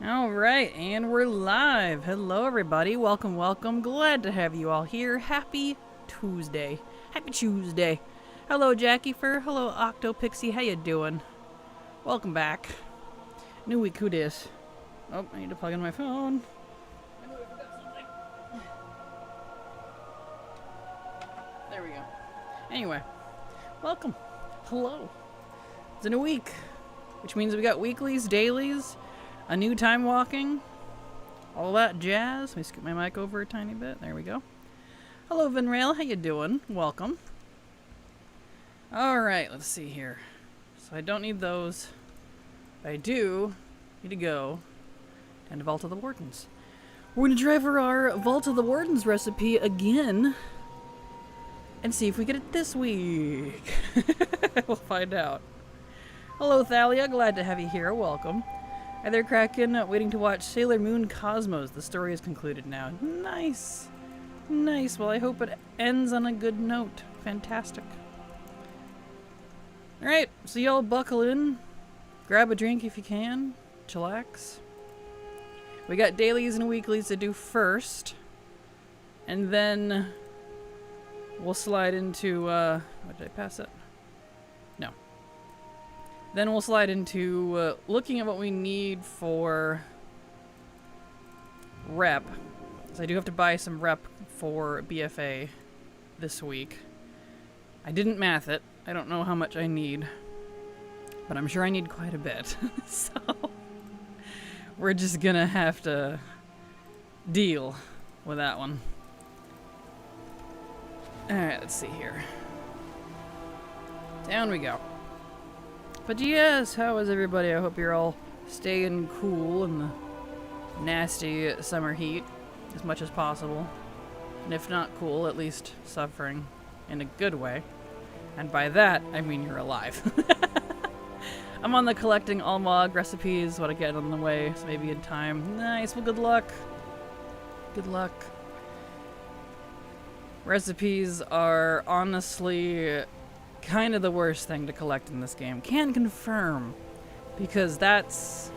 All right, and we're live. Hello, everybody. Welcome, welcome. Glad to have you all here. Happy Tuesday. Happy Tuesday. Hello, Jackie Fur. Hello, Octo Pixie. How you doing? Welcome back. New week. Who dis? Oh, I need to plug in my phone. I know I forgot something. There we go. Anyway, welcome. Hello. It's a new week, which means we got weeklies, dailies, a new time walking, all that jazz. Let me scoot my mic over a tiny bit. There we go. Hello, Vinrail. How you doing? Welcome. All right, let's see here. So I don't need those. But I do need to go and Vault of the Wardens. We're going to try for our Vault of the Wardens recipe again and see if we get it this week. We'll find out. Hello, Thalia. Glad to have you here. Welcome. Hi there, Kraken. Waiting to watch Sailor Moon Cosmos. The story is concluded now. Nice. Nice. Well, I hope it ends on a good note. Fantastic. Alright, so y'all buckle in. Grab a drink if you can. Chillax. We got dailies and weeklies to do first. And then we'll slide into, what, did I pass it? No. Then we'll slide into looking at what we need for rep. So I do have to buy some rep for BFA this week. I didn't math it. I don't know how much I need. But I'm sure I need quite a bit. So we're just gonna have to deal with that one. Alright, let's see here. Down we go. But yes, how is everybody? I hope you're all staying cool in the nasty summer heat as much as possible. And if not cool, at least suffering in a good way. And by that, I mean you're alive. I'm on the collecting Almog recipes, what I get on the way, so maybe in time. Nice, well good luck. Good luck. Recipes are honestly kind of the worst thing to collect in this game. Can confirm, because that's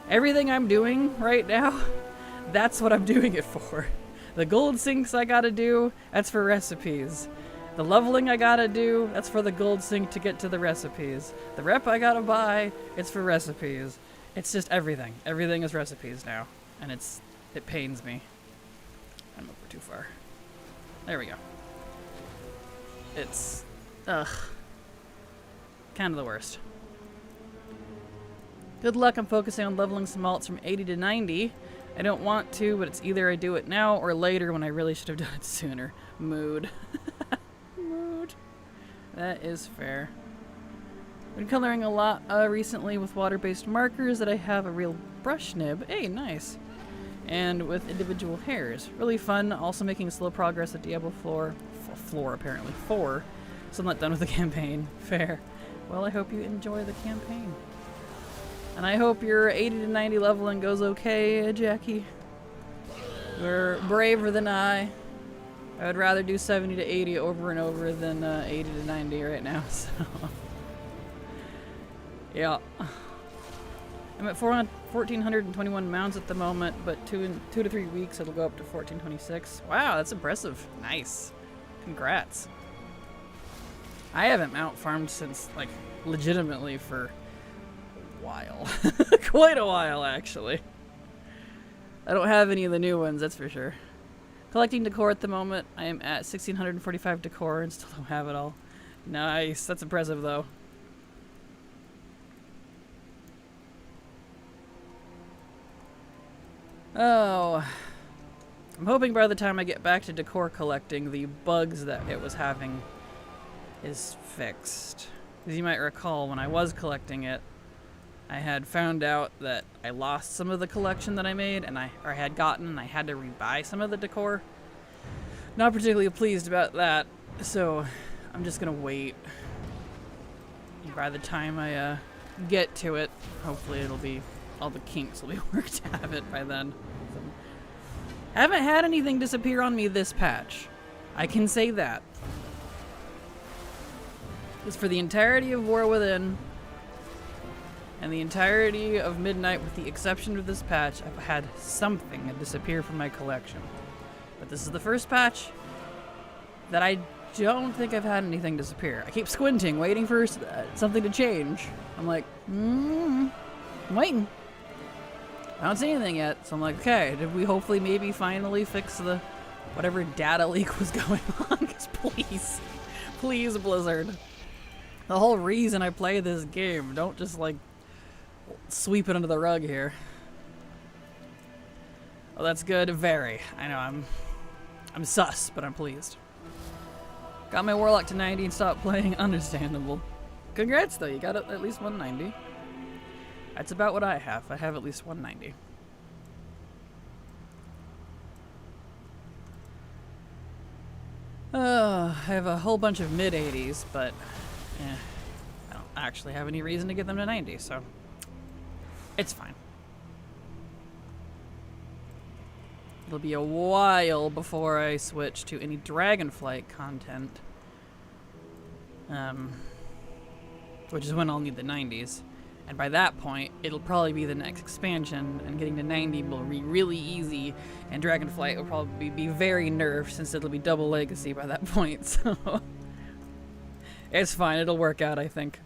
everything I'm doing right now. That's what I'm doing it for. The gold sinks I gotta do, that's for recipes. The leveling I gotta do, that's for the gold sink to get to the recipes. The rep I gotta buy, it's for recipes. It's just everything. Everything is recipes now, and it pains me. I'm over too far. There we go. It's ugh. Kind of the worst. Good luck. I'm focusing on leveling some alts from 80 to 90. I don't want to, but it's either I do it now or later when I really should have done it sooner. Mood. Mood. That is fair. Been coloring a lot recently with water-based markers that I have a real brush nib. Hey, nice. And with individual hairs. Really fun. Also making slow progress at Diablo apparently. 4. So I'm not done with the campaign. Fair. Well, I hope you enjoy the campaign. And I hope your 80 to 90 leveling goes okay, Jackie. You're braver than I. I would rather do 70 to 80 over and over than 80 to 90 right now, so. Yeah. I'm at 1,421 mounts at the moment, but 2 to 3 weeks it'll go up to 1,426. Wow, that's impressive. Nice. Congrats. I haven't mount farmed since, like, legitimately for a while. Quite a while, actually. I don't have any of the new ones, that's for sure. Collecting decor at the moment. I am at 1,645 decor and still don't have it all. Nice. That's impressive, though. Oh. I'm hoping by the time I get back to decor collecting, the bugs that it was having is fixed. As you might recall, when I was collecting it, I had found out that I lost some of the collection that I made, and I had gotten, and I had to rebuy some of the decor. Not particularly pleased about that, so I'm just gonna wait. And by the time I get to it, hopefully it'll be, all the kinks will be worked out of it by then. So, I haven't had anything disappear on me this patch. I can say that. Because for the entirety of War Within, And the entirety of Midnight, with the exception of this patch, I've had something disappear from my collection. But this is the first patch that I don't think I've had anything disappear. I keep squinting, waiting for something to change. I'm like, I'm waiting. I don't see anything yet, so I'm like, okay, did we hopefully maybe finally fix the whatever data leak was going on? Because please, Blizzard. The whole reason I play this game, don't just like sweep it under the rug here. Oh, that's good. Very. I know I'm sus, but I'm pleased. Got my Warlock to 90 and stopped playing. Understandable. Congrats, though. You got at least 190. That's about what I have. I have at least 190. I have a whole bunch of mid-80s, but I don't actually have any reason to get them to 90, so it's fine. It'll be a while before I switch to any Dragonflight content. Which is when I'll need the 90s. And by that point, it'll probably be the next expansion, and getting to 90 will be really easy, and Dragonflight will probably be very nerfed since it'll be double legacy by that point, so it's fine, it'll work out, I think.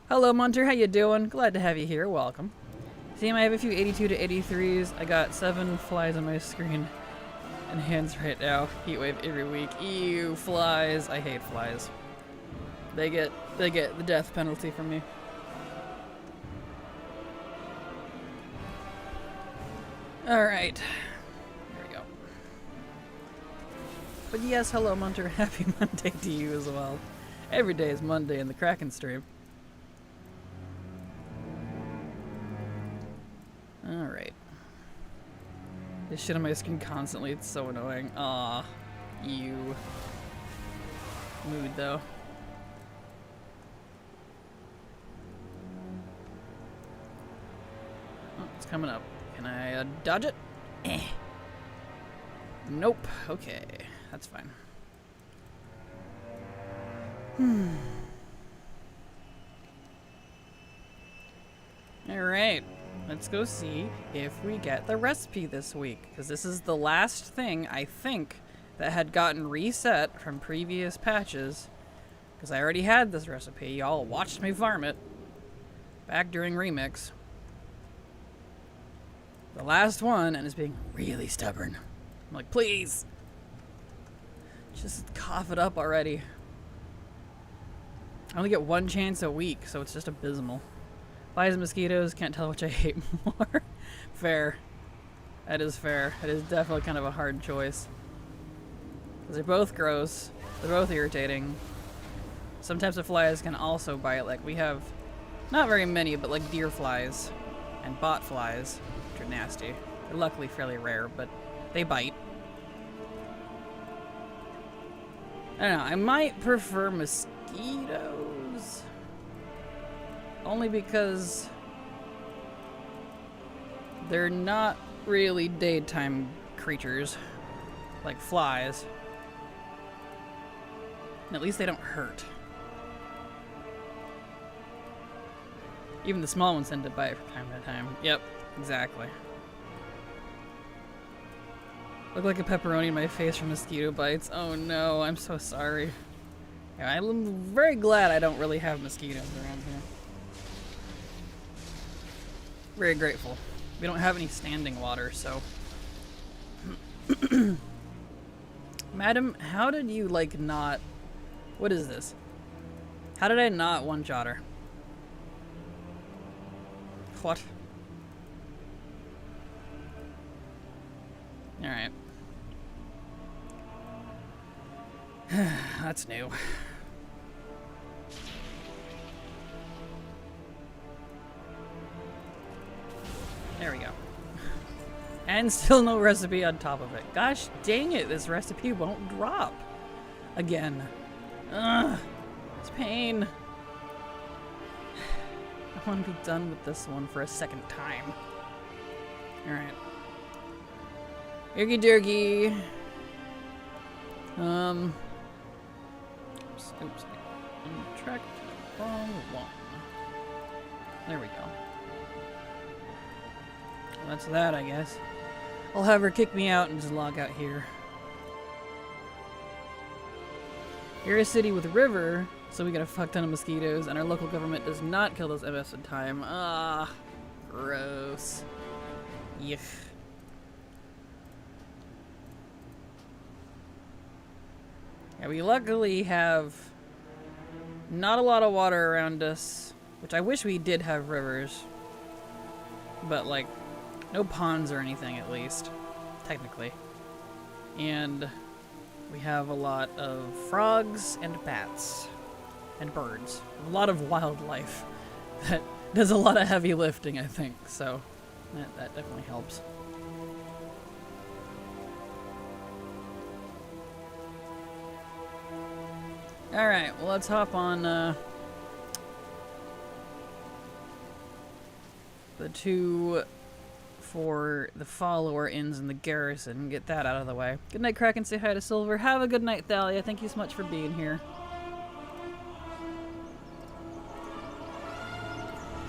Hello, Munter, how you doing? Glad to have you here, welcome. See, I have a few 82 to 83s. I got 7 flies on my screen and hands right now. Heatwave every week. Ew, flies. I hate flies. They get the death penalty from me. Alright. There we go. But yes, hello, Munter. Happy Monday to you as well. Every day is Monday in the Kraken stream. Alright. This shit on my screen constantly, it's so annoying. Aw. You. Mood, though. Oh, it's coming up. Can I dodge it? Eh. Nope. Okay. That's fine. Alright. Let's go see if we get the recipe this week. Because this is the last thing, I think, that had gotten reset from previous patches. Because I already had this recipe. Y'all watched me farm it. Back during Remix. The last one, and it's being really stubborn. I'm like, please! Just cough it up already. I only get one chance a week, so it's just abysmal. Flies and mosquitoes, can't tell which I hate more. Fair. That is fair. It is definitely kind of a hard choice. Because they're both gross. They're both irritating. Some types of flies can also bite. Like, we have not very many, but like deer flies and bot flies, which are nasty. They're luckily fairly rare, but they bite. I don't know. I might prefer mosquitoes. Only because they're not really daytime creatures like flies. And at least they don't hurt. Even the small ones tend to bite from time to time. Yep, exactly. Look like a pepperoni in my face from mosquito bites. Oh no, I'm so sorry. Yeah, I'm very glad I don't really have mosquitoes around here. Very grateful. We don't have any standing water, so. Madam, how did you, like, not... What is this? How did I not one-shot her? What? Alright. That's new. There we go. And still no recipe on top of it. Gosh dang it, this recipe won't drop. Again. Ugh. It's pain. I want to be done with this one for a second time. Alright. Yergy Durgy. Oops. Track wrong one. There we go. Well, that's that, I guess. I'll have her kick me out and just log out here. You're a city with a river, so we got a fuck ton of mosquitoes, and our local government does not kill those MFs in time. Ah, gross. Yuck. Yeah, we luckily have not a lot of water around us, which I wish we did have rivers. But, like, no ponds or anything, at least. Technically. And we have a lot of frogs and bats. And birds. A lot of wildlife that does a lot of heavy lifting, I think. So, that definitely helps. Alright, well, let's hop on the 2 for the follower inns in the garrison and get that out of the way. Good night, Kraken. Say hi to Silver. Have a good night, Thalia. Thank you so much for being here.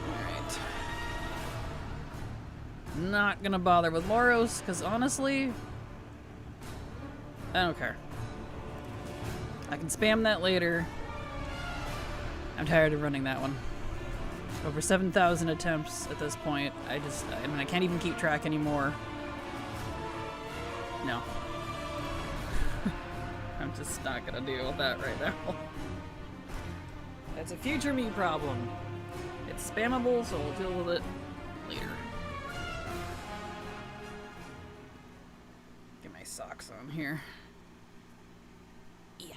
Alright. Not gonna bother with Moros, because honestly, I don't care. I can spam that later. I'm tired of running that one. Over 7,000 attempts at this point. I mean, I can't even keep track anymore. No. I'm just not gonna deal with that right now. That's a future me problem. It's spammable, so we'll deal with it later. Get my socks on here. Yeah.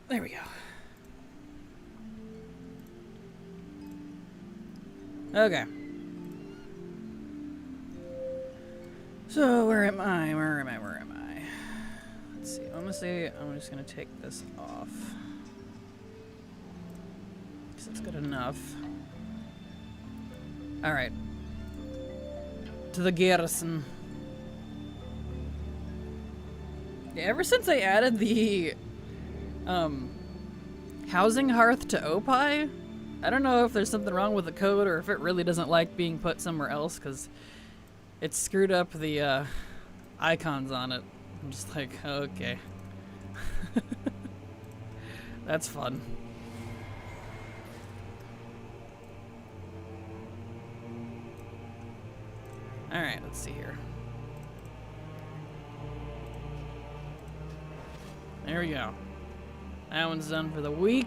There we go. Okay. So, where am I? Where am I? Let's see. Honestly, I'm just gonna take this off. Because that's good enough. Alright. To the garrison. Yeah, ever since I added the housing hearth to Opie, I don't know if there's something wrong with the code or if it really doesn't like being put somewhere else, because it screwed up the icons on it. I'm just like, okay. That's fun. Alright, let's see here. There we go. That one's done for the week.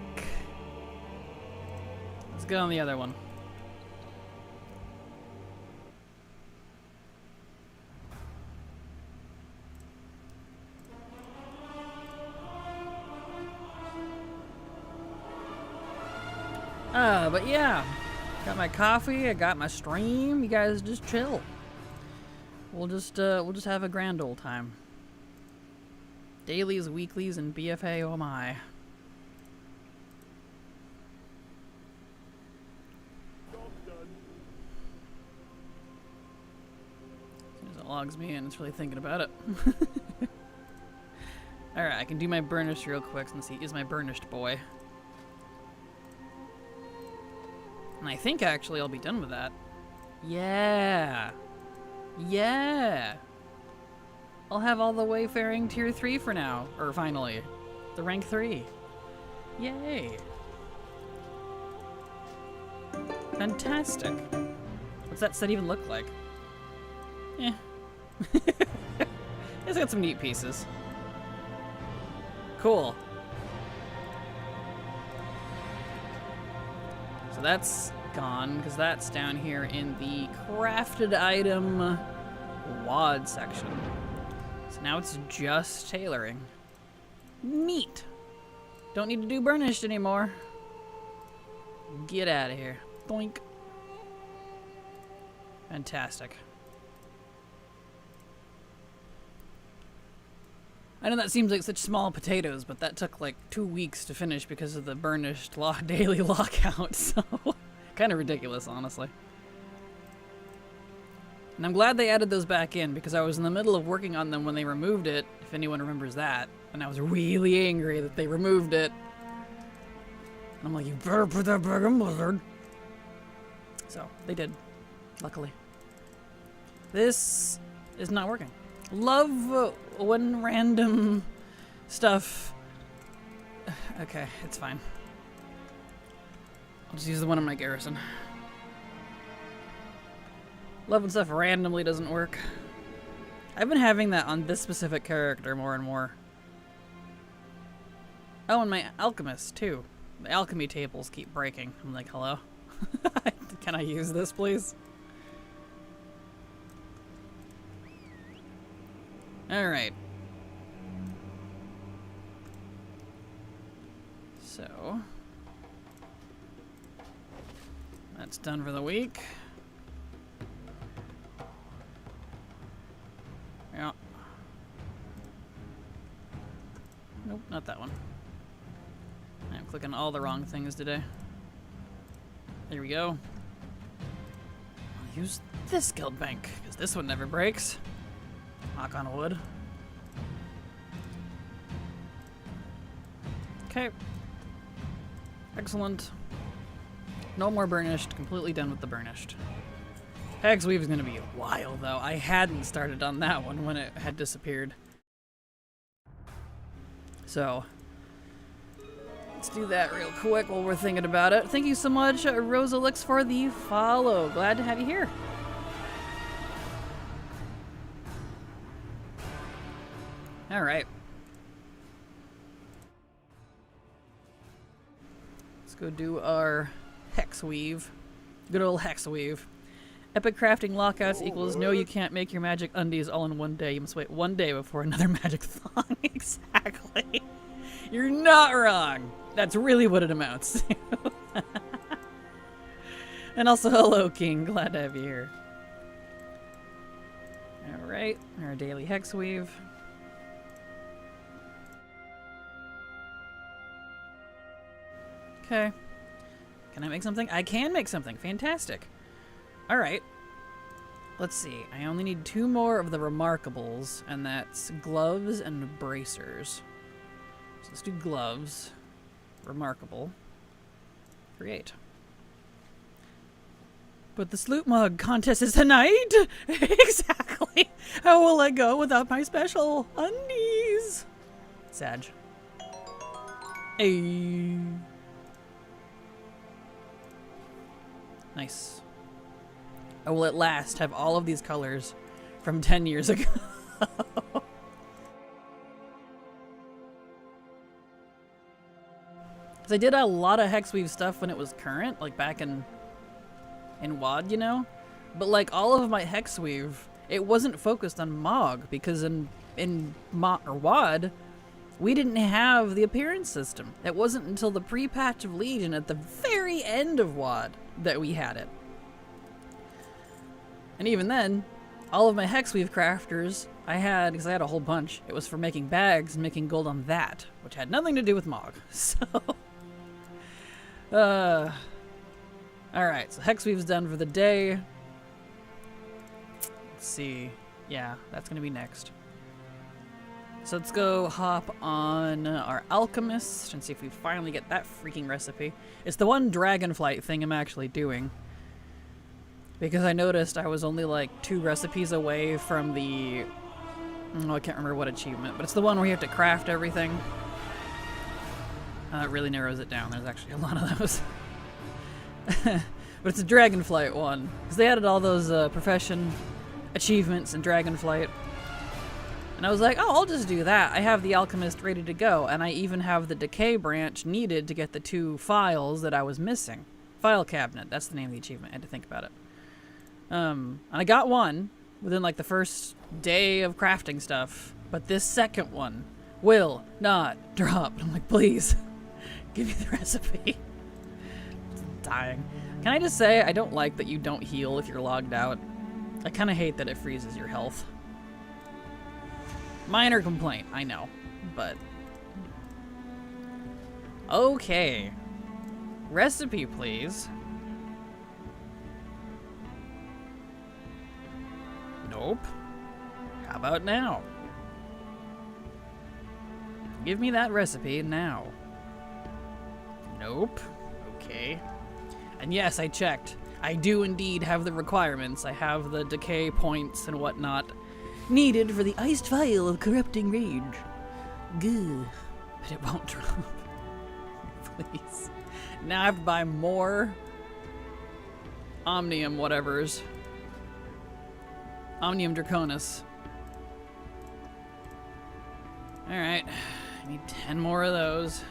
Let's go on the other one. But yeah. Got my coffee, I got my stream. You guys just chill. We'll just have a grand old time. Dailies, weeklies, and BFA, oh my. As soon as it logs me in, it's really thinking about it. Alright, I can do my burnished real quick since he is my burnished boy. And I think actually I'll be done with that. Yeah! Yeah! I'll have all the wayfaring tier 3 for now. Or finally. The rank 3. Yay! Fantastic. What's that set even look like? Eh. It's got some neat pieces. Cool. So that's gone, because that's down here in the crafted item WAD section. So now it's just tailoring. Neat. Don't need to do burnished anymore. Get out of here. Boink. Fantastic. I know that seems like such small potatoes, but that took like 2 weeks to finish because of the burnished daily lockout, so kind of ridiculous, honestly. And I'm glad they added those back in, because I was in the middle of working on them when they removed it, if anyone remembers that. And I was really angry that they removed it. And I'm like, you better put that back in Blizzard. So, they did. Luckily. This is not working. Love when random stuff... Okay, it's fine. I'll just use the one in my garrison. Love when stuff randomly doesn't work. I've been having that on this specific character more and more. Oh, and my alchemist, too. The alchemy tables keep breaking. I'm like, hello? Can I use this, please? Alright. So... that's done for the week. Yeah. Nope, not that one. I'm clicking all the wrong things today. There we go. I'll use this guild bank, because this one never breaks. Knock on wood. Okay. Excellent. No more burnished. Completely done with the burnished. Hex Weave is going to be a while, though. I hadn't started on that one when it had disappeared. So, let's do that real quick while we're thinking about it. Thank you so much, Rosalix, for the follow. Glad to have you here. Alright. Let's go do our Hex Weave. Good old Hex Weave. Epic crafting lockouts equals no, you can't make your magic undies all in one day. You must wait one day before another magic thong. Exactly. You're not wrong. That's really what it amounts to. And also, hello, King. Glad to have you here. Alright, our daily Hex Weave. Okay. Can I make something? I can make something. Fantastic. Alright. Let's see. I only need 2 more of the remarkables, and that's gloves and bracers. So let's do gloves. Remarkable. Create. But the Sloop Mug contest is tonight! Exactly! How will I go without my special undies? Sag. Hey. Nice. I will at last have all of these colors from 10 years ago. Because I did a lot of Hexweave stuff when it was current, like back in WoD, you know? But like all of my Hexweave, it wasn't focused on Mog, because in WoD, we didn't have the appearance system. It wasn't until the pre-patch of Legion at the very end of WoD that we had it. And even then, all of my Hexweave crafters I had, because I had a whole bunch, it was for making bags and making gold on that, which had nothing to do with Mog. So, alright, so Hexweave's done for the day. Let's see. Yeah, that's going to be next. So let's go hop on our Alchemist and see if we finally get that freaking recipe. It's the one Dragonflight thing I'm actually doing. Because I noticed I was only like 2 recipes away from the... Oh, I can't remember what achievement, but it's the one where you have to craft everything. It really narrows it down. There's actually a lot of those. But it's a Dragonflight one. Because they added all those profession achievements in Dragonflight. And I was like, oh, I'll just do that. I have the Alchemist ready to go. And I even have the Decay branch needed to get the 2 files that I was missing. File cabinet. That's the name of the achievement. I had to think about it. And I got one within like the first day of crafting stuff, but this second one will not drop. I'm like, please, give me the recipe. I'm dying. Can I just say, I don't like that you don't heal if you're logged out. I kind of hate that it freezes your health. Minor complaint, I know, but... Okay. Recipe, please. Nope. How about now? Give me that recipe now. Nope. Okay. And yes, I checked. I do indeed have the requirements. I have the decay points and whatnot needed for the iced vial of corrupting rage. Gah. But it won't drop. Please. Now I have to buy more Omnium whatevers. Omnium Draconis. Alright. I need 10 more of those.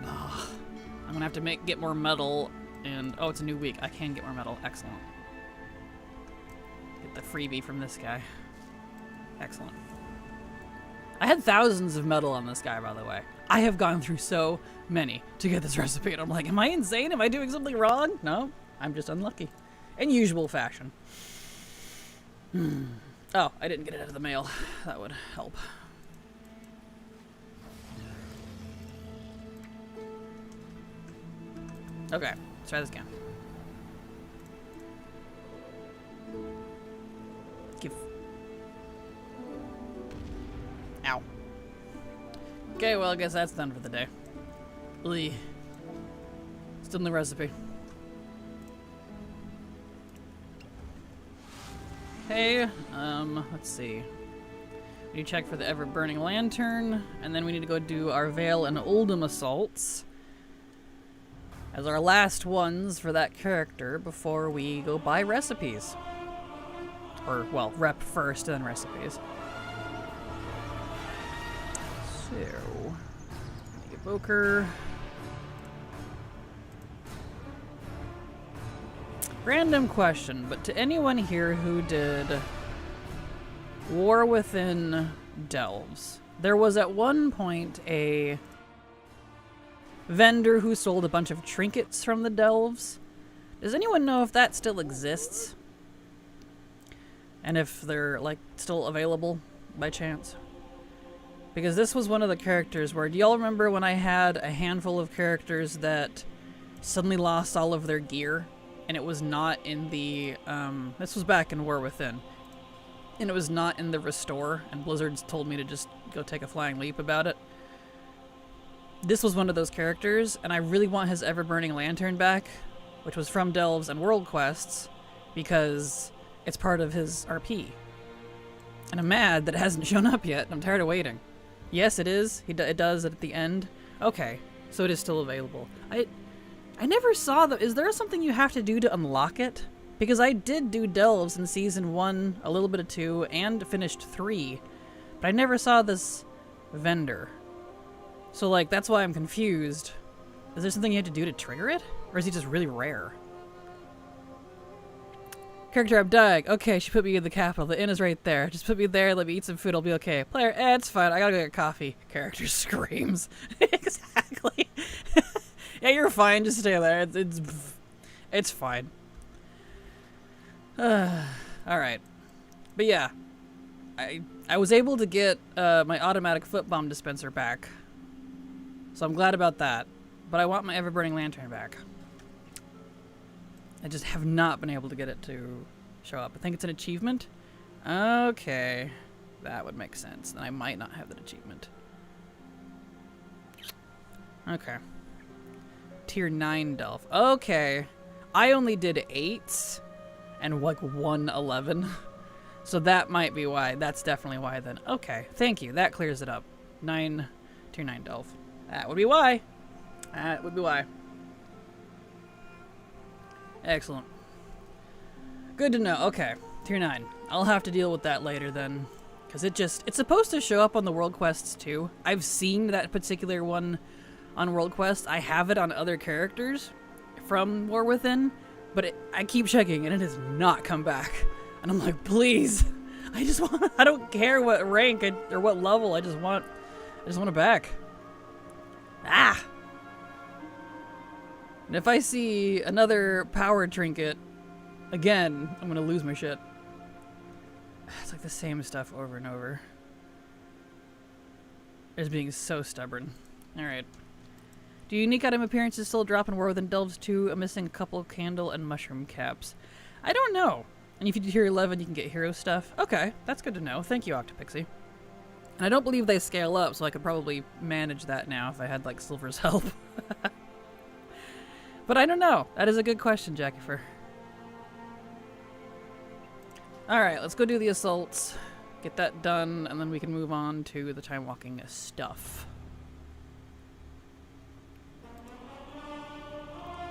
Ugh. I'm gonna have to get more metal, and oh, it's a new week. I can get more metal. Excellent. Get the freebie from this guy. Excellent. I had thousands of metal on this guy, by the way. I have gone through so many to get this recipe, and I'm like, am I insane? Am I doing something wrong? No, I'm just unlucky. In usual fashion. Oh, I didn't get it out of the mail. That would help. Okay, let's try this again. Give. Ow. Okay, well, I guess that's done for the day. Lee. Still in the recipe. Okay, let's see. We need to check for the ever-burning lantern, and then we need to go do our Vale and Oldham assaults as our last ones for that character before we go buy recipes. Or, well, rep first, then recipes. So, Evoker. Random question, but to anyone here who did War Within Delves, there was at one point a vendor who sold a bunch of trinkets from the Delves. Does anyone know if that still exists? And if they're, like, still available by chance? Because this was one of the characters where, do y'all remember when I had a handful of characters that suddenly lost all of their gear? And it was not in the, this was back in War Within. And it was not in the restore, and Blizzard's told me to just go take a flying leap about it. This was one of those characters, and I really want his ever-burning lantern back, which was from Delves and World Quests, because it's part of his RP. And I'm mad that it hasn't shown up yet. I'm tired of waiting. Yes, it is. It does at the end. Okay, so it is still available. I never saw the... Is there something you have to do to unlock it? Because I did do Delves in Season 1, a little bit of 2, and finished 3. But I never saw this vendor. So, like, that's why I'm confused. Is there something you have to do to trigger it? Or is he just really rare? Character, I'm dying. Okay, she put me in the capital. The inn is right there. Just put me there, let me eat some food, I'll be okay. Player, it's fine. I gotta go get coffee. Character screams. Exactly. Yeah, you're fine. Just stay there. It's fine. Alright. But yeah. I was able to get my automatic foot bomb dispenser back. So I'm glad about that. But I want my ever-burning lantern back. I just have not been able to get it to show up. I think it's an achievement. Okay. That would make sense. Then I might not have that achievement. Okay. Tier 9 Delph. Okay. I only did 8 and like 1 11. So that might be why. That's definitely why then. Okay. Thank you. That clears it up. 9. Tier 9 Delph. That would be why. That would be why. Excellent. Good to know. Okay. Tier 9. I'll have to deal with that later then. Because it's supposed to show up on the World Quests too. I've seen that particular one on World Quest. I have it on other characters from War Within. But I keep checking and it has not come back. And I'm like, please. I don't care what rank or what level. I just want it back. Ah! And if I see another power trinket again, I'm gonna lose my shit. It's like the same stuff over and over. It's being so stubborn. Alright. Do unique item appearances still drop in War Within Delves 2? I'm missing a couple candle and mushroom caps. I don't know. And if you do tier 11, you can get hero stuff. Okay, that's good to know. Thank you, Octopixie. And I don't believe they scale up, so I could probably manage that now if I had, like, Silver's help. But I don't know. That is a good question, Jackifer. Alright, let's go do the assaults. Get that done, and then we can move on to the time walking stuff.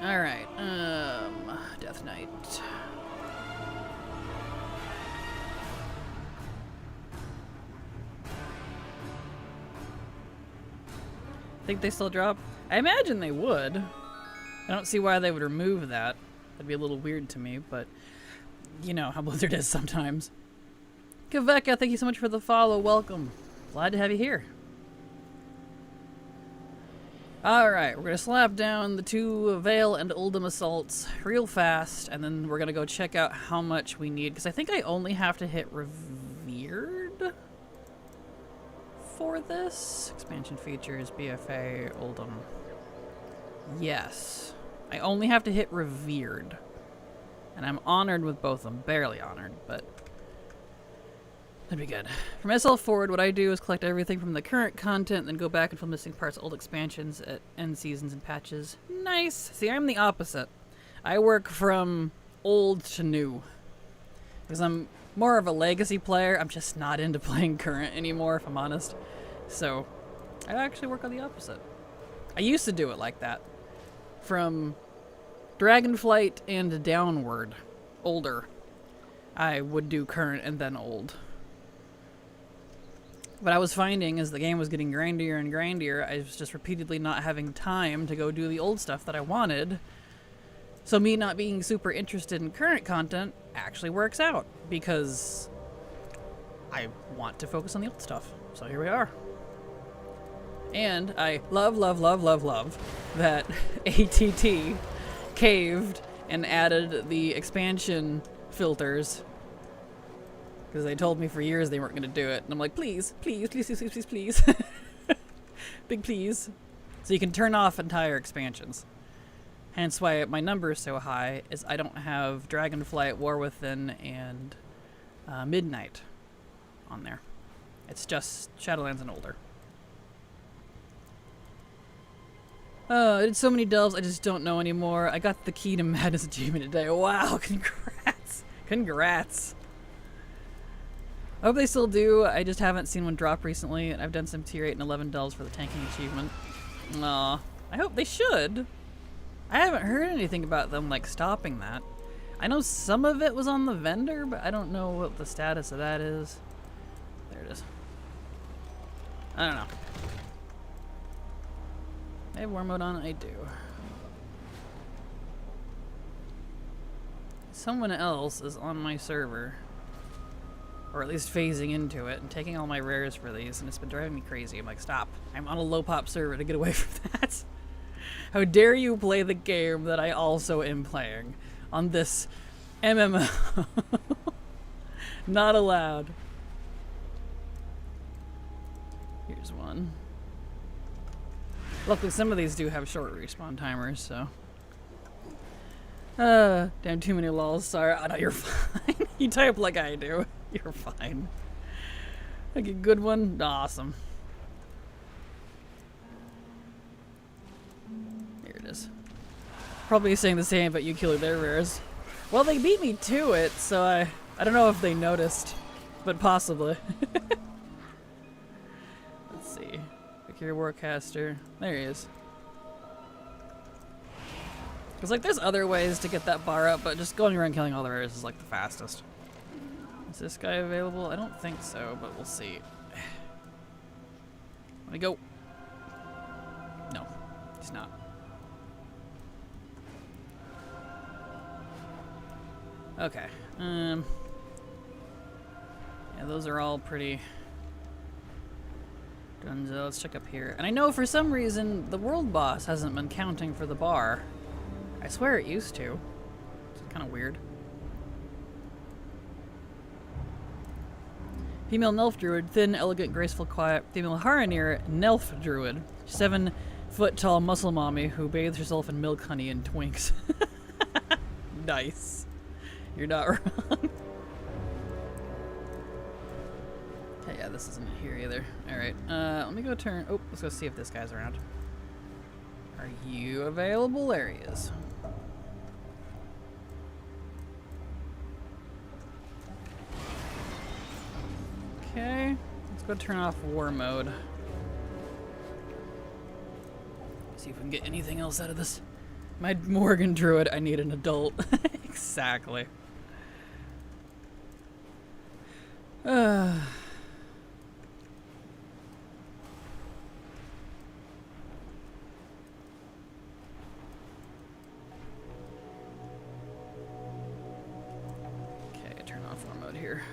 Alright, Death Knight. Think they still drop? I imagine they would. I don't see why they would remove that. That'd be a little weird to me, but you know how Blizzard is sometimes. Kaveka, thank you so much for the follow. Welcome. Glad to have you here. Alright, we're going to slap down the 2 Veil and Uldum assaults real fast, and then we're going to go check out how much we need, because I think I only have to hit Revered for this. Expansion features, BFA, Uldum. Yes. I only have to hit Revered. And I'm honored with both of them. Barely honored, but that'd be good. From SL forward, what I do is collect everything from the current content, then go back and fill missing parts of old expansions at end seasons and patches. Nice! See, I'm the opposite. I work from old to new. Because I'm more of a legacy player. I'm just not into playing current anymore, if I'm honest. So, I actually work on the opposite. I used to do it like that. From Dragonflight and downward, older, I would do current and then old. What I was finding as the game was getting grindier and grindier, I was just repeatedly not having time to go do the old stuff that I wanted. So me not being super interested in current content actually works out, because I want to focus on the old stuff. So here we are. And I love that ATT caved and added the expansion filters, because they told me for years they weren't going to do it, and I'm like, please, please, please, please, please, please, big please. So you can turn off entire expansions. Hence why my number is so high, is I don't have Dragonflight, War Within, and Midnight on there. It's just Shadowlands and older. I did so many delves, I just don't know anymore. I got the key to Madness achievement today. Wow, congrats. Congrats. I hope they still do. I just haven't seen one drop recently, and I've done some tier 8 and 11 delves for the tanking achievement. Aw, I hope they should. I haven't heard anything about them, like, stopping that. I know some of it was on the vendor, but I don't know what the status of that is. There it is. I don't know. I have war mode on? I do. Someone else is on my server. Or at least phasing into it and taking all my rares for these, and it's been driving me crazy. I'm like, stop. I'm on a low pop server to get away from that. How dare you play the game that I also am playing on this MMO? Not allowed. Here's one. Luckily, some of these do have short respawn timers, so. Damn, too many lols. Sorry. Oh, no, you're fine. You type like I do. You're fine. Like a good one? Awesome. Here it is. Probably saying the same, but you killed their rares. Well, they beat me to it, so I don't know if they noticed, but possibly. Let's see. Your Warcaster. There he is. Because, like, there's other ways to get that bar up, but just going around killing all the rares is, like, the fastest. Is this guy available? I don't think so, but we'll see. Let me go. No, he's not. Okay. Yeah, those are all pretty... Dunzo. Let's check up here. And I know for some reason the world boss hasn't been counting for the bar. I swear it used to. It's kind of weird. Female Nelf Druid, thin, elegant, graceful, quiet. Female Haranir, Nelf Druid, 7-foot-tall muscle mommy who bathes herself in milk, honey, and twinks. Nice. You're not wrong. Okay, yeah, this isn't here either. Alright, let me go turn... Oh, let's go see if this guy's around. Are you available? There he is. Okay, let's go turn off war mode. See if we can get anything else out of this. My Morgan Druid, I need an adult. Exactly. Okay, turn off war mode here.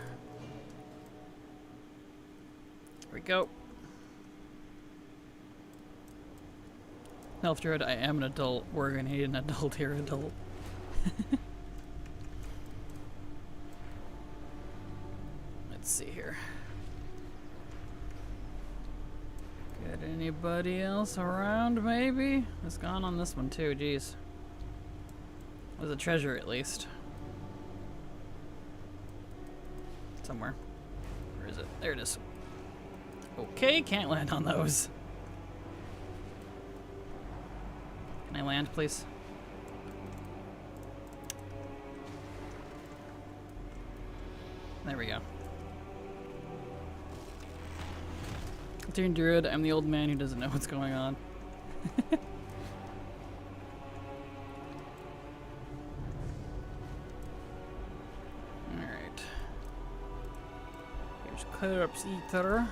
Here we go. Elf Druid, I am an adult. We're gonna need an adult here, adult. Let's see here. Got anybody else around, maybe? It's gone on this one too, jeez. There's a treasure at least. Somewhere. Where is it? There it is. Okay, can't land on those. Can I land, please? There we go. Turn Druid, I'm the old man who doesn't know what's going on. Alright. Here's Corpse Eater.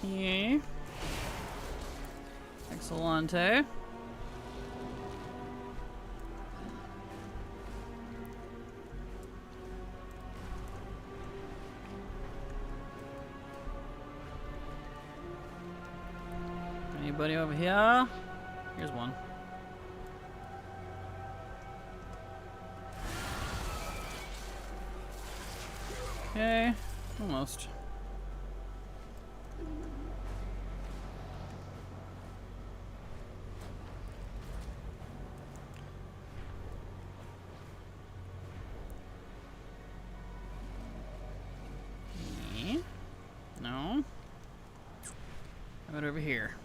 Okay. Excellente. Anybody over here? Here's one. Okay, almost. No. How about over here?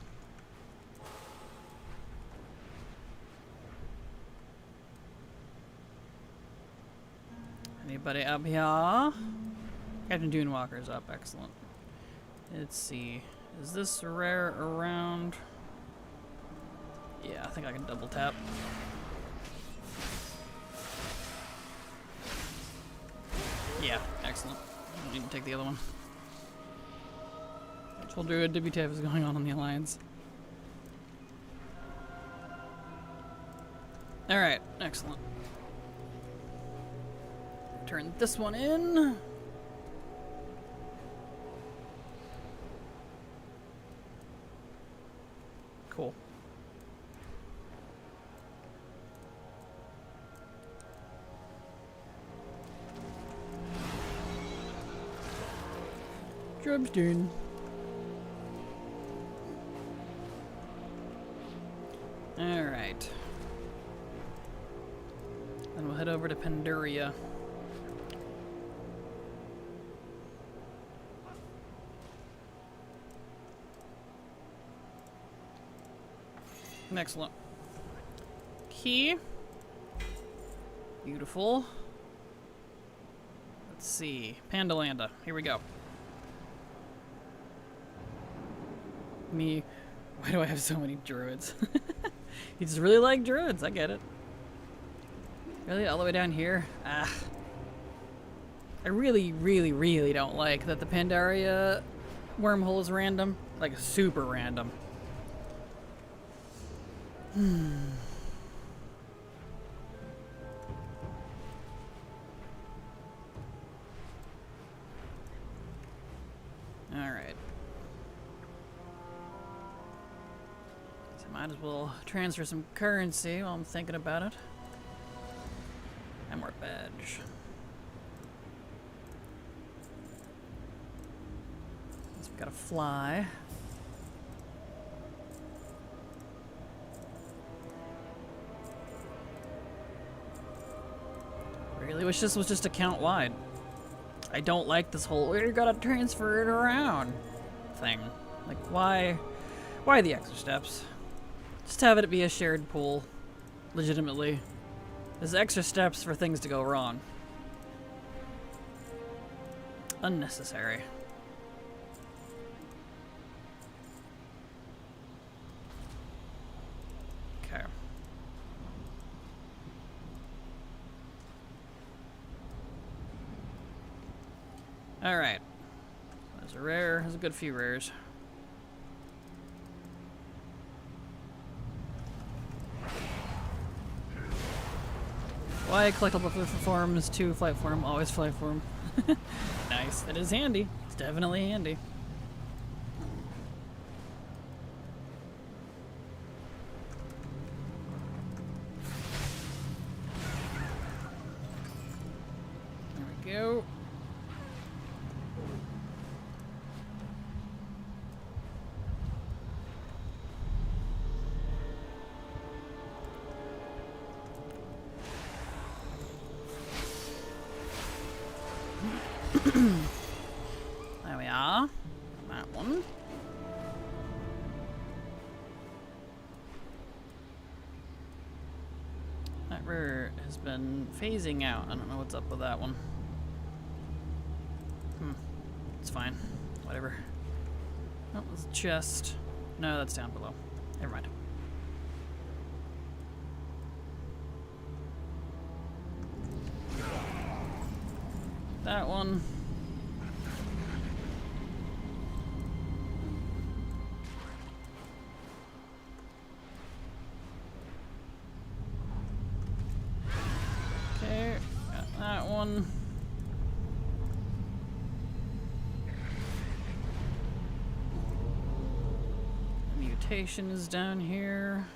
Anybody up here? Captain Dunewalker's up, excellent. Let's see. Is this rare around? Yeah, I think I can double tap. Yeah, excellent. I don't need to take the other one. Told you a WTF is going on the Alliance. Alright, excellent. Turn this one in. Cool. Job's done. Alright. Then we'll head over to Pandaria. Excellent. Key. Beautiful. Let's see. Pandalanda. Here we go. Me. Why do I have so many druids? You just really like druids. I get it. Really? All the way down here? Ah. I really, really, really don't like that the Pandaria wormhole is random. Like, super random. Alright. So I might as well transfer some currency while I'm thinking about it. And more badge. So we gotta fly. Really wish this was just account wide. I don't like this whole, you gotta transfer it around thing. Like, why the extra steps? Just have it be a shared pool, legitimately. There's extra steps for things to go wrong. Unnecessary. Okay. Alright. There's a rare. There's a good few rares. Why collectible forms to flight form? Always flight form. Nice. It is handy. It's definitely handy. There we go. There we are. That one. That rare has been phasing out. I don't know what's up with that one. It's fine. Whatever. Oh, there's a chest. No, that's down below. Never mind. That one. Okay, got that one. Mutation is down here.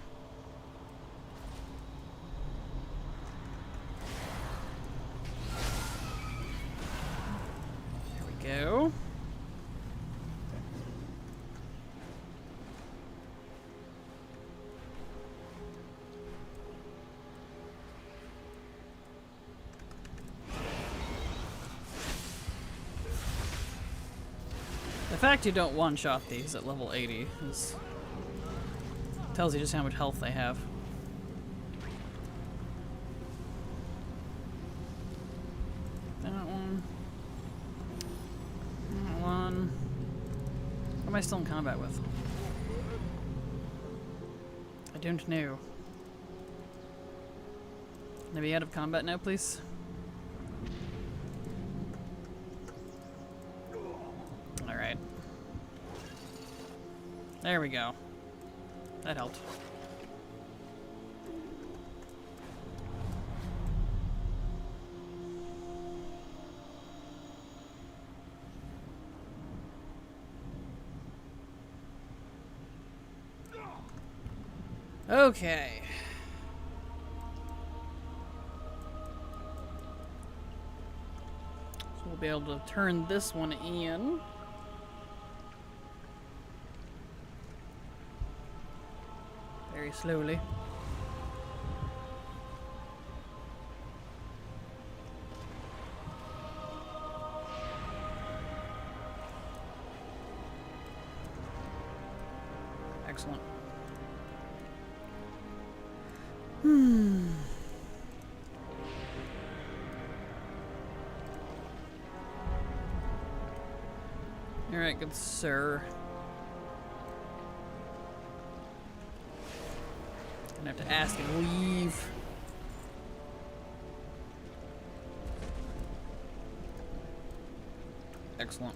Go. The fact you don't one-shot these at level 80 tells you just how much health they have. What am I still in combat with? I don't know. Can I be out of combat now, please? Alright. There we go. That helped. Okay. So we'll be able to turn this one in. Very slowly. Excellent. Alright, good sir. Gonna have to ask him to leave. Excellent.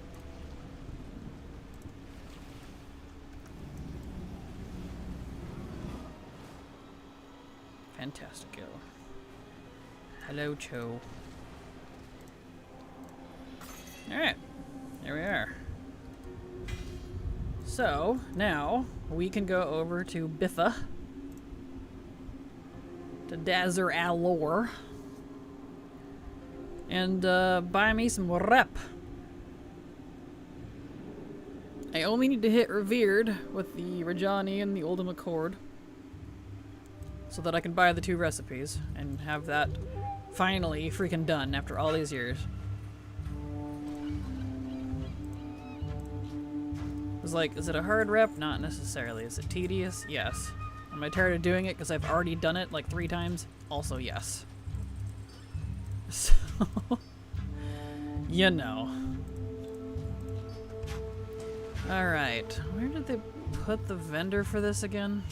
Fantastico. Hello, Cho. Alright, there we are. So, now, we can go over to BFA, to Dazzer Alor, and buy me some rep. I only need to hit Revered with the Rajani and the Oldham Accord, so that I can buy the 2 recipes, and have that finally freaking done after all these years. It's like, is it a hard rep? Not necessarily. Is it tedious? Yes. Am I tired of doing it because I've already done it like 3 times? Also, yes. So, you know. Alright. Where did they put the vendor for this again?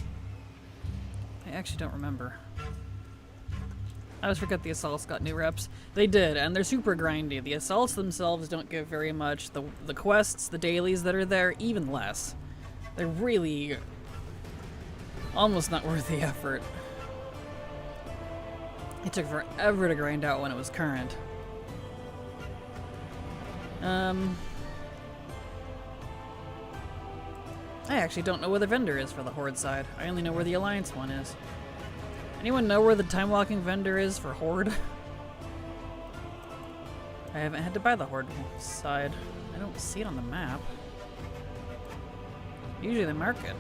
I actually don't remember. I always forget the assaults got new reps. They did, and they're super grindy. The assaults themselves don't give very much. The quests, the dailies that are there, even less. They're really almost not worth the effort. It took forever to grind out when it was current. I actually don't know where the vendor is for the Horde side. I only know where the Alliance one is. Anyone know where the time walking vendor is for Horde? I haven't had to buy the Horde side. I don't see it on the map. Usually they mark it.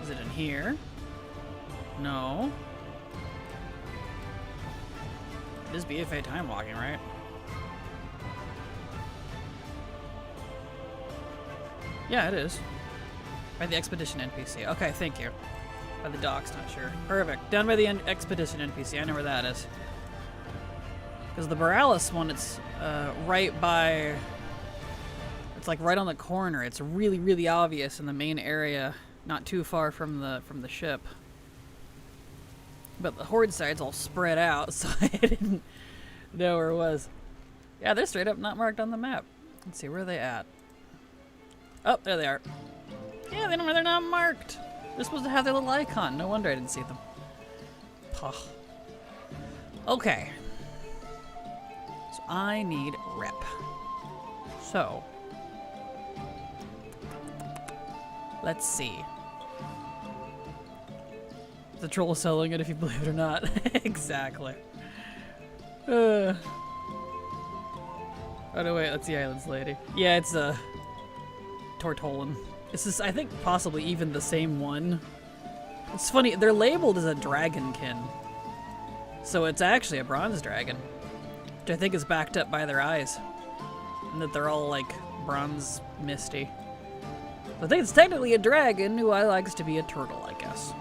Is it in here? No. It is BFA time walking, right? Yeah, it is. By the Expedition NPC. Okay, thank you. By the docks, not sure. Perfect. Down by the Expedition NPC. I know where that is. Because the Borealis one, it's right by... It's like right on the corner. It's really, really obvious in the main area. Not too far from the ship. But the Horde side's all spread out, so I didn't know where it was. Yeah, they're straight up not marked on the map. Let's see, where are they at? Oh, there they are. Yeah, they're not marked. They're supposed to have their little icon. No wonder I didn't see them. Puh. Okay. So I need rep. So. Let's see. The troll is selling it if you believe it or not. Exactly. Oh no, wait, that's the island's lady. Yeah, it's Tortolan. This is, I think, possibly even the same one. It's funny, they're labeled as a dragonkin. So it's actually a bronze dragon. Which I think is backed up by their eyes. And that they're all, like, bronze misty. So I think it's technically a dragon who likes to be a turtle, I guess.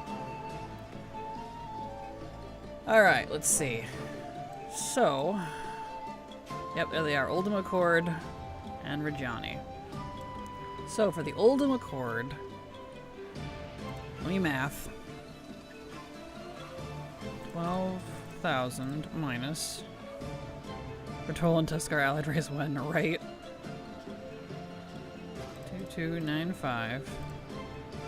Alright, let's see. So... Yep, there they are. Oldham Accord and Rajani. So for the Oldham Accord, let me math. 12,000 minus Bertol and Tuskar Allied Race 1, right? 2295.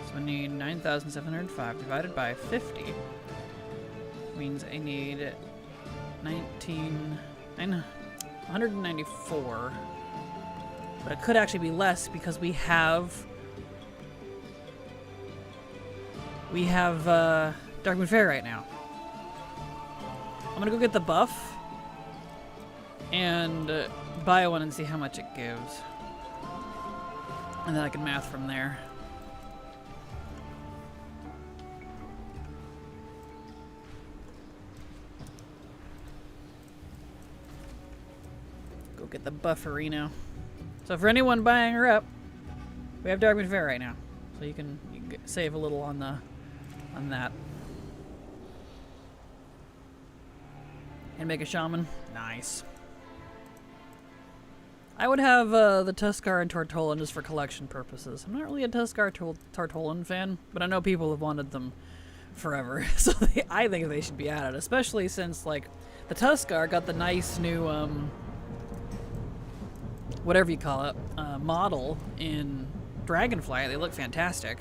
So I need 9,705 divided by 50. Means I need 194. But it could actually be less because we have Darkmoon Fair right now. I'm gonna go get the buff and buy one and see how much it gives. And then I can math from there. Go get the bufferino. So for anyone buying her up, we have Darkmoon Fair right now, so you can save a little on that. And make a shaman. Nice. I would have the Tuskar and Tortolan just for collection purposes. I'm not really a Tuskar Tortolan fan, but I know people have wanted them forever, so I think they should be added, especially since like the Tuskar got the nice new whatever you call it, model in Dragonflight. They look fantastic.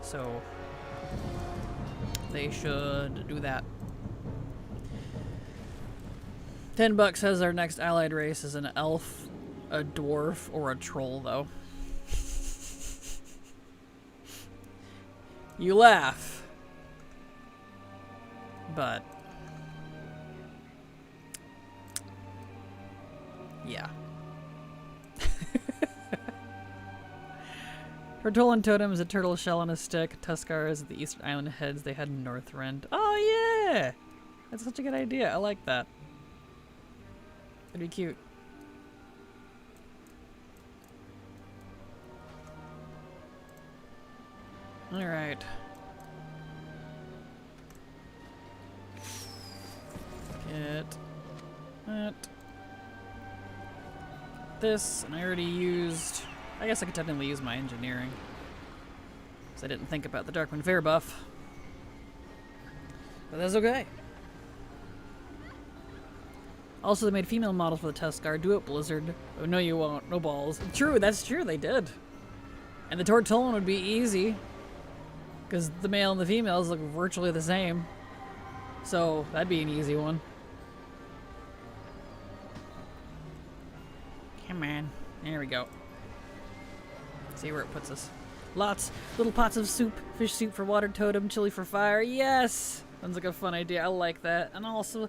So they should do that. $10 says our next allied race is an elf, a dwarf, or a troll, though. You laugh. But yeah. Tortolan Totem is a turtle shell on a stick. Tuskar is the Eastern Island heads they had in Northrend. Oh yeah! That's such a good idea. I like that. That'd be cute. Alright. Get that. This, and I already used... I guess I could technically use my engineering. Because I didn't think about the Darkwind Fair buff. But that's okay. Also, they made female models for the Tuskar. Do it, Blizzard. Oh, no you won't. No balls. True, that's true, they did. And the Tortolan would be easy. Because the male and the females look virtually the same. So, that'd be an easy one. Come on. There we go. See where it puts us. Lots. Little pots of soup. Fish soup for water totem. Chili for fire. Yes! Sounds like a fun idea. I like that. And also,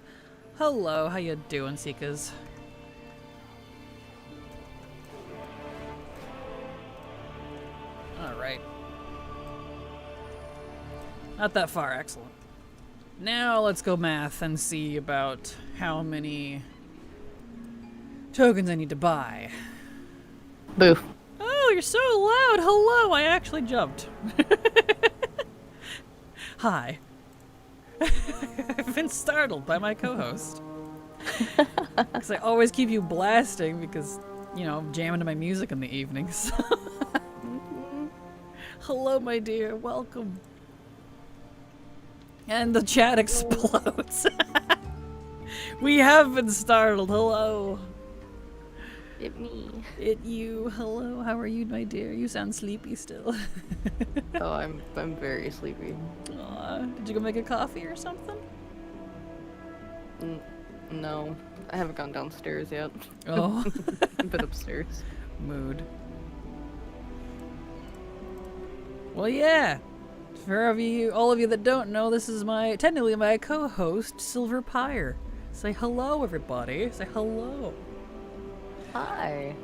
hello. How you doing, Seekers? Alright. Not that far. Excellent. Now let's go math and see about how many tokens I need to buy. Boof. Oh, you're so loud. Hello, I actually jumped. Hi. I've been startled by my co-host. Because I always keep you blasting because, you know, I'm jamming to my music in the evenings. Hello, my dear. Welcome. And the chat explodes. We have been startled. Hello. It me. It you. Hello. How are you, my dear? You sound sleepy still. Oh, I'm very sleepy. Aw, did you go make a coffee or something? No, I haven't gone downstairs yet. Oh. I've been upstairs. Mood. Well, yeah. For all of you that don't know, this is technically my co-host, Silver Pyre. Say hello, everybody. Say hello. Hi.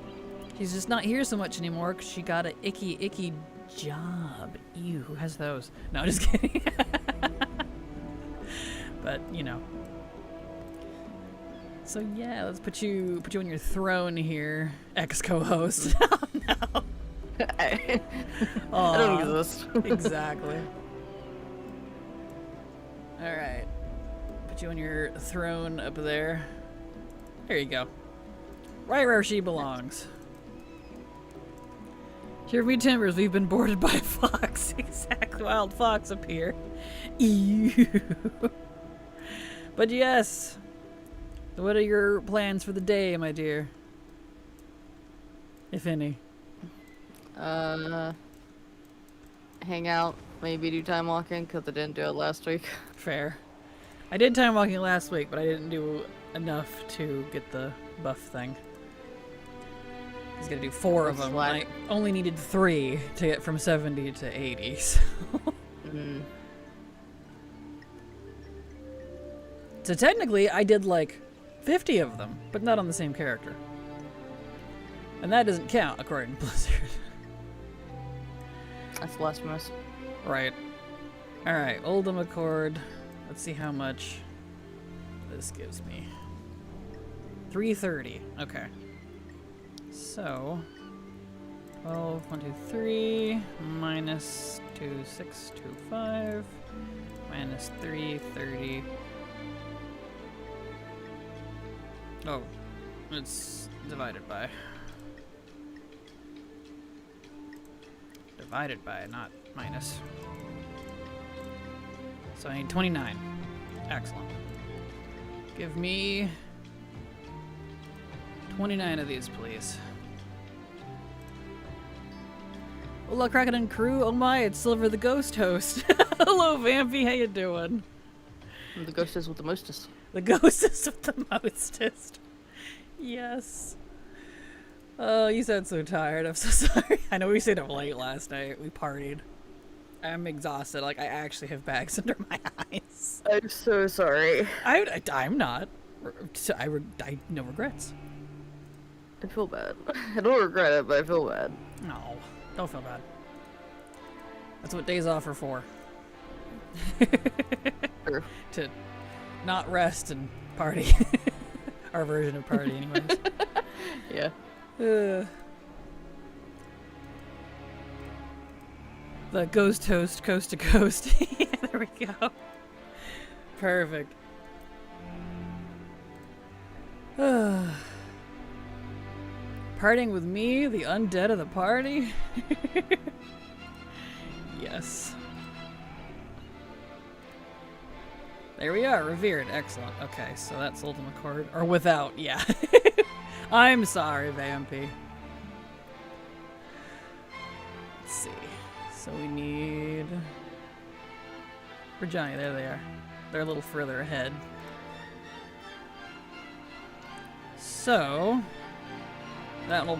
She's just not here so much anymore because she got an icky job. Ew, who has those? No, just kidding. But, you know. So yeah, let's put you on your throne here, ex-co-host. Oh no. I don't exist. Exactly. Alright. Put you on your throne up there. There you go. Right where she belongs. Here we timbers, we've been boarded by a fox. Exactly, wild fox up here. Ew. But yes. What are your plans for the day, my dear? If any. Hang out, maybe do time walking, because I didn't do it last week. Fair. I did time walking last week, but I didn't do enough to get the buff thing. I was gonna do 4 of them, and I only needed 3 to get from 70 to 80, so... So technically, I did like 50 of them, but not on the same character. And that doesn't count, according to Blizzard. That's blasphemous. Right. Alright, Oldham Accord. Let's see how much this gives me. 330. Okay. So, 12, 1, 2, 3, minus 2, 6, 2, 5, minus 3, 30. Oh, it's divided by. Divided by, not minus. So I need 29. Excellent. Give me 29 of these, please. Hola, Kraken and crew. Oh my, it's Silver the Ghost Host. Hello, Vampy. How you doing? I'm the ghostess with the mostest. The ghostess with the mostest. Yes. Oh, you sound so tired. I'm so sorry. I know we stayed up late last night. We partied. I'm exhausted. Like, I actually have bags under my eyes. I'm so sorry. I'm not. I no regrets. I feel bad. I don't regret it, but I feel bad. No, don't feel bad. That's what days off are for. True. To not rest and party. Our version of party, anyways. Yeah. The ghost toast, coast to coast. Yeah, there we go. Perfect. Partying with me, the undead of the party? Yes. There we are, revered. Excellent. Okay, so that's ultimate chord. Or without, yeah. I'm sorry, Vampy. Let's see. So we need... For Johnny, there they are. They're a little further ahead. So... That'll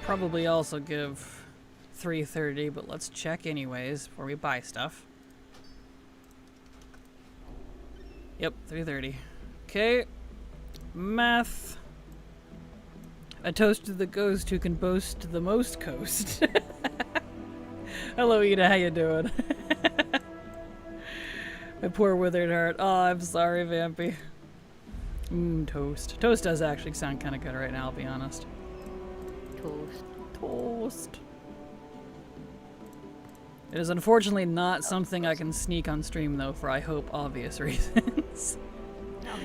probably also give 330, but let's check anyways before we buy stuff. Yep, 330. Okay. Math. A toast to the ghost who can boast the most coast. Hello, Ida. How you doing? My poor withered heart. Oh, I'm sorry, Vampy. Toast. Toast does actually sound kind of good right now, I'll be honest. Toast. Toast. It is unfortunately not something I can sneak on stream, though, for I hope obvious reasons.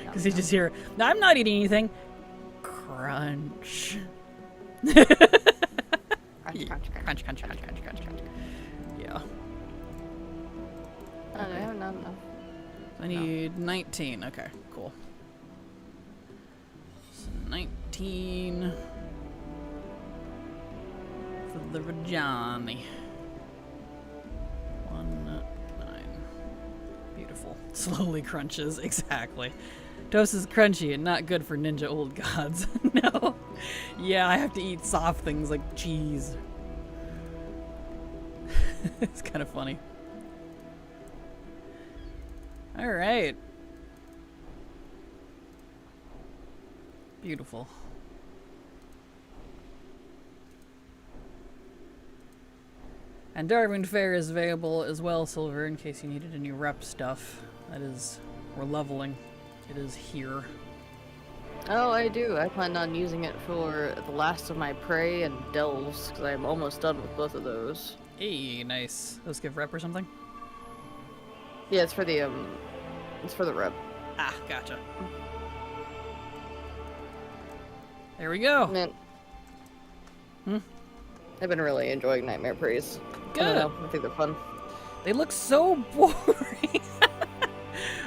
Because you just hear, I'm not eating anything. Crunch. Crunch, Crunch, crunch, crunch, crunch, crunch, crunch. Yeah. Okay. No. I need 19. Okay, cool. So 19 for the Rajani. 1, 9. Beautiful. Slowly crunches. Exactly. Toast is crunchy and not good for ninja old gods. No. Yeah, I have to eat soft things like cheese. It's kind of funny. Alright. Beautiful. And Darwin Fair is available as well, Silver, in case you needed any rep stuff. That is, we're leveling. It is here. Oh, I do. I planned on using it for the last of my prey and delves, because I'm almost done with both of those. Hey, nice. Those give rep or something? Yeah, it's for the rep. Ah, gotcha. There we go. Man, I've been really enjoying Nightmare Preys. Good. I don't know. I think they're fun. They look so boring.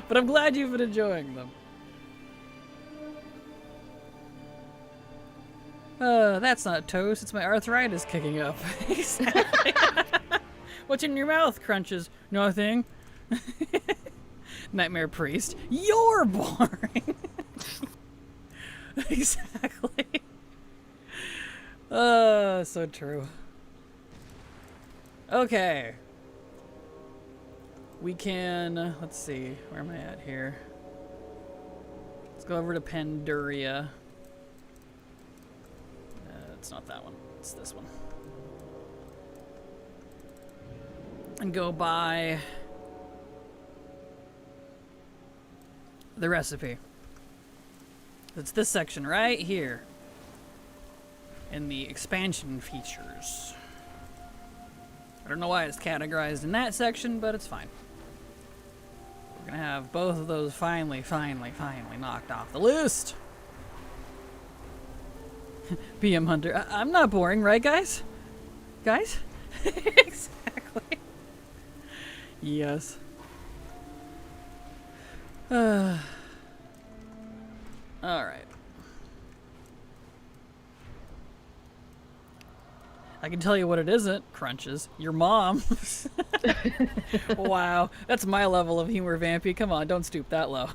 But I'm glad you've been enjoying them. That's not toast. It's my arthritis kicking up. Exactly. What's in your mouth, Crunches? Nothing. Nightmare Priest. You're boring. Exactly. So true. Okay. We can, let's see, where am I at here? Let's go over to Panduria. It's not that one, it's this one. And go buy the recipe. It's this section right here in the expansion features. I don't know why it's categorized in that section, but it's fine. We're gonna have both of those finally knocked off the list. PM Hunter. I'm not boring, right, guys? Guys? Exactly. Yes. Alright. I can tell you what it isn't, Crunches. Your mom. Wow. That's my level of humor, Vampy. Come on, don't stoop that low.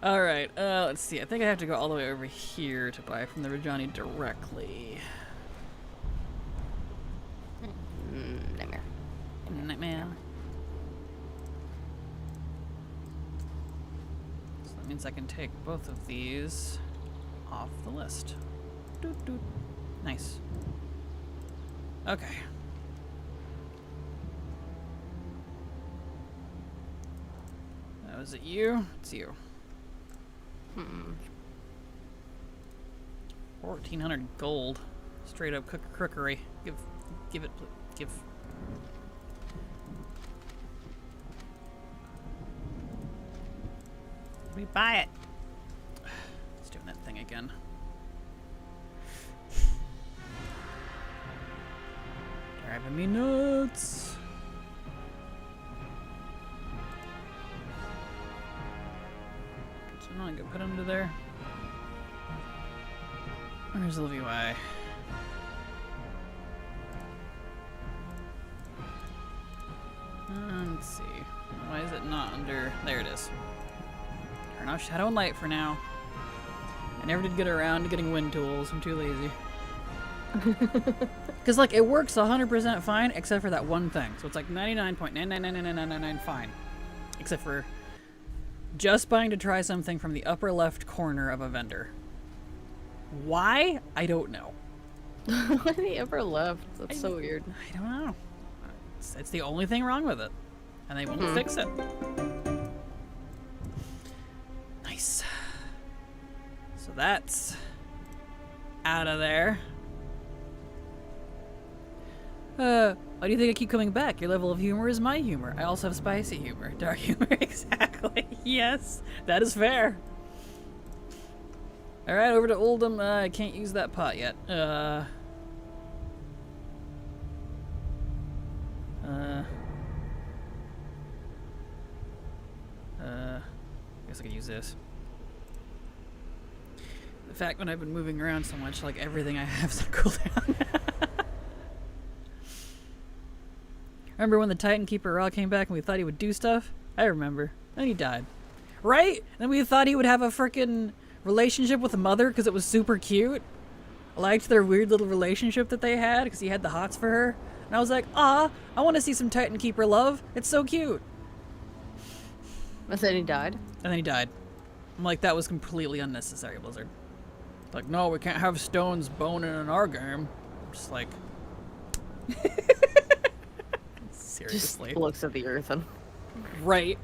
Alright, let's see. I think I have to go all the way over here to buy from the Rajani directly. Nightmare. Nightmare. So that means I can take both of these off the list. Doot, doot. Nice. Okay. Was it you? It's you. Hmm. 1,400 gold. Straight up crookery. Give it, give. We buy it. It's doing that thing again. Driving me nuts. So I'm not gonna put under there. Where's the UI? Let's see. Why is it not under? There it is. Turn off Shadow and Light for now. I never did get around to getting wind tools. I'm too lazy. Because, like, it works 100% fine, except for that one thing. So it's like 99.9999999 fine. Except for just buying to try something from the upper left corner of a vendor. Why? I don't know. Why the upper left? That's so weird. I don't know. It's the only thing wrong with it. And they won't fix it. Nice. So that's out of there. Why do you think I keep coming back? Your level of humor is my humor. I also have spicy humor. Dark humor. Exactly. Yes. That is fair. Alright, over to Oldham. I can't use that pot yet. Guess I could use this. The fact when I've been moving around so much, like everything I have is on cooldown. Remember when the Titan Keeper Ra came back and we thought he would do stuff? I remember. Then he died. Right? And then we thought he would have a frickin' relationship with a mother because it was super cute. I liked their weird little relationship that they had because he had the hots for her. And I was like, I want to see some Titan Keeper love. It's so cute. And then he died? And then he died. I'm like, that was completely unnecessary, Blizzard. Like, no, we can't have stones boning in our game. I'm just like... Seriously. Just looks at the earth and... Right.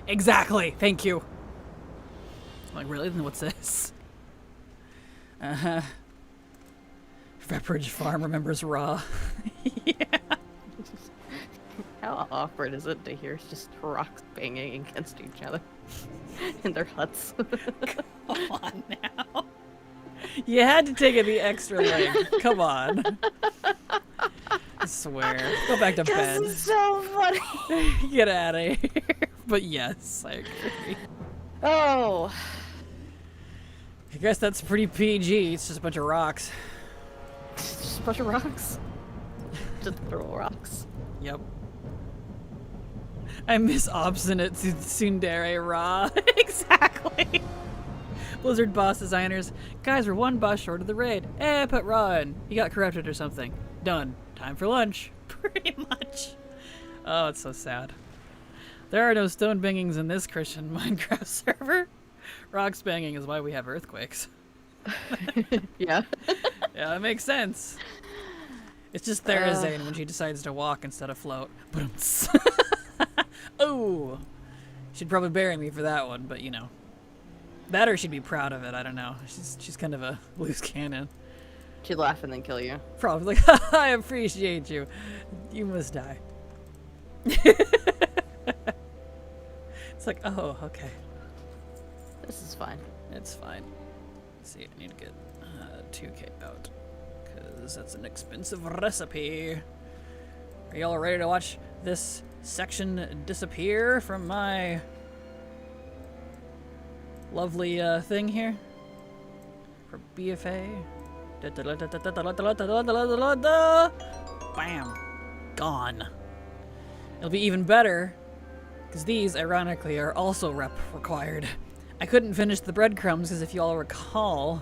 Exactly. Thank you. I'm like, really? Then what's this? Uh-huh. Pepperidge Farm remembers Raw. Yeah. How awkward is it to hear just rocks banging against each other in their huts? Come on now. You had to take it the extra length. Come on. I swear. Go back to bed. This is so funny. Get out of here. But yes, I agree. Oh. I guess that's pretty PG. It's just a bunch of rocks. Just a bunch of rocks. Just literal rocks. Yep. I miss obstinate tsundere Ra. Exactly. Blizzard boss designers. Guys, we're one boss short of the raid. Put Ra in. He got corrupted or something. Done. Time for lunch. Pretty much. Oh, it's so sad. There are no stone bangings in this Christian Minecraft server. Rocks banging is why we have earthquakes. Yeah. Yeah, that makes sense. It's just Therazane when she decides to walk instead of float. Oh! She'd probably bury me for that one, but you know. That or she'd be proud of it, I don't know. She's kind of a loose cannon. She'd laugh and then kill you. Probably like, I appreciate you. You must die. It's like, oh, okay. This is fine. It's fine. Let's see, I need to get 2k out. Because that's an expensive recipe. Are y'all ready to watch this section disappear from my lovely thing here? For BFA. Bam. Gone. It'll be even better, because these, ironically, are also rep required. I couldn't finish the breadcrumbs because if you all recall,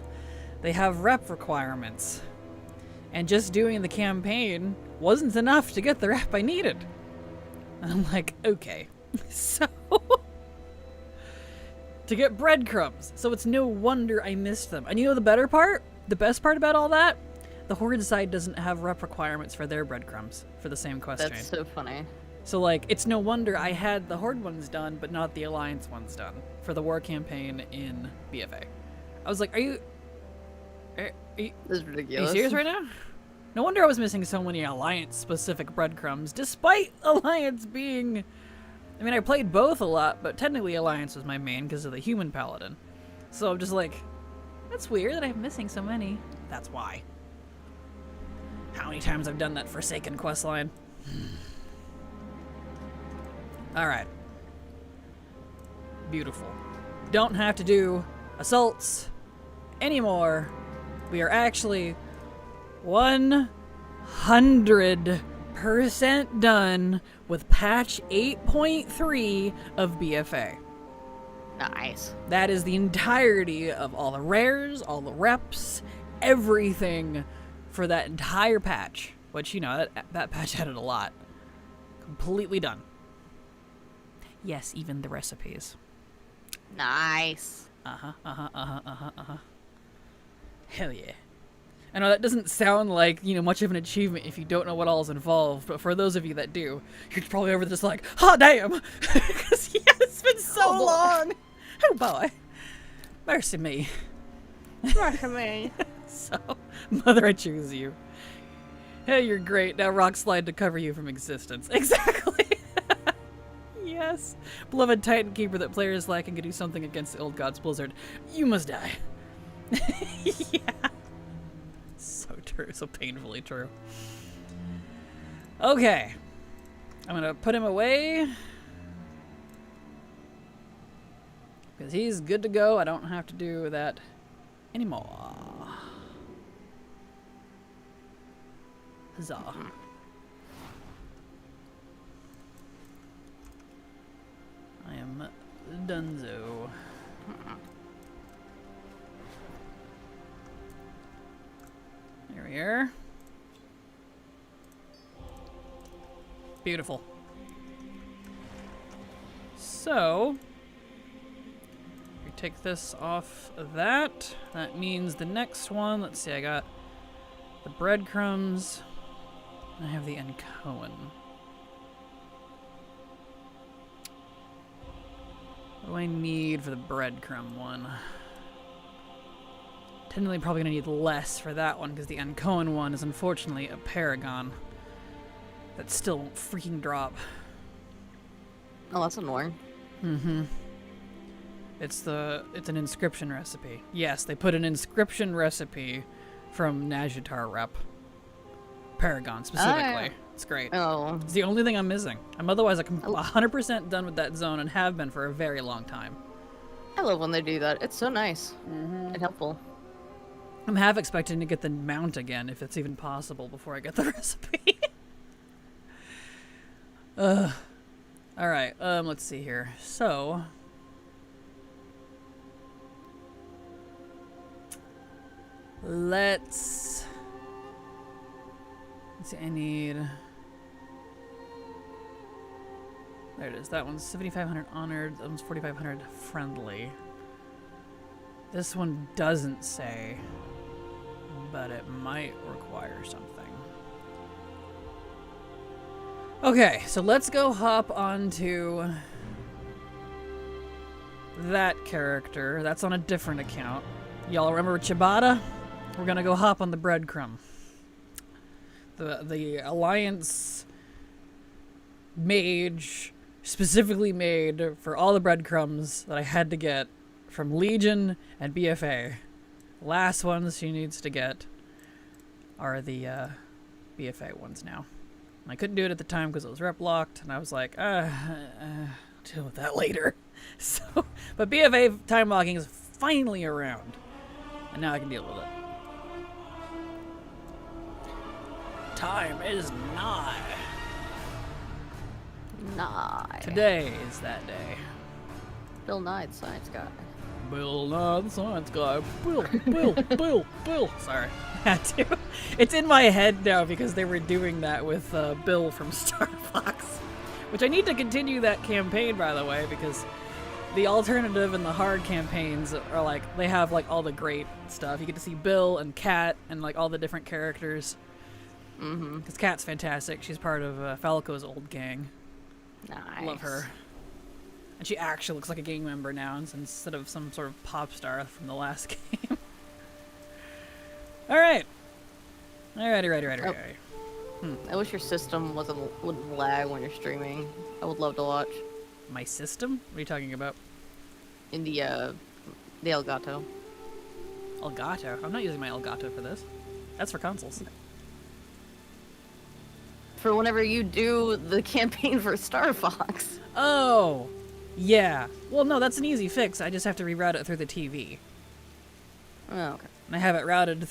they have rep requirements. And just doing the campaign wasn't enough to get the rep I needed. And I'm like, okay. So, to get breadcrumbs. So it's no wonder I missed them. And you know the better part? The best part about all that? The Horde side doesn't have rep requirements for their breadcrumbs for the same quest chain. That's so funny. So, like, it's no wonder I had the Horde ones done, but not the Alliance ones done for the war campaign in BFA. I was like, are you This is ridiculous. serious right now? No wonder I was missing so many Alliance-specific breadcrumbs, despite Alliance being... I mean, I played both a lot, but technically Alliance was my main because of the human paladin. So I'm just like, that's weird that I'm missing so many. That's why. How many times I've done that Forsaken questline. Alright. Beautiful. Don't have to do assaults anymore. We are actually 100% done with patch 8.3 of BFA. Nice. That is the entirety of all the rares, all the reps, everything for that entire patch. Which, you know, that patch added a lot. Completely done. Yes, even the recipes. Nice. Hell yeah. I know that doesn't sound like, you know, much of an achievement if you don't know what all is involved, but for those of you that do, you're probably over this like, oh damn! Because, yeah, it's been so long! Oh boy. Mercy me. Mercy me. So, mother, I choose you. Hey, you're great. Now rock slide to cover you from existence. Exactly! Yes. Beloved Titan Keeper that players like and can do something against the old gods Blizzard. You must die. Yeah. So true. So painfully true. Okay. I'm gonna put him away. Because he's good to go. I don't have to do that anymore. Huzzah. I am donezo. There we are. Beautiful. So, we take this off of that. That means the next one, let's see, I got the breadcrumbs. I have the Encohen. What do I need for the breadcrumb one? Technically, probably gonna need less for that one because the Encohen one is unfortunately a paragon that still won't freaking drop. Oh, that's annoying. Mm-hmm. It's an inscription recipe. Yes, they put an inscription recipe from Najatar rep. Paragon specifically. It's great. Oh. It's the only thing I'm missing. I'm otherwise 100% done with that zone and have been for a very long time. I love when they do that. It's so nice and helpful. I'm half expecting to get the mount again, if it's even possible, before I get the recipe. Alright, let's see here. So... Let's see, I need... There it is. That one's 7,500 honored. That one's 4,500 friendly. This one doesn't say, but it might require something. Okay, so let's go hop onto that character. That's on a different account. Y'all remember Chibata? We're gonna go hop on the breadcrumb. The Alliance mage specifically made for all the breadcrumbs that I had to get from Legion and BFA. Last ones she needs to get are the BFA ones now. And I couldn't do it at the time because it was rep locked, and I was like, deal with that later. So, but BFA time locking is finally around, and now I can deal with it. Time is nigh. Nye. Today is that day. Bill Nye, the science guy. Bill Nye, the science guy. Bill. Sorry. I had to. It's in my head now because they were doing that with Bill from Star Fox. Which I need to continue that campaign, by the way, because the alternative and the hard campaigns are like, they have like all the great stuff. You get to see Bill and Kat and like all the different characters. Because Kat's fantastic. She's part of Falco's old gang. Nice. Love her. And she actually looks like a gang member now instead of some sort of pop star from the last game. Alright. Alrighty. I wish your system wouldn't lag when you're streaming. I would love to watch. My system? What are you talking about? In the Elgato. Elgato? I'm not using my Elgato for this. That's for consoles. For whenever you do the campaign for Star Fox. Oh! Yeah. Well, no, that's an easy fix. I just have to reroute it through the TV. Oh, okay. And I have it routed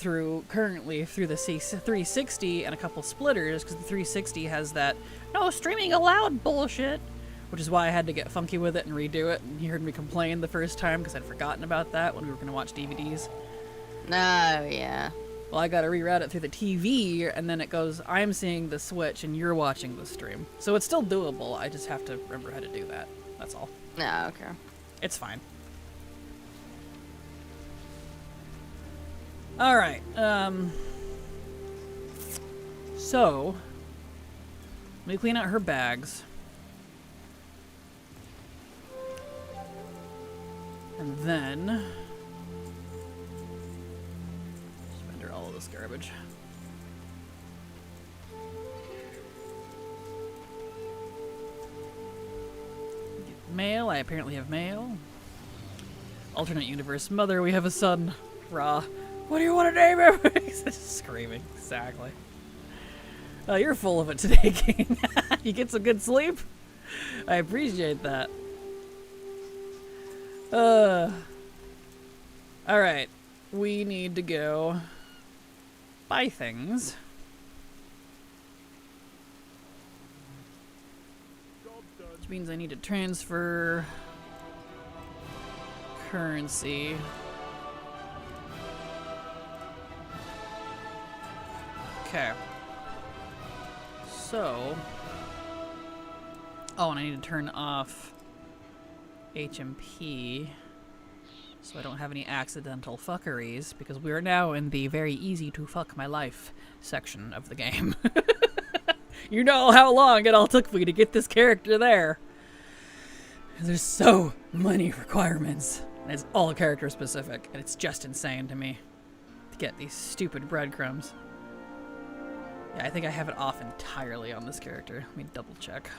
currently through the 360 and a couple splitters, because the 360 has that no streaming allowed bullshit, which is why I had to get funky with it and redo it. And you heard me complain the first time because I'd forgotten about that when we were going to watch DVDs. Oh, yeah. Well, I got to reroute it through the TV, and then it goes, I'm seeing the Switch and you're watching the stream. So it's still doable. I just have to remember how to do that. That's all. Oh, okay. It's fine. Alright, so, let me clean out her bags. And then, surrender all of this garbage. Mail, I apparently have mail. Alternate universe mother, we have a son. Raw. What do you want to name him? He's just screaming. Exactly. You're full of it today, King. You get some good sleep? I appreciate that. Alright. We need to go buy things. Which means I need to transfer currency. Okay. So... Oh, and I need to turn off HMP so I don't have any accidental fuckeries, because we are now in the very easy to fuck my life section of the game. You know how long it all took me to get this character there. There's so many requirements. And it's all character specific, and it's just insane to me to get these stupid breadcrumbs. Yeah, I think I have it off entirely on this character. Let me double check.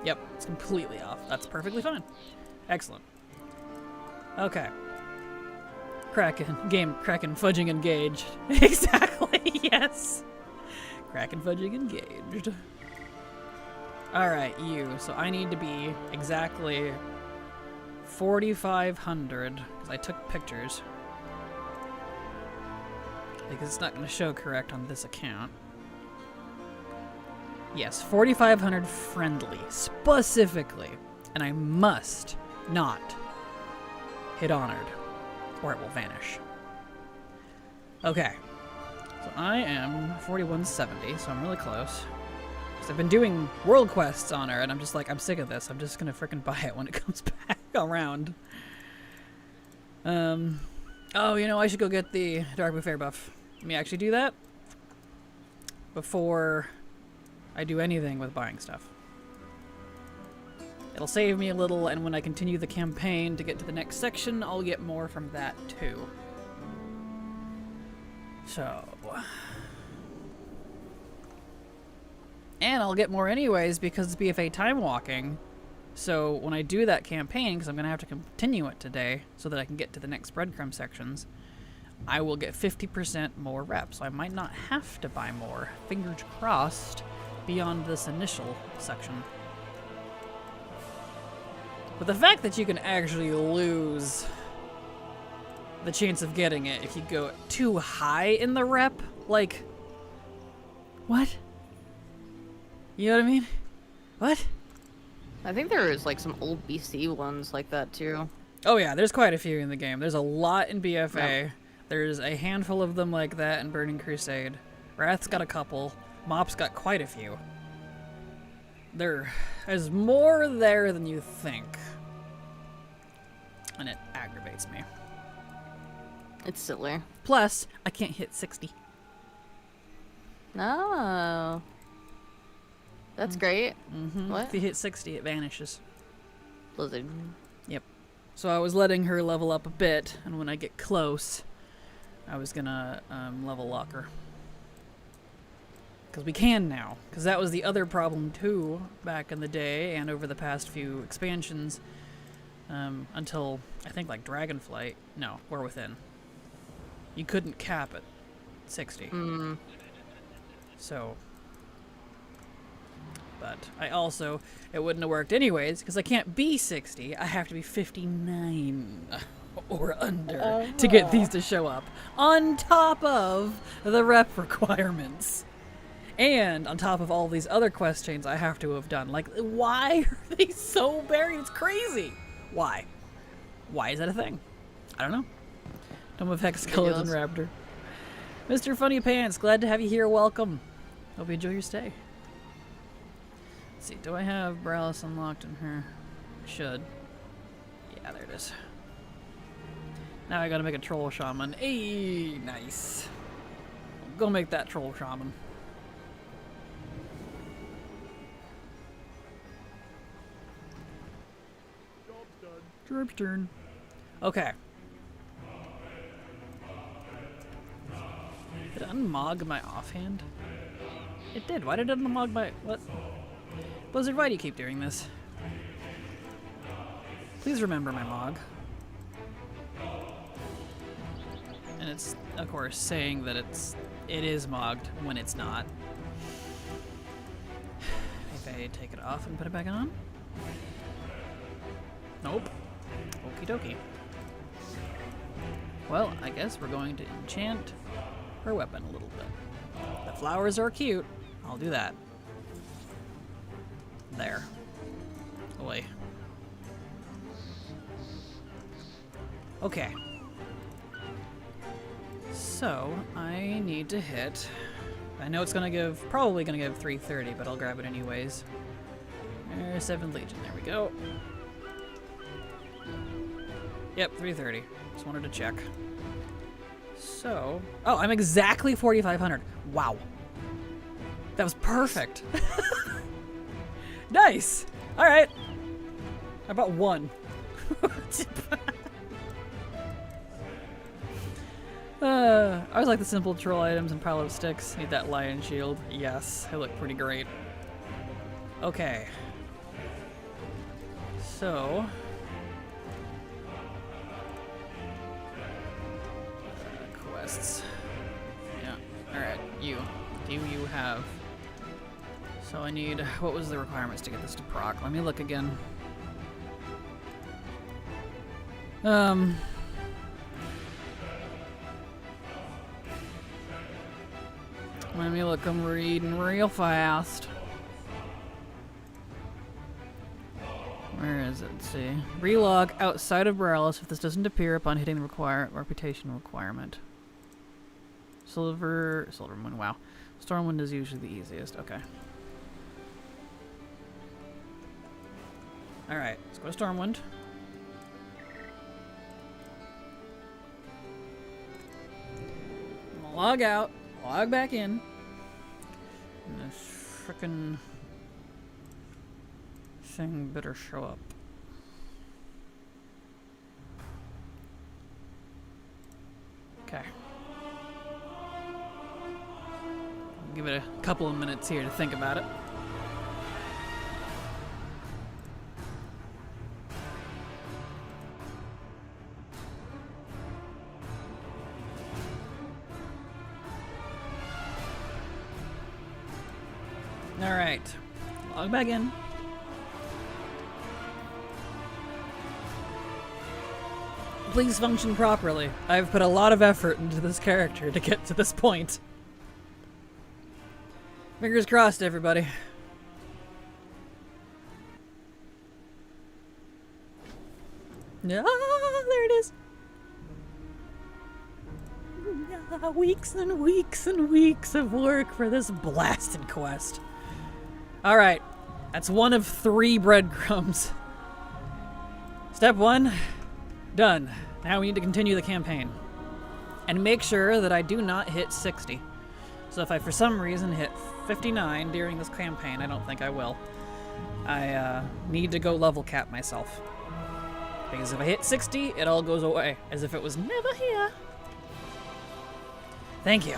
Yep, it's completely off. That's perfectly fine. Excellent. Okay. Kraken fudging engaged. Exactly, yes. Kraken fudging engaged. Alright, you. So I need to be exactly 4,500, because I took pictures. Because it's not going to show correct on this account. Yes, 4,500 friendly, specifically. And I must not hit honored, or it will vanish. Okay. So I am 4170, so I'm really close. Because I've been doing world quests on her, and I'm just like, I'm sick of this. I'm just going to frickin' buy it when it comes back around. Oh, you know, I should go get the Dark Buffet buff. Let me actually do that before I do anything with buying stuff. It'll save me a little, and when I continue the campaign to get to the next section, I'll get more from that too. So... And I'll get more anyways because it's BFA time walking. So when I do that campaign, because I'm going to have to continue it today so that I can get to the next breadcrumb sections, I will get 50% more reps. So I might not have to buy more, fingers crossed, beyond this initial section. But the fact that you can actually lose the chance of getting it if you go too high in the rep, like, what? You know what I mean? What? I think there is like some old BC ones like that too. Oh yeah, there's quite a few in the game. There's a lot in BFA. Yeah. There's a handful of them like that in Burning Crusade. Wrath's got a couple. Mop's got quite a few. There's more there than you think. And it aggravates me. It's silly. Plus, I can't hit 60. No. That's great. What? If you hit 60, it vanishes. Blizzard. Yep. So I was letting her level up a bit, and when I get close, I was gonna level lock her. Because we can now. Because that was the other problem too, back in the day, and over the past few expansions, until, I think, like Dragonflight. No, War Within. You couldn't cap at 60. So... But I also, it wouldn't have worked anyways, because I can't be 60. I have to be 59 or under to get these to show up. On top of the rep requirements. And on top of all these other quest chains I have to have done. Like, why are they so buried? It's crazy. Why? Why is that a thing? I don't know. Tome of Hex Skeleton Raptor. Mr. Funny Pants, glad to have you here. Welcome. Hope you enjoy your stay. Let's see, do I have Bralis unlocked in her? Should. Yeah, there it is. Now I gotta make a Troll Shaman. Hey, nice. Go make that Troll Shaman. Job's turn. Okay. Did it unmog my offhand? It did. Why did it unmog my... What? Blizzard, why do you keep doing this? Please remember my mog. And it's, of course, saying that it is mogged when it's not. If I take it off and put it back on? Nope. Okie dokie. Well, I guess we're going to enchant her weapon a little bit. The flowers are cute. I'll do that. There. Away. Okay. So, I need to hit... I know it's probably gonna give 330, but I'll grab it anyways. 7th Legion, there we go. Yep, 330. Just wanted to check. So... Oh, I'm exactly 4,500. Wow. That was perfect. Nice! Alright. How about one? I always like the simple troll items and pile of sticks. Need that lion shield. Yes, they look pretty great. Okay. So... quests. Yeah. Alright, you. Do you have... So I need... What was the requirements to get this to proc? Let me look again. Let me look. I'm reading real fast. Where is it? Let's see. Relog outside of Bralis if this doesn't appear upon hitting the reputation requirement. Silvermoon, wow. Stormwind is usually the easiest. Okay. Alright, let's go to Stormwind. I'm gonna log out, log back in. And this frickin' thing better show up. Okay. I'll give it a couple of minutes here to think about it. Alright, log back in. Please function properly. I've put a lot of effort into this character to get to this point. Fingers crossed, everybody. Yeah, there it is. Weeks and weeks and weeks of work for this blasted quest. Alright, that's one of 3 breadcrumbs. Step 1, done. Now we need to continue the campaign. And make sure that I do not hit 60. So if I for some reason hit 59 during this campaign, I don't think I will, I need to go level cap myself. Because if I hit 60, it all goes away, as if it was never here. Thank you.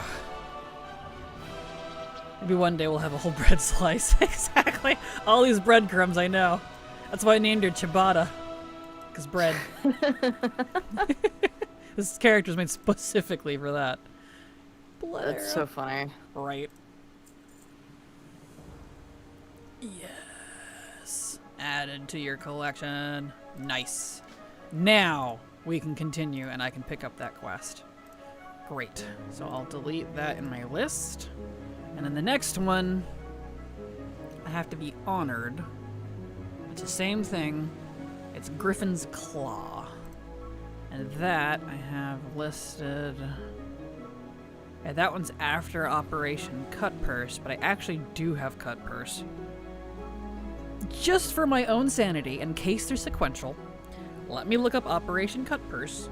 Maybe one day we'll have a whole bread slice. Exactly. All these breadcrumbs, I know. That's why I named her Ciabatta. Because bread. This character was made specifically for that. That's so funny. Right. Yes. Added to your collection. Nice. Now we can continue and I can pick up that quest. Great. So I'll delete that in my list. And then the next one, I have to be honored. It's the same thing. It's Griffin's Claw. And that I have listed. Yeah, that one's after Operation Cut Purse, but I actually do have Cut Purse. Just for my own sanity, in case they're sequential, let me look up Operation Cut Purse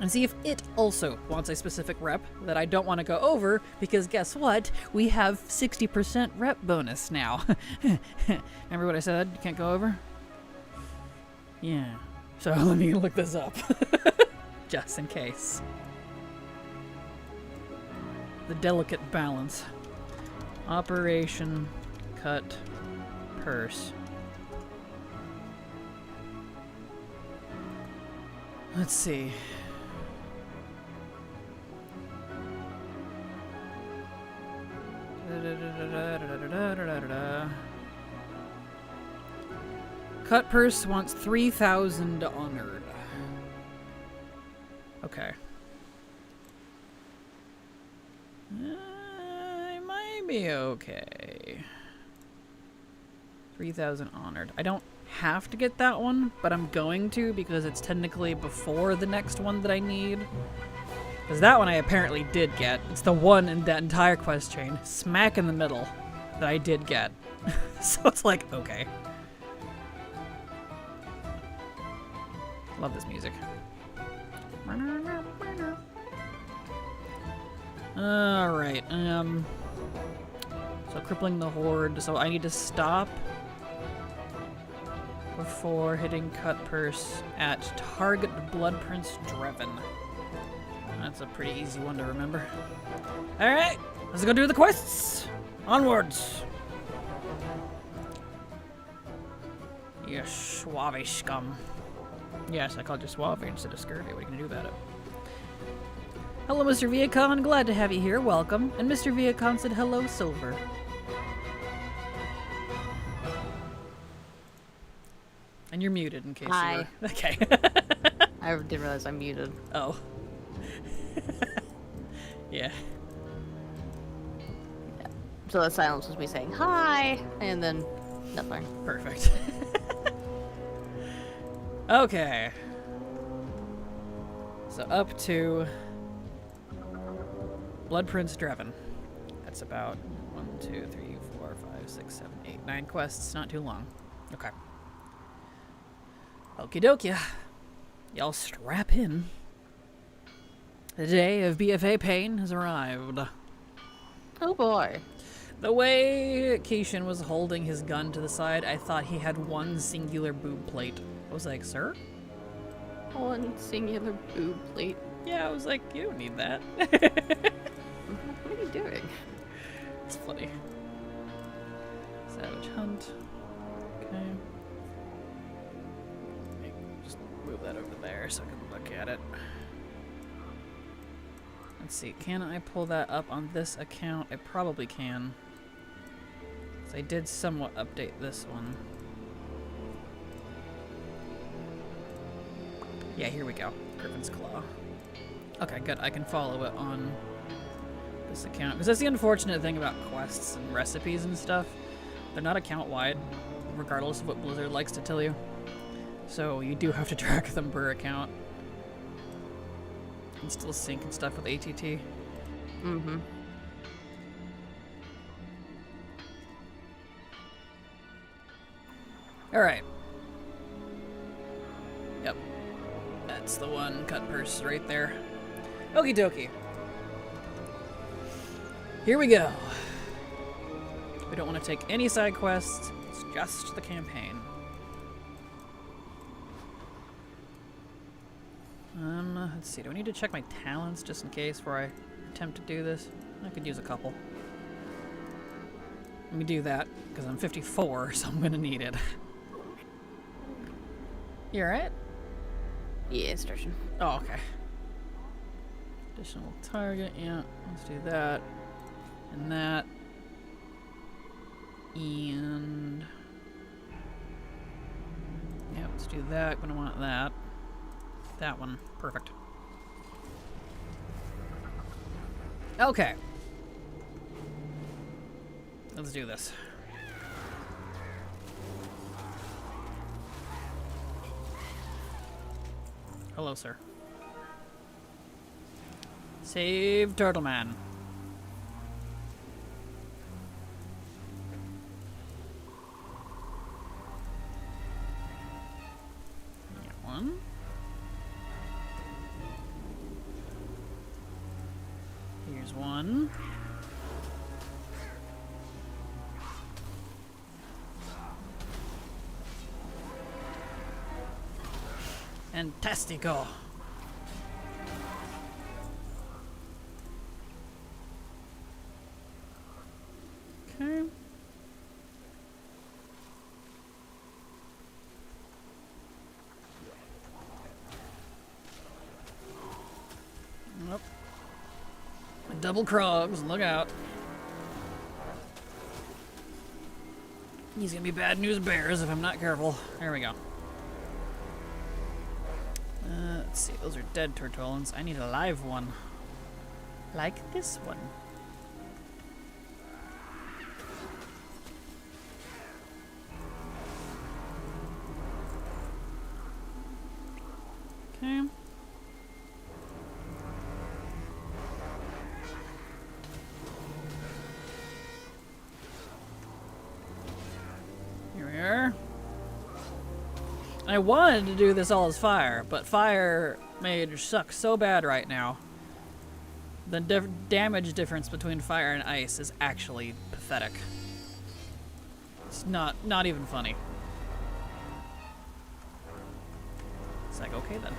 and see if it also wants a specific rep that I don't want to go over, because guess what? We have 60% rep bonus now. Remember what I said? You can't go over? Yeah. So let me look this up. Just in case. The delicate balance. Operation Cut Purse. Let's see. Cut Purse wants 3,000 honored. Okay. I might be okay. 3,000 honored. I don't have to get that one, but I'm going to because it's technically before the next one that I need. Because that one I apparently did get. It's the one in that entire quest chain, smack in the middle, that I did get. So it's like, okay. Love this music. Alright, so crippling the horde, so I need to stop before hitting Cut Purse at target Blood Prince Dreven. That's a pretty easy one to remember. Alright, let's go do the quests! Onwards! You suave scum. Yes, I called you suave instead of scurvy. What are you gonna do about it? Hello, Mr. Viacon. Glad to have you here. Welcome. And Mr. Viacon said, hello, Silver. And you're muted in case Hi. you were... Okay. I didn't realize I'm muted. Oh. Yeah. So that silence was me saying hi, and then nothing. Perfect. Okay. So up to Blood Prince Dreven. That's about 1, 2, 3, 4, 5, 6, 7, 8, 9 quests. Not too long. Okay. Okie dokie. Y'all strap in. The day of BFA pain has arrived. Oh boy. The way Keishan was holding his gun to the side, I thought he had one singular boob plate. I was like, sir? One singular boob plate. Yeah, I was like, you don't need that. What are you doing? It's funny. Savage Hunt. Okay. Just move that over there so I can look at it. Let's see, can I pull that up on this account? I probably can. So I did somewhat update this one. Yeah, here we go. Griffin's Claw. Okay, good. I can follow it on this account. Because that's the unfortunate thing about quests and recipes and stuff. They're not account-wide, regardless of what Blizzard likes to tell you. So you do have to track them per account. And still sync and stuff with ATT. Mm-hmm. Alright. Yep. That's the one. Cut Purse right there. Okie dokie. Here we go. We don't want to take any side quests. It's just the campaign. Let's see. Do I need to check my talents just in case before I attempt to do this? I could use a couple. Let me do that because I'm 54, so I'm gonna need it. You alright? Yeah, it's stretching. Oh, okay. Additional target, yeah. Let's do that. And that. And... yeah, let's do that. Gonna want that. That one. Perfect. Okay. Let's do this. Hello, sir. Save Turtle Man. Get one. Here's one. Fantastico. Okay. Nope. Double Krogs, look out. He's gonna be bad news bears if I'm not careful. There we go. Let's see, those are dead Tortolans. I need a live one. Like this one. Okay. Here we are. I wanted to do this all as fire, but fire mage sucks so bad right now. The damage difference between fire and ice is actually pathetic. It's not even funny. It's like, okay then.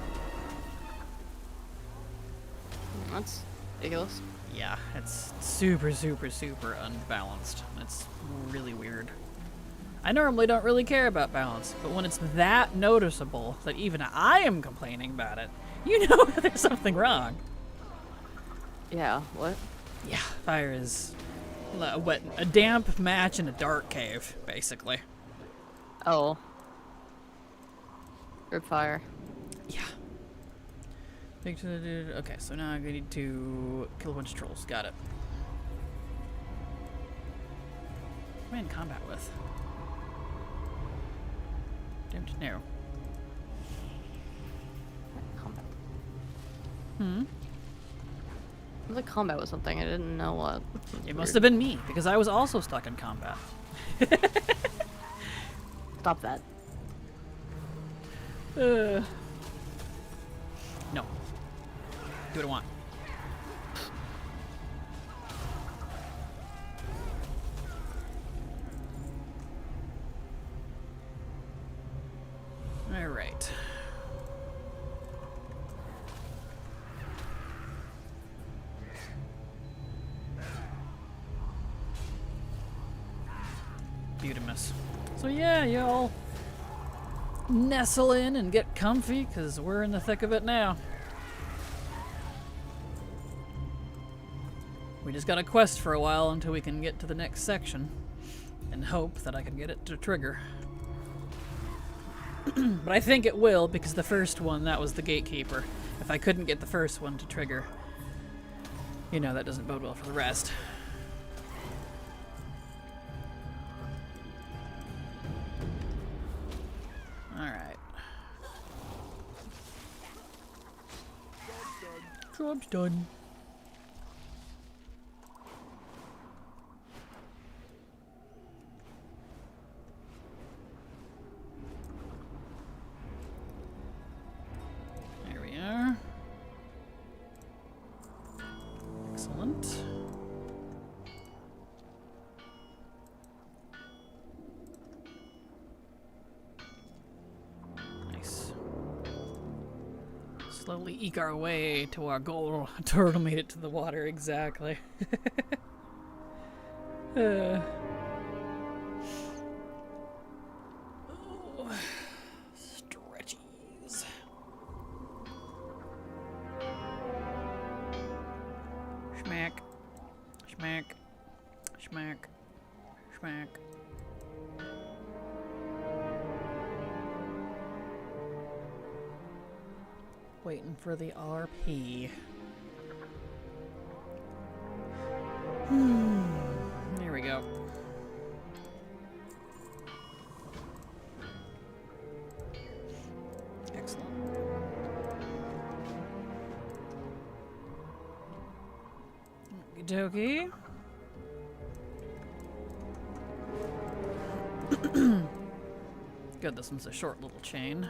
That's ridiculous. Yeah, it's super, super, super unbalanced. It's really weird. I normally don't really care about balance, but when it's that noticeable that even I am complaining about it, you know that there's something wrong. Yeah, what? Yeah, fire is a damp match in a dark cave, basically. Oh. Rip fire. Yeah. Okay, so now I need to kill a bunch of trolls. Got it. What am I in combat with? Damned narrow. Combat. Hmm? I was like combat with something. I didn't know what. It must have been me, because I was also stuck in combat. Stop that. No. Do what I want. All right. Beautimus. So yeah, y'all nestle in and get comfy, because we're in the thick of it now. We just got a quest for a while until we can get to the next section, and hope that I can get it to trigger. But I think it will, because the first one, that was the gatekeeper. If I couldn't get the first one to trigger, you know, that doesn't bode well for the rest. Alright. Job's done. There we are. Excellent. Slowly eke our way to our goal. Turtle made it to the water, exactly. Oh, stretchies. Schmack. Schmack. Schmack. Schmack. Waiting for the RP. There we go. Excellent. Okie dokie. Good, this one's a short little chain.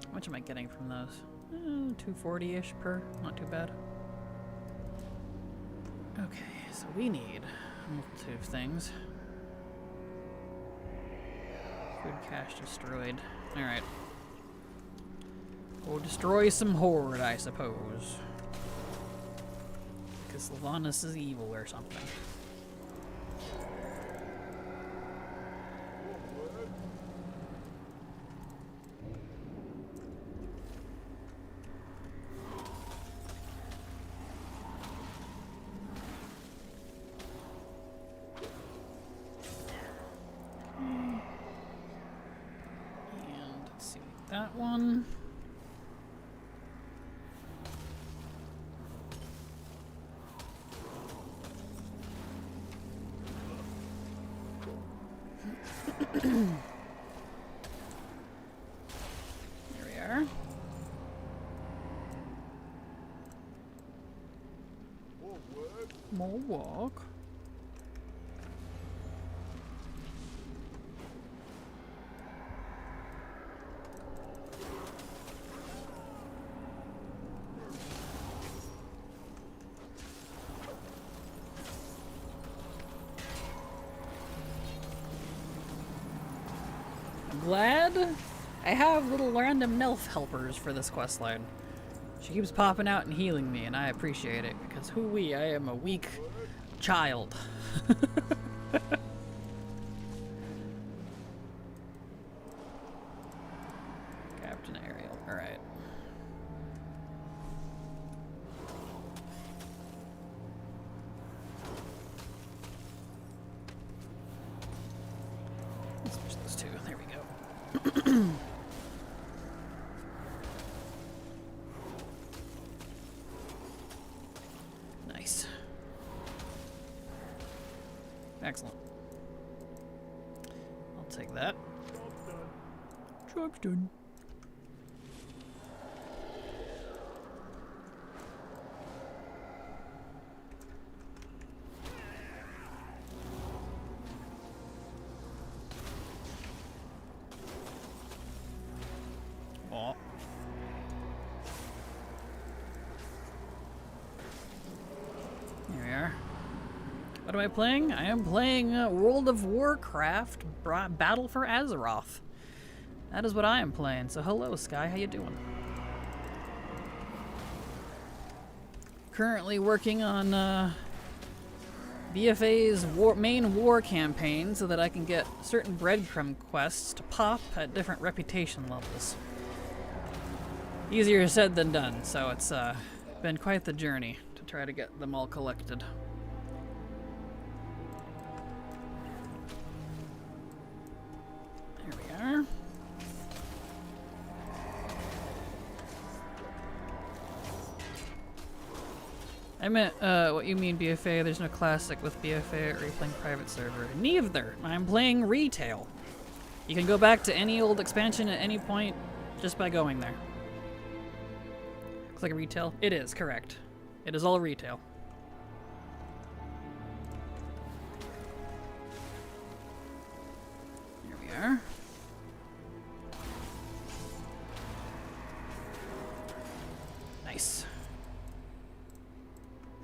How much am I getting from those? 240-ish per. Not too bad. Okay, so we need a multitude of things. Food cache destroyed. Alright. We'll destroy some horde, I suppose. Because Sylvanas is evil or something. That one. There we are. More walk. Glad I have little random Nelf helpers for this questline. She keeps popping out and healing me, and I appreciate it, because hoo-wee, I am a weak child. Captain Ariel, alright. Let's switch those two, there we go. Nice. Excellent. I'll take that. Job's done. Oh. Here we are. What am I playing? I am playing World of Warcraft Battle for Azeroth. That is what I am playing. So hello, Sky. How you doing? Currently working on BFA's main war campaign so that I can get certain breadcrumb quests to pop at different reputation levels. Easier said than done, so it's been quite the journey to try to get them all collected. There we are. I meant, what you mean BFA, there's no classic with BFA, or are you playing private server? Neither! I'm playing retail. You can go back to any old expansion at any point just by going there. Looks like a retail. It is, correct. It is all retail. Here we are. Nice.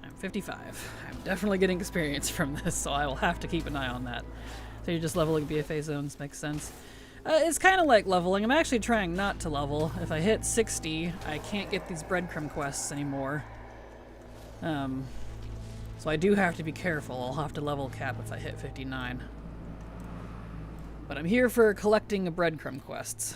I'm 55. I'm definitely getting experience from this, so I will have to keep an eye on that. So you're just leveling BFA zones, makes sense. It's kind of like leveling. I'm actually trying not to level. If I hit 60, I can't get these breadcrumb quests anymore. So I do have to be careful. I'll have to level cap if I hit 59. But I'm here for collecting breadcrumb quests.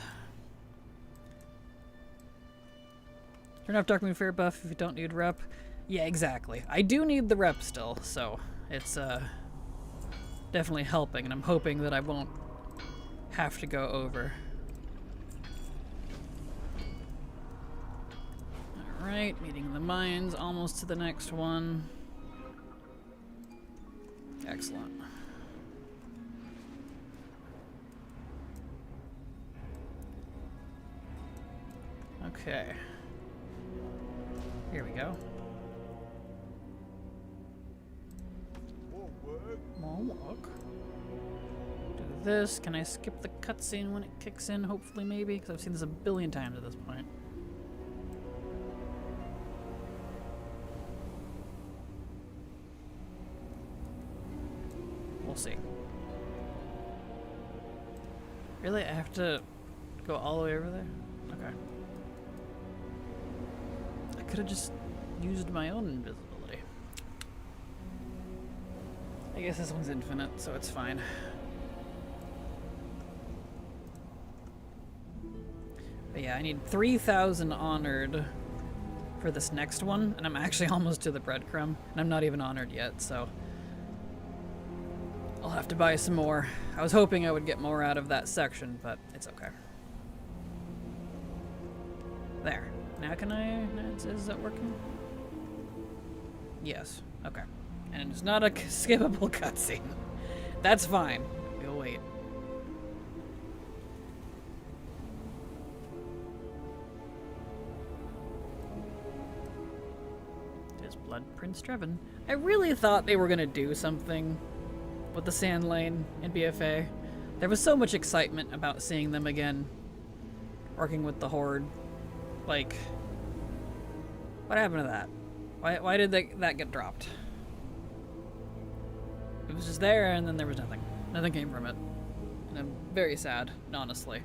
Turn off Dark Moon Fair buff if you don't need rep. Yeah, exactly. I do need the rep still, so it's definitely helping, and I'm hoping that I won't have to go over. Alright, meeting the mines, almost to the next one. Excellent. Okay. Here we go. More work. Do this. Can I skip the cutscene when it kicks in? Hopefully, maybe, because I've seen this a billion times at this point. We'll see. Really? I have to go all the way over there? Okay. I could have just used my own invisibility. I guess this one's infinite, so it's fine. But yeah, I need 3,000 honored for this next one, and I'm actually almost to the breadcrumb, and I'm not even honored yet, so I'll have to buy some more. I was hoping I would get more out of that section, but it's okay. There. Now can I... Is that working? Yes. Okay. And it's not a skippable cutscene. That's fine. We'll wait. It is Blood Prince Trevin. I really thought they were going to do something with the Sand Lane in BFA. There was so much excitement about seeing them again, working with the Horde. Like, what happened to that? Why did that get dropped? It was just there, and then there was nothing. Nothing came from it. And I'm very sad, honestly.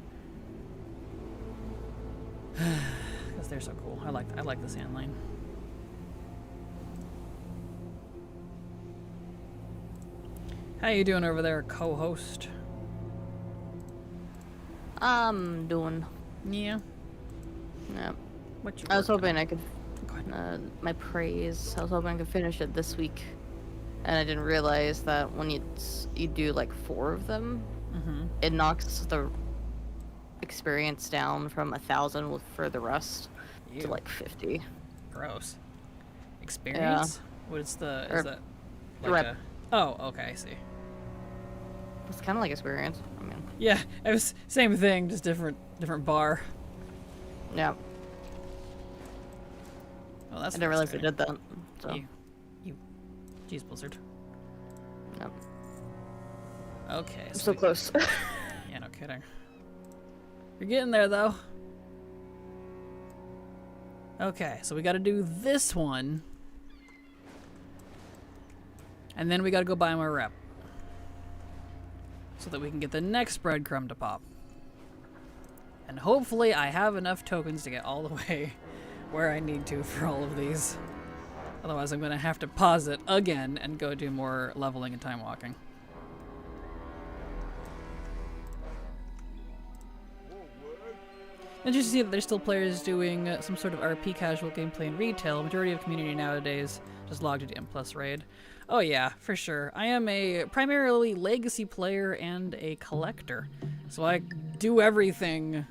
Because they're so cool. I like the Sand Lane. How you doing over there, co-host? I'm doing. Yeah. Yeah. What you I was hoping on? I could. My praise. I was hoping I could finish it this week, and I didn't realize that when you do like 4 of them, it knocks the experience down from 1,000 for the rest to like 50. Gross. Experience? Yeah. What is the? Or Is that like rep. a? Oh, okay, I see. It's kind of like experience. I mean. Yeah, it was same thing, just different bar. Yeah. Oh, that's. I didn't realize they did that. So. You. Jeez, Blizzard. Yep. Okay. So close. Yeah, no kidding. You're getting there, though. Okay, so we got to do this one. And then we got to go buy more rep. So that we can get the next breadcrumb to pop. And hopefully I have enough tokens to get all the way where I need to for all of these. Otherwise I'm going to have to pause it again and go do more leveling and time walking. Interesting to see that there's still players doing some sort of RP casual gameplay and retail. Majority of community nowadays just logged into M+ raid. Oh yeah, for sure. I am a primarily legacy player and a collector. So I do everything,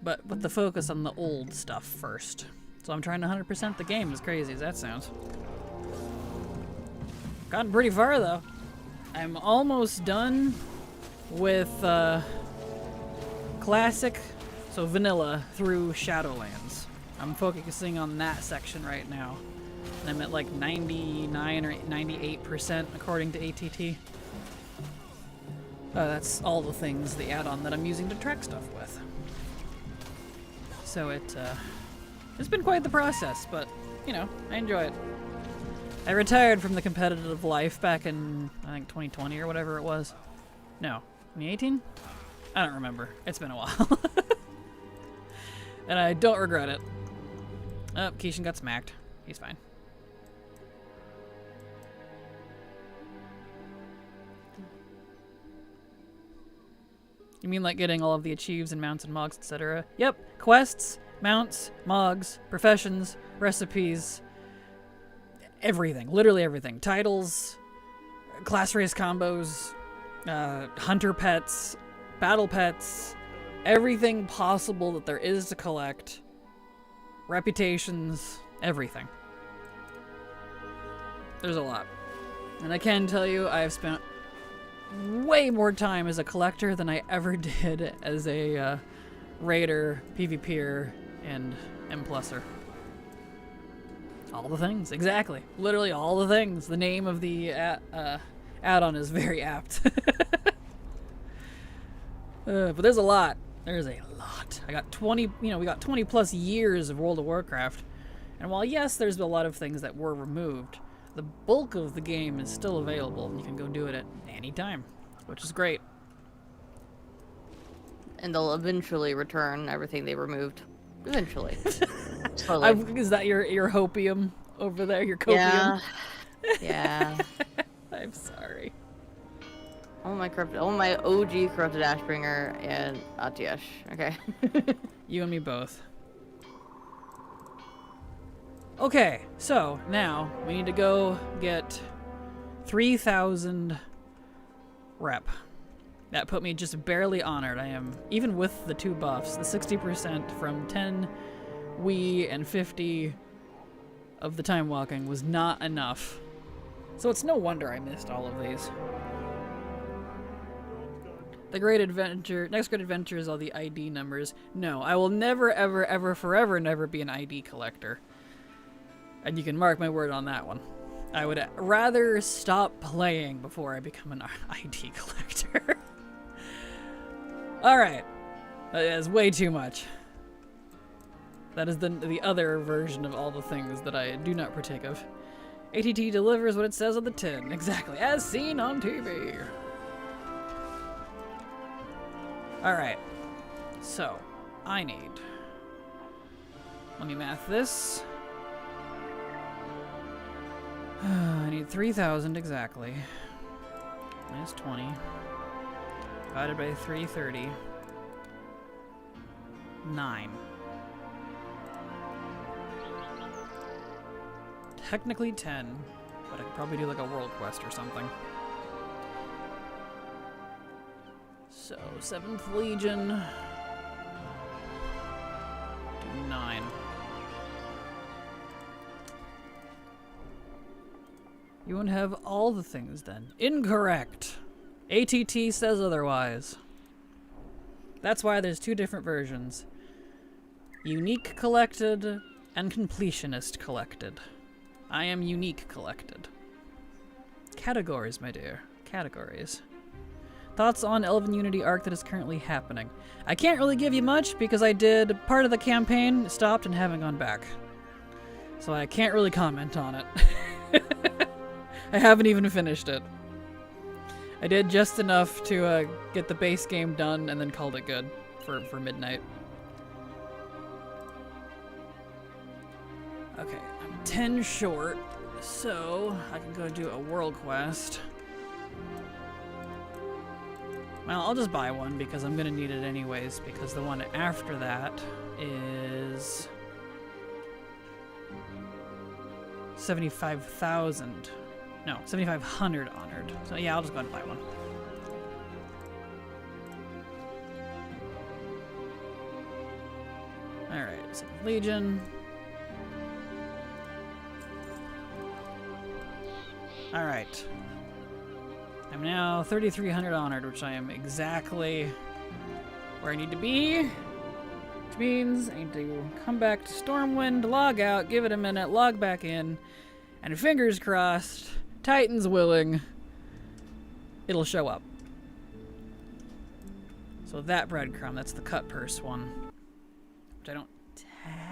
but with the focus on the old stuff first. So I'm trying to 100% the game, as crazy as that sounds. Gotten pretty far though. I'm almost done with classic, so vanilla, through Shadowlands. I'm focusing on that section right now. And I'm at like 99 or 98% according to ATT. That's all the things, the add-on that I'm using to track stuff with. So it's been quite the process, but, you know, I enjoy it. I retired from the competitive life back in, I think, 2020 or whatever it was. No, 2018? I don't remember. It's been a while. And I don't regret it. Oh, Keishan got smacked. He's fine. You mean like getting all of the achieves and mounts and mogs, etc.? Yep. Quests, mounts, mogs, professions, recipes, everything. Literally everything. Titles, class race combos, hunter pets, battle pets, everything possible that there is to collect. Reputations, everything. There's a lot. And I can tell you, I have spent way more time as a collector than I ever did as a raider, PvPer, and M+er. All the things, exactly. Literally all the things. The name of the add-on is very apt. But there's a lot. There's a lot. I got 20, we got 20 plus years of World of Warcraft. And while yes, there's a lot of things that were removed, the bulk of the game is still available, and you can go do it at any time, which is great. And they'll eventually return everything they removed. Eventually. Totally. Is that your hopium over there? Your copium? Yeah. Yeah. I'm sorry. Oh my OG corrupted Ashbringer and Atiesh. Okay. You and me both. Okay, so now we need to go get 3,000 rep. That put me just barely honored. I am, even with the 2 buffs, the 60% from 10 Wii and 50 of the time walking was not enough. So it's no wonder I missed all of these. The great adventure, next great adventure is all the ID numbers. No, I will never, ever, ever, forever, never be an ID collector. And you can mark my word on that one. I would rather stop playing before I become an ID collector. Alright. That is way too much. That is the other version of all the things that I do not partake of. ATT delivers what it says on the tin. Exactly. As seen on TV. Alright. So, I need... Let me math this. I need 3,000 exactly. Minus 20. Divided by 330. 9. Technically 10, but I could probably do like a world quest or something. So, 7th Legion. Do 9. You won't have all the things then. Incorrect. ATT says otherwise. That's why there's 2 different versions. Unique collected and completionist collected. I am unique collected. Categories, my dear. Categories. Thoughts on Elven Unity arc that is currently happening. I can't really give you much because I did part of the campaign, stopped, and haven't gone back. So I can't really comment on it. I haven't even finished it. I did just enough to get the base game done and then called it good for midnight. Okay, I'm 10 short, so I can go do a world quest. Well, I'll just buy one because I'm gonna need it anyways, because the one after that is 75,000. No, 7,500 honored. So yeah, I'll just go ahead and buy one. Alright, 7th Legion. Alright. I'm now 3,300 honored, which I am exactly where I need to be. Which means I need to come back to Stormwind, log out, give it a minute, log back in, and fingers crossed, Titans willing, it'll show up. So that breadcrumb, that's the cut purse one, which I don't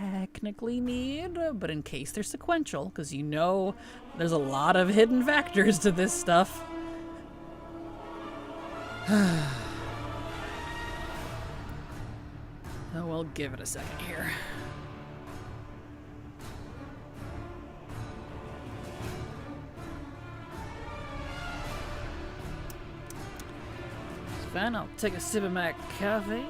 technically need, but in case they're sequential, because you know there's a lot of hidden factors to this stuff. Oh, we'll give it a second here. It's fine, I'll take a sip of my coffee.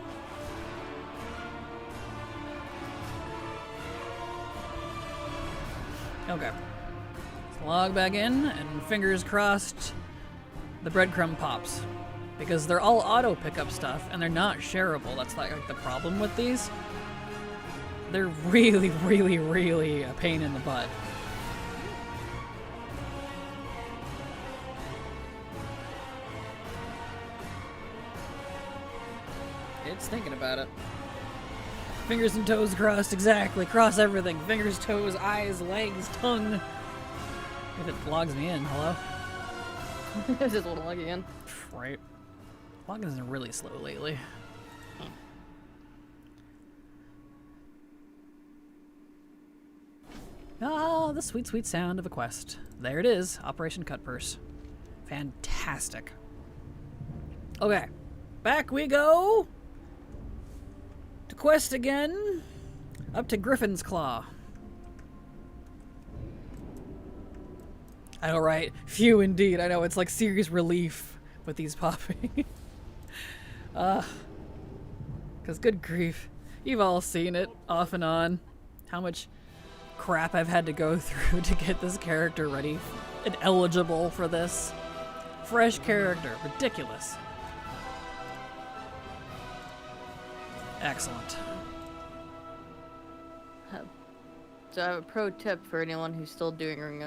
Okay. Let's log back in, and fingers crossed the breadcrumb pops. Because they're all auto pickup stuff, and they're not shareable. That's like the problem with these. They're really, really, really a pain in the butt. It's thinking about it. Fingers and toes crossed, exactly. Cross everything. Fingers, toes, eyes, legs, tongue. If it logs me in, hello? This is what log in. Right. Logging is really slow lately. Ah, the sweet, sweet sound of a quest. There it is. Operation Cut Purse. Fantastic. Okay. Back we go. To quest again. Up to Griffin's Claw. I know, right? Phew, indeed. I know, it's like serious relief with these popping. Because good grief. You've all seen it, off and on. How much crap I've had to go through to get this character ready and eligible for this. Fresh character. Ridiculous. Excellent. So I have a pro tip for anyone who's still doing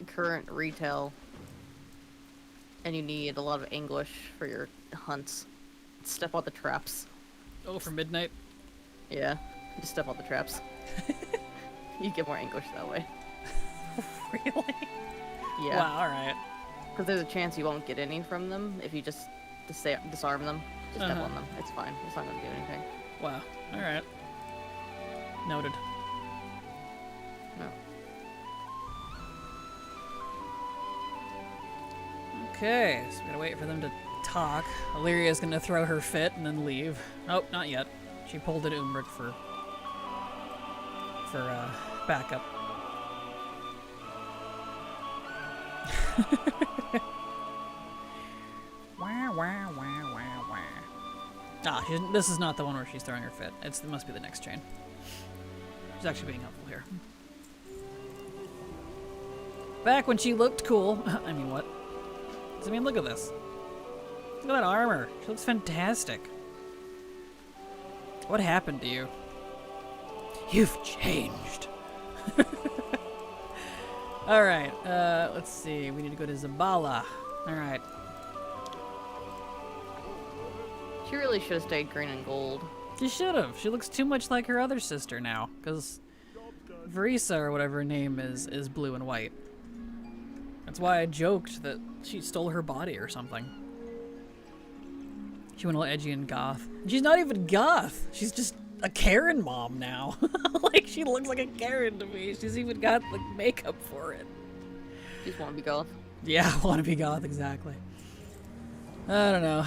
current retail and you need a lot of English for your hunts. Step on the traps. Oh, for midnight? Yeah, just step on the traps. You get more English that way. Really? Yeah. Wow, alright. Because there's a chance you won't get any from them if you just disarm them. Just step on them. It's fine. It's not going to do anything. Wow. Alright. Noted. No. Okay, so we gotta wait for them to talk. Illyria's gonna throw her fit and then leave. Nope, not yet. She pulled an Umbric for backup. Wah, wah, wah, wah, wah. Ah, this is not the one where she's throwing her fit. It must be the next chain. She's actually being helpful here. Back when she looked cool. I mean, what? I mean, look at this. Look at that armor. She looks fantastic. What happened to you? You've changed. Alright, let's see. We need to go to Zabala. Alright. She really should have stayed green and gold. She should have. She looks too much like her other sister now. Because Verisa, or whatever her name is blue and white. That's why I joked that she stole her body or something. She went all edgy and goth. And she's not even goth. She's just a Karen mom now. Like, she looks like a Karen to me. She's even got the makeup for it. You just want to be goth. Yeah, I want to be goth, exactly. I don't know.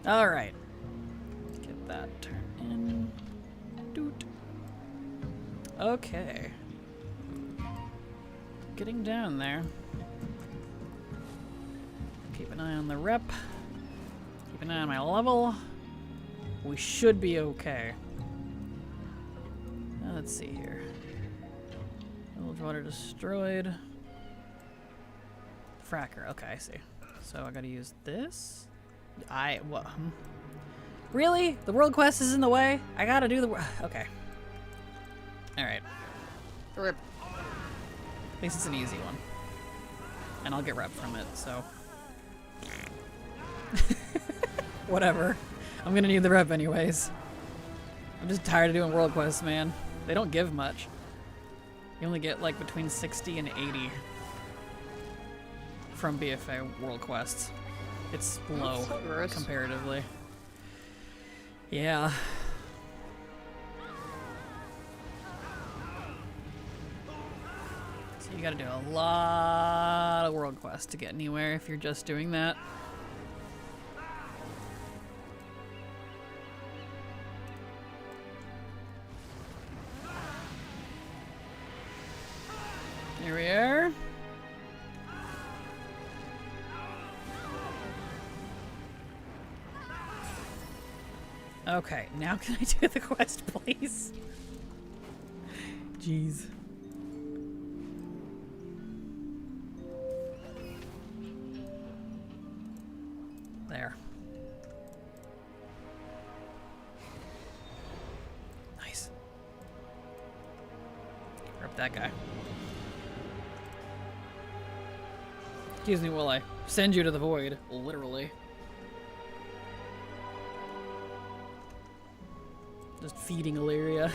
Alright. Get that turned in. Doot. Okay. Getting down there. Keep an eye on the rep. Keep an eye on my level. We should be okay. Let's see here. Village water destroyed. Fracker. Okay, I see. So I gotta use this. What? Really? The world quest is in the way? I gotta do the. Okay. Alright. Rip. At least it's an easy one. And I'll get rep from it, so. Whatever. I'm gonna need the rep anyways. I'm just tired of doing world quests, man. They don't give much. You only get like between 60 and 80 from BFA world quests. It's low so comparatively. Yeah. So you gotta do a lot of world quests to get anywhere if you're just doing that. Here we are. Okay, now can I do the quest, please? Jeez. There. Nice. Rip that guy. Excuse me while I send you to the void, literally. Just feeding Illyria.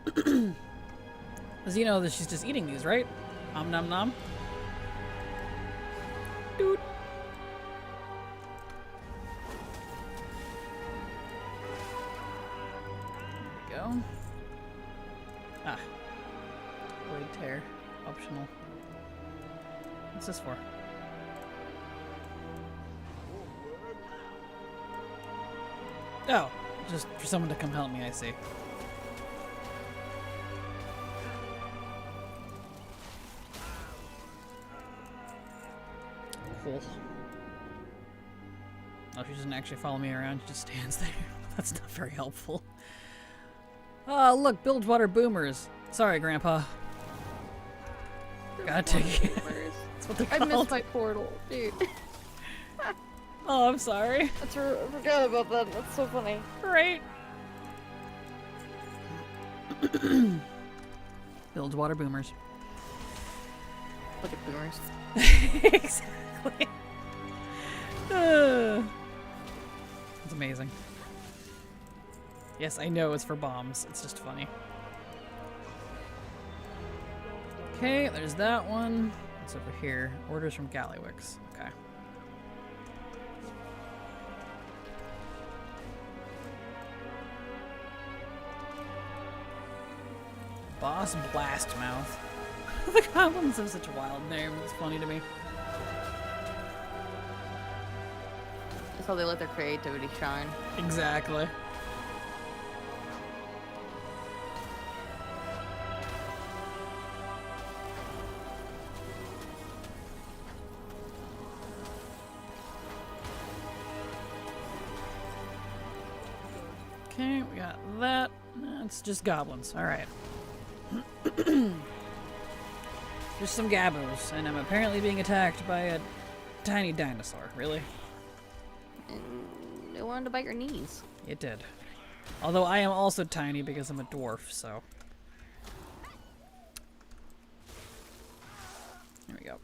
Because you know that she's just eating these, right? Om nom nom. Dude. There we go. Ah. Void tear. Optional. What's this for? Oh, just for someone to come help me, I see. Cool. Oh, she doesn't actually follow me around, she just stands there. That's not very helpful. Oh, look, Bilgewater Boomers. Sorry, Grandpa. Gotta take it. That's what they're called. I missed my portal, dude. Oh, I'm sorry. I forgot about that. That's so funny. Great. Bilgewater Boomers. Look at boomers. Exactly. That's amazing. Yes, I know it's for bombs. It's just funny. Okay, there's that one. What's over here? Orders from Gallywix. Okay. Boss Blastmouth. The goblins have such a wild name. It's funny to me. That's how they let their creativity shine. Exactly. Okay, we got that. It's just goblins. Alright. There's some gabbos, and I'm apparently being attacked by a tiny dinosaur. Really? And it wanted to bite your knees. It did. Although I am also tiny because I'm a dwarf, so. There we go.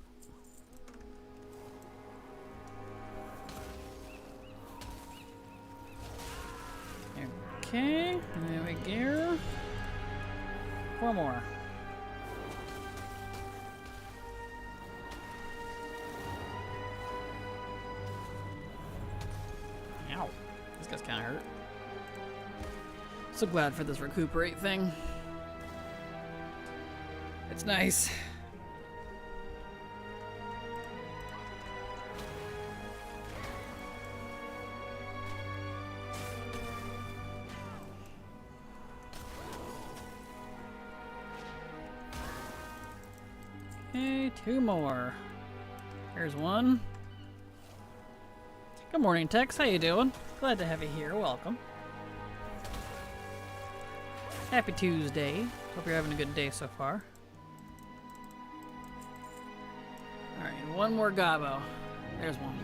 Okay, there we go. 4 more. Ow. This guy's kind of hurt. So glad for this recuperate thing. It's nice. Okay, 2 more. Here's one. Good morning, Tex. How you doing? Glad to have you here. Welcome. Happy Tuesday. Hope you're having a good day so far. Alright, one more gobbo. There's one.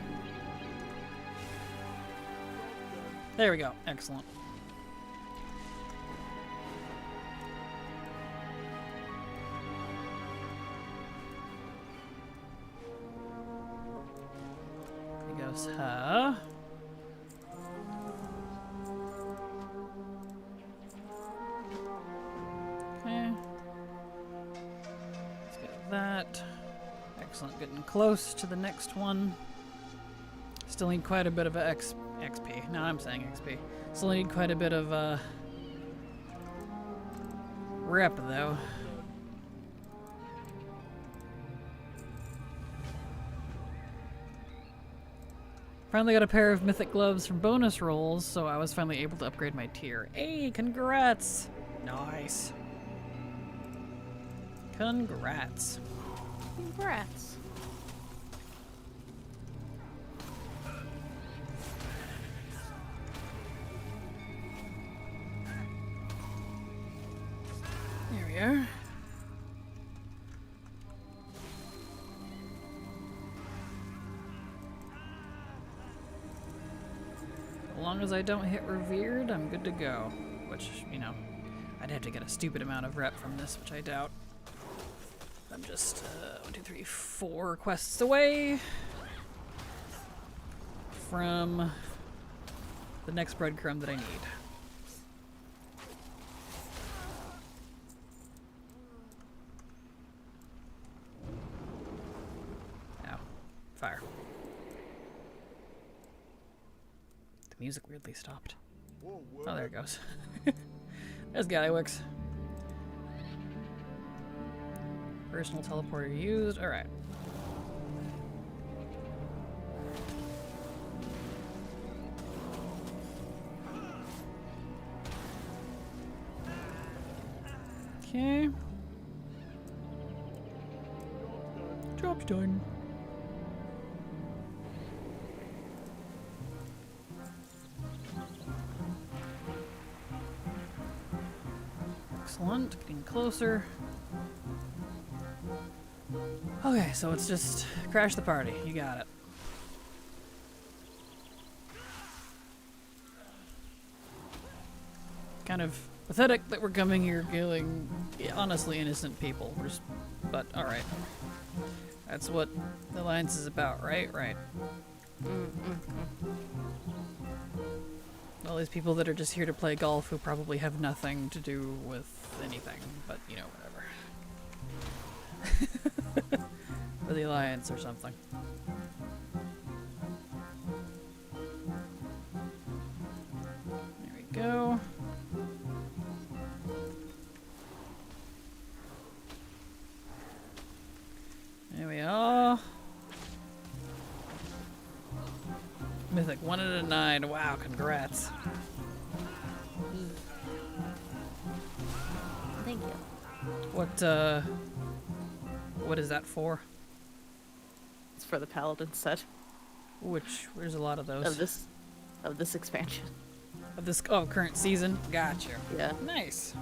There we go. Excellent. There goes her. Okay. Let's get that. Excellent. Getting close to the next one. Still need quite a bit of XP. No, I'm saying XP. Still need quite a bit of rep, though. Finally got a pair of mythic gloves from bonus rolls, so I was finally able to upgrade my tier. Hey, congrats! Nice. Congrats. Congrats. There we are. As long as I don't hit revered, I'm good to go. Which, you know, I'd have to get a stupid amount of rep from this, which I doubt. I'm just 1, 2, 3, 4 quests away from the next breadcrumb that I need. Ow. Fire. The music weirdly stopped. Oh, there it goes. There's Gallywix. Personal teleporter used. Alright. Okay. Job's done. Excellent. Getting closer. Okay, so it's just crash the party. You got it. Kind of pathetic that we're coming here killing honestly innocent people. But alright. That's what the Alliance is about, right? Right. All these people that are just here to play golf who probably have nothing to do with anything, but you know, whatever. For the Alliance or something. There we go. There we are. Mythic 1 out of 9. Wow, congrats. Thank you. What is that for? It's for the Paladin set. There's a lot of those. Of this expansion. Of this current season? Gotcha. Yeah. Nice.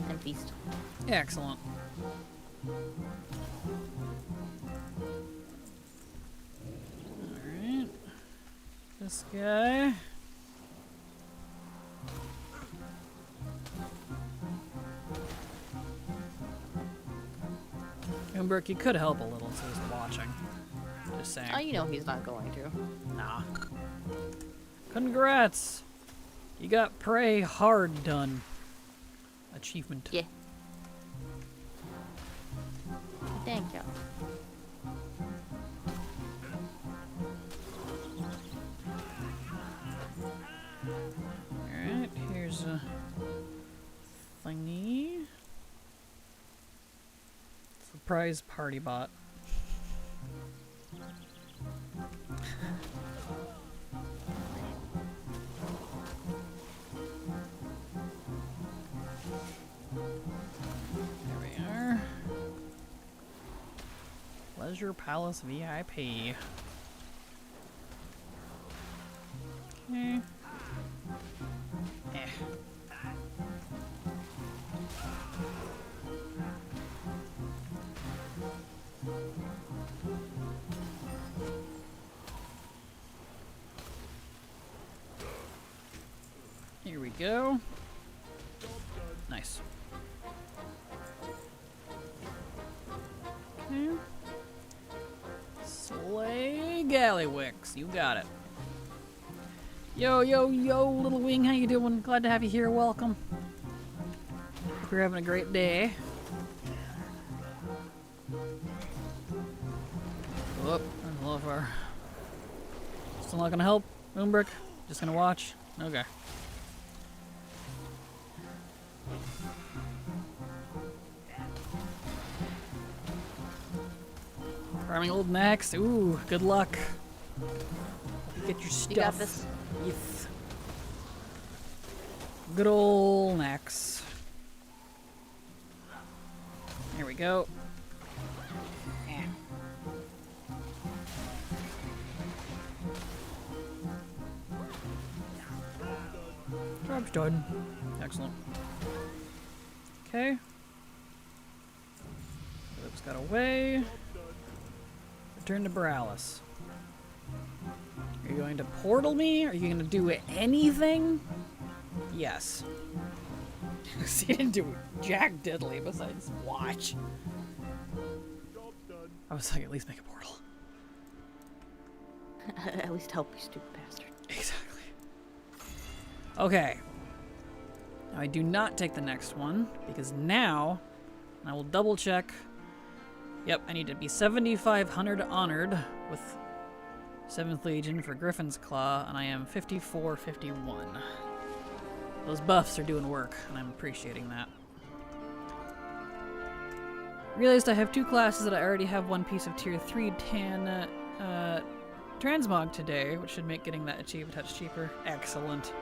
And Feast. Excellent. Alright. This guy. Umberk, you could help a little so he's watching. Just saying. Oh, you know he's not going to. Nah. Congrats! You got Prey hard done. Achievement. Yeah. Thank you. Alright, here's a thingy. Surprise party bot. There we are. Pleasure Palace VIP. Okay. Here we go. Nice. Okay. Slay Gallywix, you got it. Yo, yo, yo, little wing, how you doing? Glad to have you here, welcome. Hope you're having a great day. Whoop, that's a little far. Still not gonna help, Moonbrick? Just gonna watch? Okay. Farming old Max. Ooh, good luck. Get your stuff. You got this. Yes. Good old Max. go. Job's done. Excellent. Okay. Philip's got away. Return to Borealis. Are you going to portal me? Are you going to do anything? Yes. He didn't do jack diddly besides watch. I was like, at least make a portal. At least help, you stupid bastard. Exactly. Okay. Now I do not take the next one, because now I will double check. Yep, I need to be 7,500 honored with 7th Legion for Griffin's Claw, and I am 5451. Those buffs are doing work, and I'm appreciating that. Realized I have 2 classes that I already have 1 piece of tier 3 tan transmog today, which should make getting that achievement a touch cheaper. Excellent.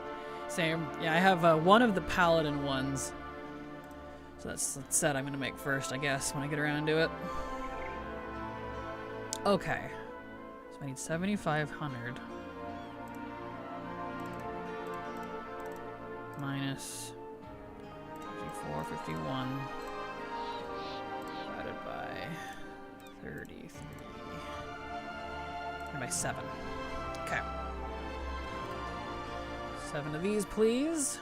Same. Yeah, I have 1 of the paladin ones. So that's the set I'm going to make first, I guess, when I get around to it. Okay. So I need 7,500. Minus 54, 51. Divided by 33. Divided by 7. Okay. 7 of these, please.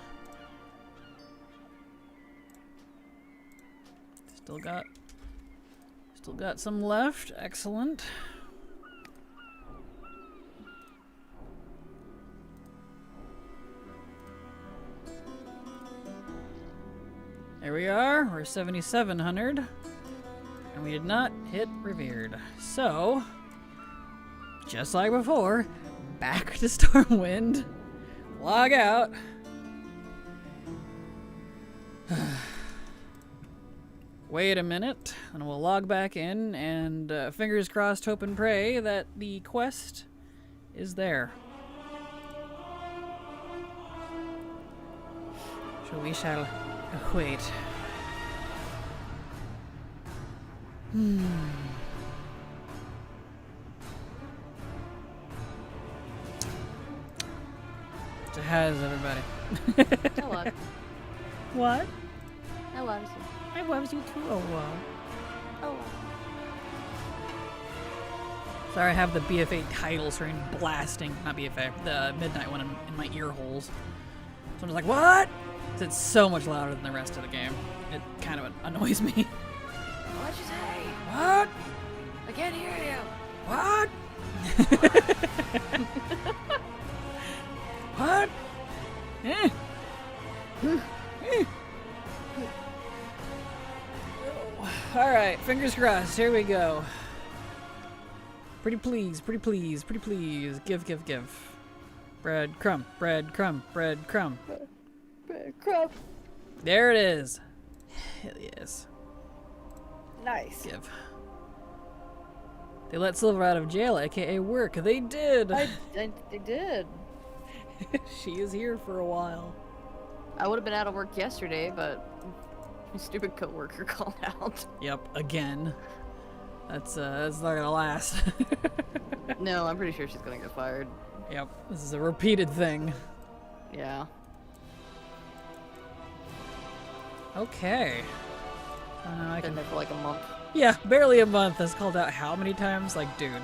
Still got some left. Excellent. There we are. We're 7,700. And we did not hit Revered. So, just like before, back to Stormwind. Log out. Wait a minute, and we'll log back in, and fingers crossed, hope and pray that the quest is there. So we shall wait. It has, everybody. I love you. What? I love you. I loves you too. Oh, wow. Oh. Sorry, I have the BFA title screen blasting. Not BFA, the midnight one in my ear holes. So I'm just like, what? It's so much louder than the rest of the game. It kind of annoys me. What'd you say? What? I can't hear you. What? What? Eh. Alright, fingers crossed. Here we go. Pretty please, pretty please, pretty please. Give, give, give. Bread, crumb, bread, crumb, bread, crumb. Bread, crumb. There it is. Hell yes. Nice. Give. They let Silver out of jail, aka work. They did. They did. She is here for a while. I would have been out of work yesterday, but my stupid coworker called out. Yep, again. That's not gonna last. No, I'm pretty sure she's gonna get fired. Yep, this is a repeated thing. Yeah. Okay. So now I Been can. there for like a month. Yeah, barely a month. That's called out how many times? Like, dude.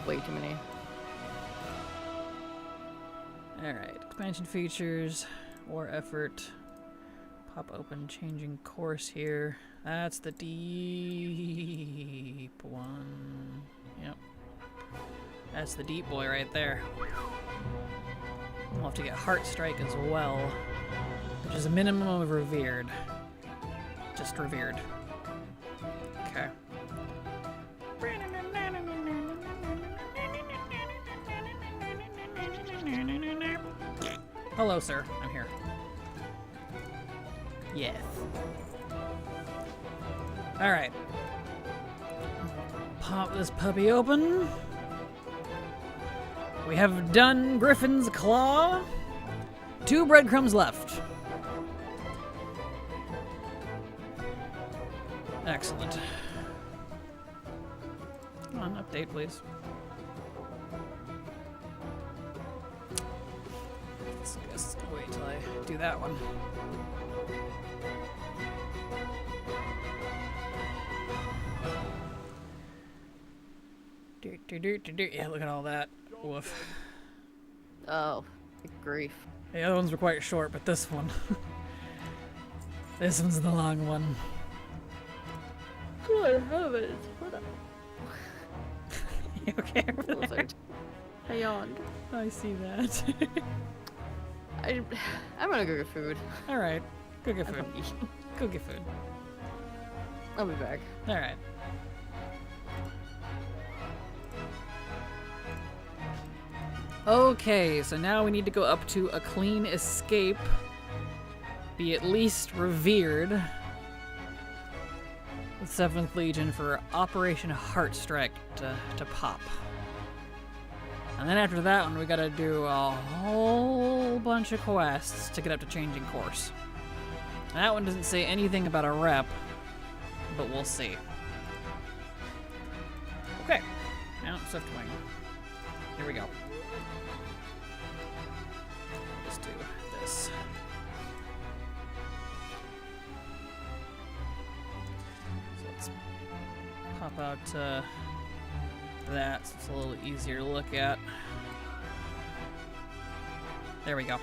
Way too many. Alright, expansion features, war effort, pop open, changing course here. That's the deep one. Yep. That's the deep boy right there. We'll have to get Heart Strike as well, which is a minimum of Revered. Just Revered. Okay. Hello, sir. I'm here. Yes. Alright. Pop this puppy open. We have done Griffin's Claw. 2 breadcrumbs left. Excellent. Come on, update, please. I guess I'll wait till I do that one. Yeah, look at all that. Woof. Oh, good grief. The other ones were quite short, but this one. This one's the long one. Good heavens. What up? You okay over there? I yawned. I see that. I'm gonna go get food. Alright. Go get I'm food. hungry. Go get food. I'll be back. Alright. Okay, so now we need to go up to a clean escape. Be at least revered. With 7th Legion for Operation Heartstrike to pop. And then after that one, we gotta do a whole bunch of quests to get up to changing course. That one doesn't say anything about a rep, but we'll see. Okay, now Swift Wing. Here we go. Let's do this. So let's pop out that so it's a little easier to look at. There we go.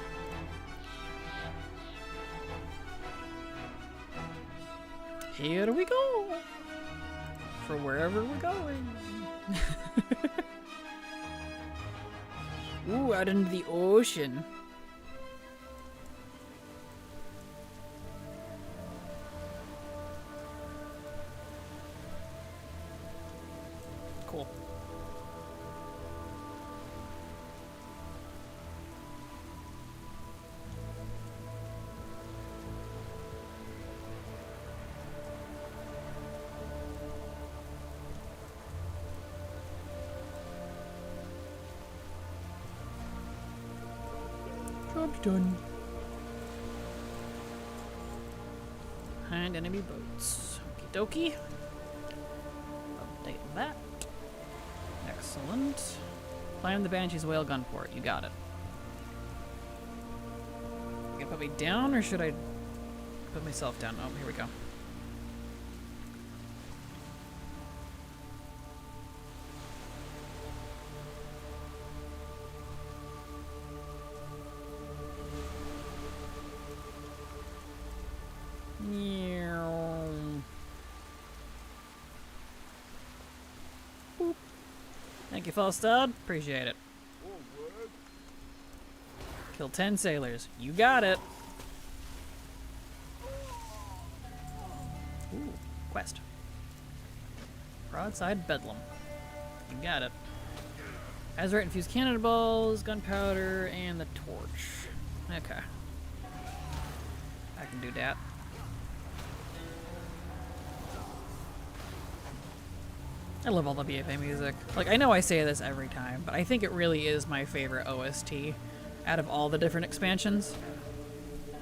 Here we go! For wherever we're going. Ooh, out into the ocean. Cool. Job done. Behind enemy boats. Okie dokie. Update that. Excellent. Climb the Banshee's whale gun port. You got it. You gonna put me down, or should I put myself down? Oh, here we go. Boop. Thank you, Falstad. Appreciate it. Kill 10 sailors. You got it. Ooh, quest. Broadside Bedlam. You got it. Azurite infused cannonballs, gunpowder, and the torch. Okay. I can do that. I love all the BFA music. Like, I know I say this every time, but I think it really is my favorite OST out of all the different expansions.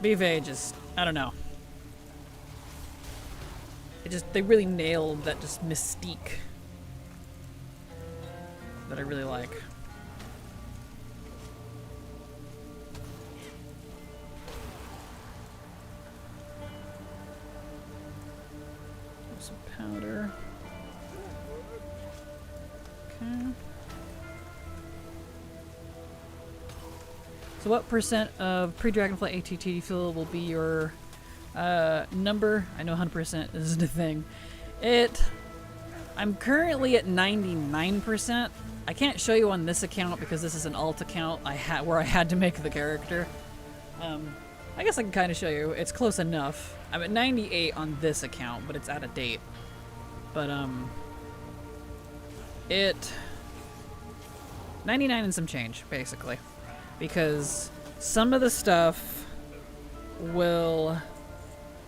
BFA just, I don't know. They really nailed that just mystique that I really like. Some powder. Okay. So what percent of pre-Dragonflight ATT do you feel will be your number? I know 100% is the thing. I'm currently at 99%. I can't show you on this account because this is an alt account where I had to make the character. I guess I can kind of show you. It's close enough. I'm at 98 on this account, but it's out of date. But 99 and some change, basically. Because some of the stuff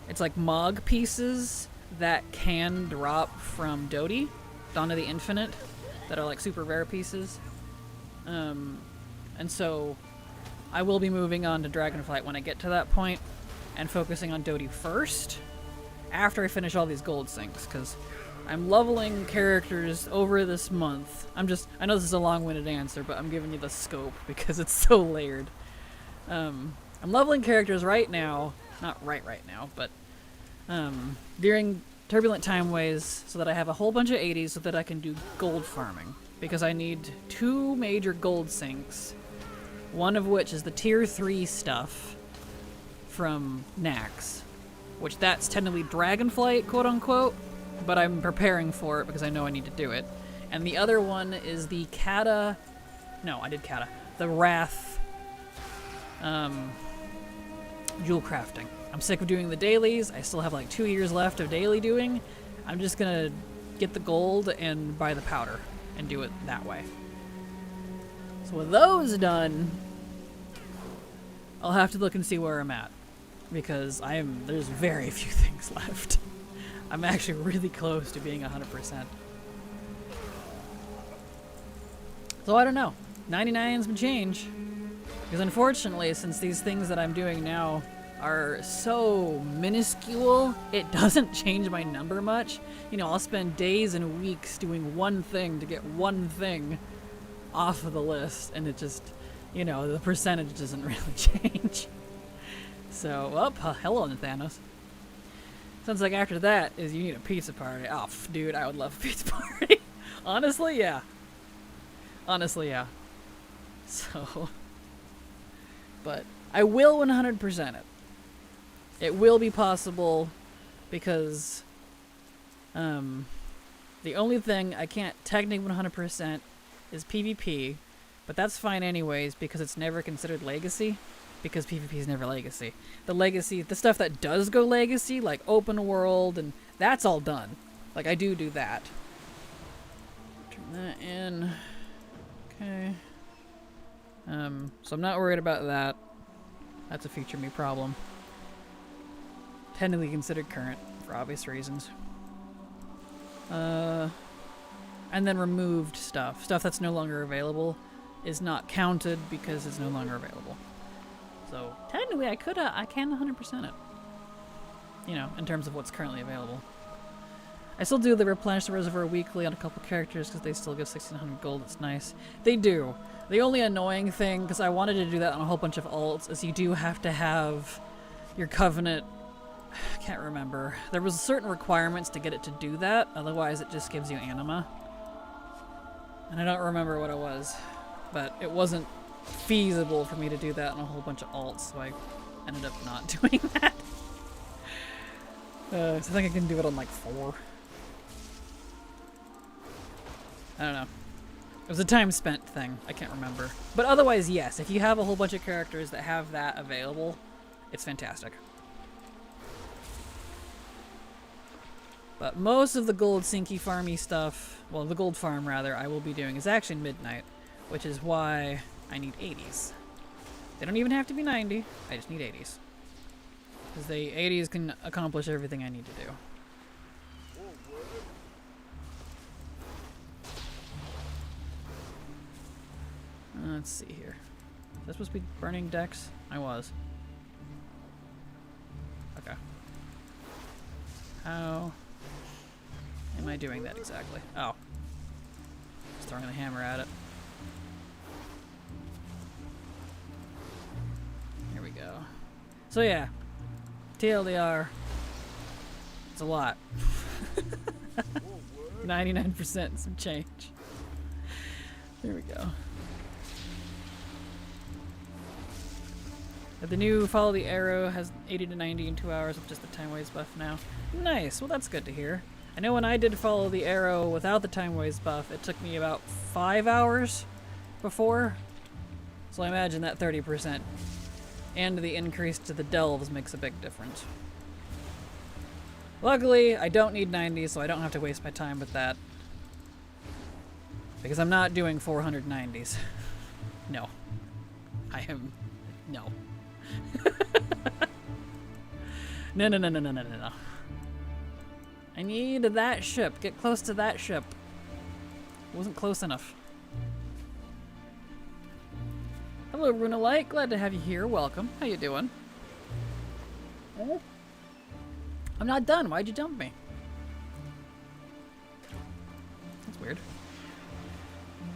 it's like Mog pieces that can drop from Dodie, Dawn of the Infinite, that are like super rare pieces. And so I will be moving on to Dragonflight when I get to that point and focusing on Dodie first. after I finish all these gold sinks, because I'm leveling characters over this month. I know this is a long-winded answer, but I'm giving you the scope because it's so layered. I'm leveling characters right now, not right now, but during turbulent time ways, so that I have a whole bunch of 80s so that I can do gold farming, because I need 2 major gold sinks, one of which is the tier 3 stuff from Nax, which that's technically Dragonflight, quote unquote, but I'm preparing for it because I know I need to do it. And the other one is the the Wrath jewel crafting. I'm sick of doing the dailies. I still have like 2 years left of daily doing. I'm just gonna get the gold and buy the powder and do it that way. So with those done, I'll have to look and see where I'm at, because there's very few things left. I'm actually really close to being 100%. So I don't know. 99 some change. Because unfortunately, since these things that I'm doing now are so minuscule, it doesn't change my number much. You know, I'll spend days and weeks doing one thing to get one thing off of the list, and it just, you know, the percentage doesn't really change. So, hello, Thanos. Sounds like after that is you need a pizza party. Oh, dude, I would love a pizza party. Honestly, yeah. So, but I will 100% it. It will be possible, because the only thing I can't technically 100% is PvP, but that's fine anyways, because it's never considered legacy, because PvP is never legacy. The stuff that does go legacy, like open world, and that's all done. Like, I do that. Turn that in. Okay. So I'm not worried about that. That's a future me problem. Technically considered current, for obvious reasons. And then removed stuff. Stuff that's no longer available is not counted because it's no longer available. So technically I can 100% it. You know, in terms of what's currently available. I still do the replenish the reservoir weekly on a couple characters because they still give 1600 gold. It's nice. They do. The only annoying thing, because I wanted to do that on a whole bunch of alts, is you do have to have your Covenant. I can't remember. There was certain requirements to get it to do that. Otherwise, it just gives you anima. And I don't remember what it was, but it wasn't feasible for me to do that on a whole bunch of alts, so I ended up not doing that. So I think I can do it on like 4. I don't know. It was a time spent thing. I can't remember. But otherwise, yes. If you have a whole bunch of characters that have that available, it's fantastic. But most of the gold sinky farmy stuff, well, the gold farm rather, I will be doing is actually midnight, which is why I need 80s. They don't even have to be 90. I just need 80s. Because the 80s can accomplish everything I need to do. Let's see here. Is that supposed to be burning decks? I was. Okay. How am I doing that exactly? Oh. Just throwing the hammer at it. Here we go. So yeah. TLDR. It's a lot. 99% some change. There we go. The new Follow the Arrow has 80 to 90 in 2 hours with just the time waste buff now. Nice, well that's good to hear. I know when I did Follow the Arrow without the time waste buff, it took me about 5 hours before. So I imagine that 30% and the increase to the delves makes a big difference. Luckily, I don't need 90, so I don't have to waste my time with that. Because I'm not doing 490s. No. I am... No. No. I need that ship. Get close to that ship. It wasn't close enough. Hello, Runalite. Glad to have you here. Welcome. How you doing? I'm not done. Why'd you dump me? That's weird.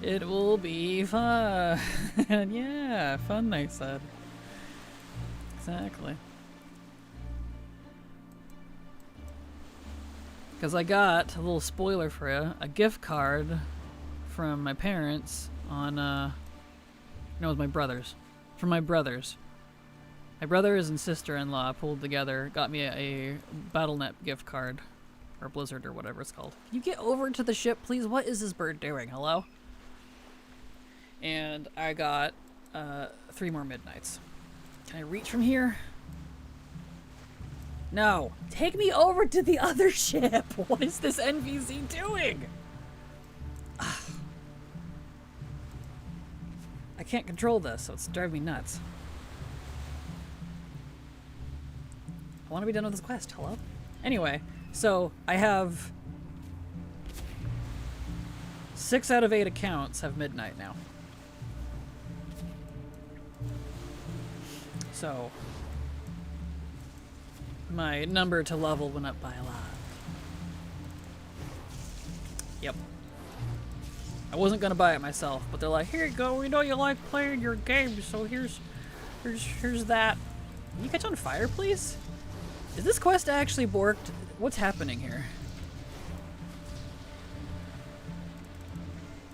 It will be fun. Yeah, fun, they said. Exactly. Because I got, a little spoiler for you, a gift card from my parents on, no, it was my brothers. From my brothers. My brothers and sister-in-law pulled together, got me a BattleNet gift card. Or Blizzard or whatever it's called. Can you get over to the ship, please? What is this bird doing? Hello? And I got 3 more midnights. Can I reach from here? No. Take me over to the other ship. What is this NPC doing? I can't control this, so it's driving me nuts. I want to be done with this quest. Hello? Anyway, so I have 6 out of 8 accounts have midnight now. So my number to level went up by a lot. Yep. I wasn't gonna buy it myself, but they're like, here you go, we know you like playing your games, so here's that. Can you catch on fire, please? Is this quest actually borked? What's happening here?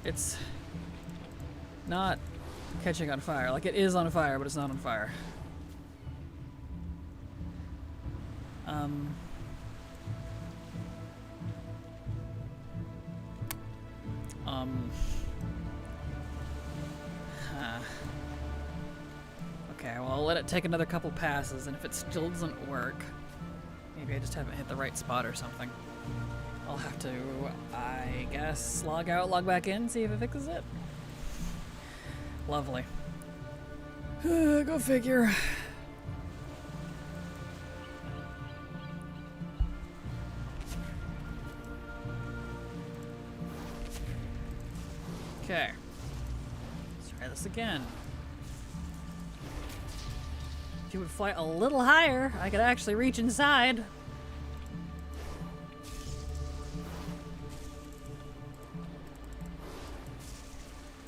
It's not catching on fire. Like, it is on fire, but it's not on fire. Okay, well, I'll let it take another couple passes, and if it still doesn't work, maybe I just haven't hit the right spot or something. I'll have to, I guess, log out, log back in, see if it fixes it. Lovely. Go figure. Okay. Let's try this again. If you would fly a little higher, I could actually reach inside.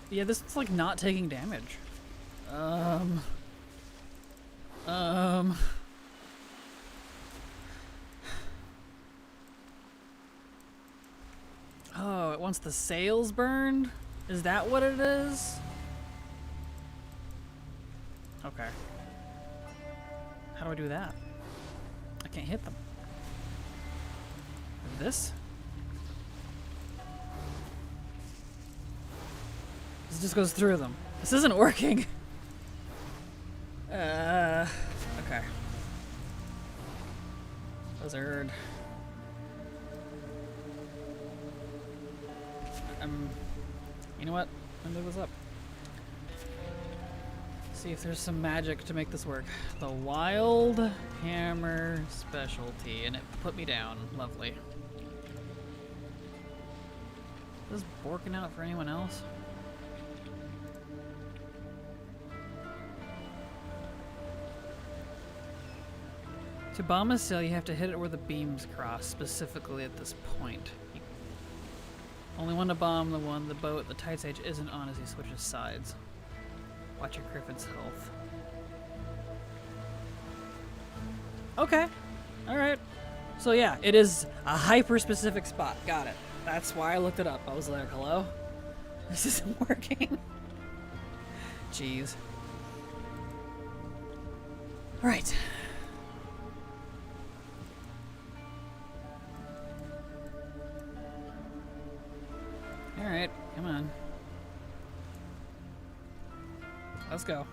Yeah, this is like not taking damage. Oh, it wants the sails burned? Is that what it is? Okay. How do I do that? I can't hit them. This? This just goes through them. This isn't working. Okay. Blizzard. You know what? Let me move this up. See if there's some magic to make this work. The Wild Hammer Specialty, and it put me down. Lovely. Is this working out for anyone else? To bomb a sail, you have to hit it where the beams cross, specifically at this point. You only want to bomb the one the boat the tight edge isn't on as he switches sides. Watch your Griffin's health. Okay. Alright. So yeah, it is a hyper-specific spot. Got it. That's why I looked it up. I was like, hello? This isn't working. Jeez. Alright. Alright, come on. Let's go.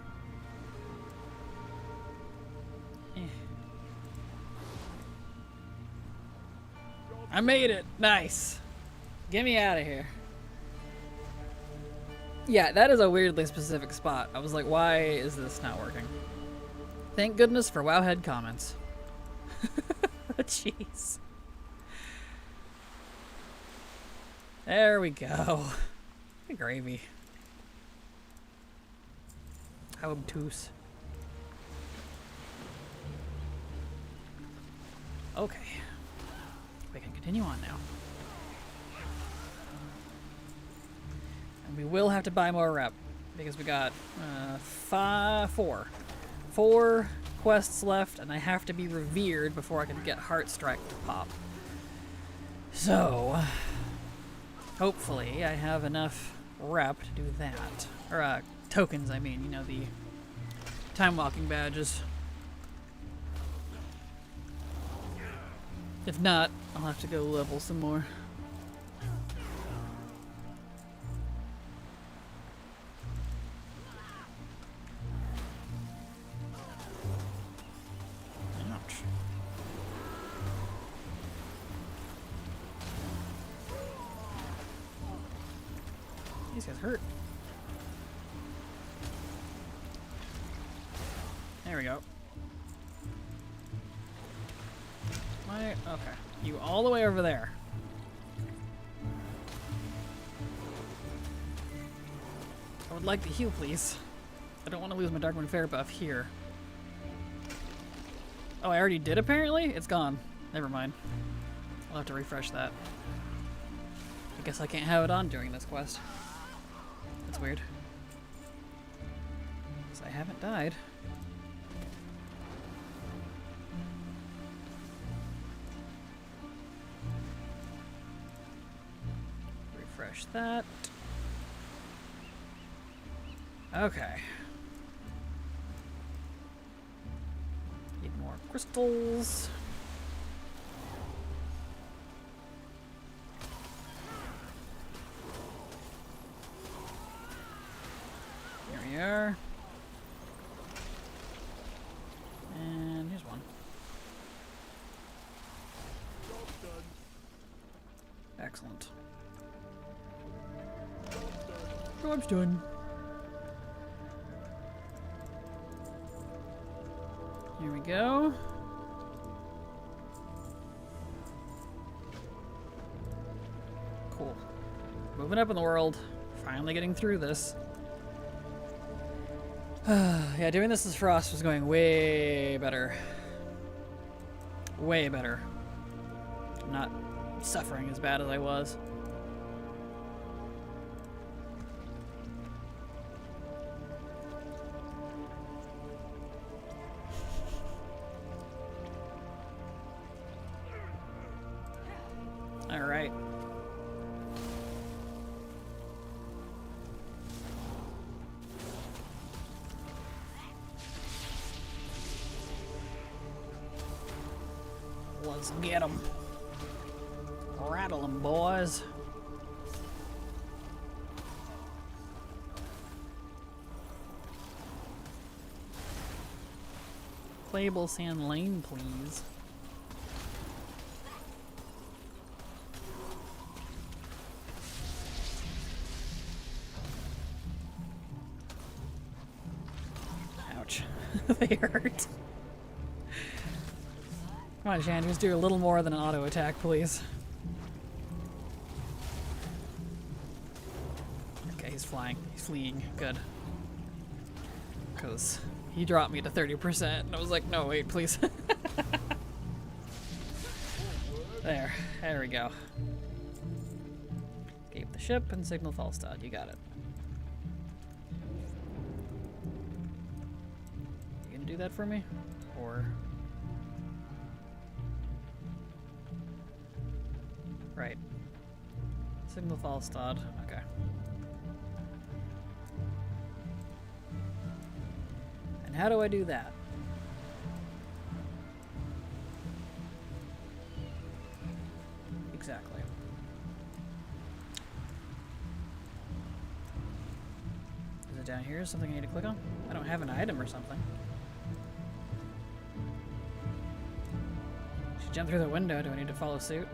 I made it! Nice! Get me out of here. Yeah, that is a weirdly specific spot. I was like, why is this not working? Thank goodness for Wowhead comments. Jeez. There we go. Good gravy. How obtuse. Okay. We can continue on now. And we will have to buy more rep because we got four quests left, and I have to be revered before I can get Heartstrike to pop. So, hopefully I have enough rep to do that. Or, tokens, I mean, you know, the time walking badges. If not, I'll have to go level some more. Ouch. These guys hurt. There we go. Okay. You all the way over there. I would like to heal, please. I don't want to lose my Darkmoon Fair buff here. Oh, I already did, apparently? It's gone. Never mind. I'll have to refresh that. I guess I can't have it on during this quest. That's weird. Because I haven't died. Refresh that. Okay. Need more crystals. Here we are. And here's one. Excellent. Job's done. Here we go. Cool. Moving up in the world. Finally getting through this. Yeah, doing this as Frost was going way better. Way better. I'm not suffering as bad as I was. All right. Let's get them. Rattle them, boys. Playable Sand Lane, please. Ouch. They hurt. Come on, Shan, just do a little more than an auto attack, please. Okay, he's flying. He's fleeing. Good. Because he dropped me to 30%, and I was like, no, wait, please. There. There we go. Escape the ship and signal Falstad. You got it. You gonna do that for me? Or... Right. Signal Falstad. Okay. And how do I do that? Exactly. Is it down here? Something I need to click on? I don't have an item or something. She jumped through the window. Do I need to follow suit?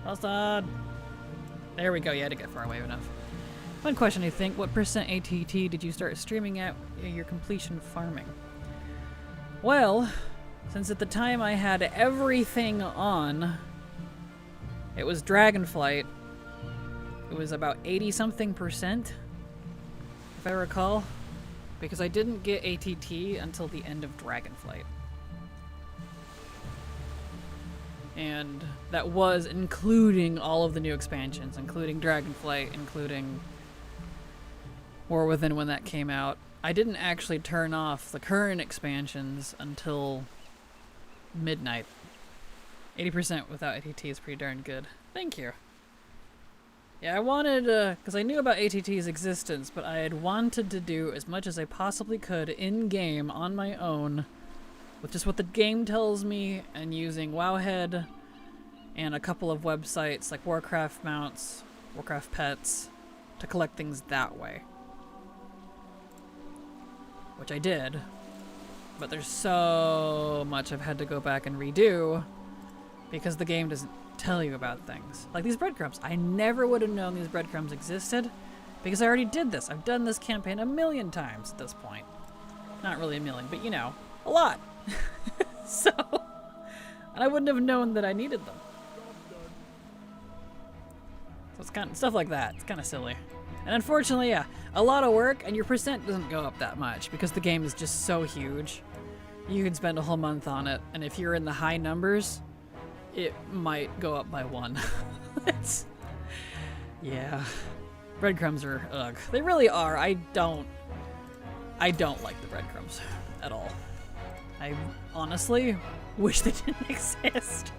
Falstad! There we go. You had to get far away enough. One question, I think. What % ATT did you start streaming at your completion farming? Well, since at the time I had everything on, it was Dragonflight. It was about 80-something %. if I recall, because I didn't get ATT until the end of Dragonflight. And that was including all of the new expansions, including Dragonflight, including War Within when that came out. I didn't actually turn off the current expansions until midnight. 80% without ATT is pretty darn good. Thank you. Yeah, I wanted, because I knew about ATT's existence, but I had wanted to do as much as I possibly could in-game on my own, with just what the game tells me, and using Wowhead and a couple of websites like Warcraft Mounts, Warcraft Pets, to collect things that way. Which I did, but there's so much I've had to go back and redo because the game doesn't tell you about things. Like these breadcrumbs. I never would have known these breadcrumbs existed because I already did this. I've done this campaign a million times at this point. Not really a million, but you know, a lot. So, and I wouldn't have known that I needed them. So it's kind of stuff like that. It's kind of silly. And unfortunately, yeah, a lot of work, and your percent doesn't go up that much because the game is just so huge. You can spend a whole month on it, and if you're in the high numbers, it might go up by 1. Yeah. Breadcrumbs are, ugh. They really are. I don't like the breadcrumbs at all. I honestly wish they didn't exist.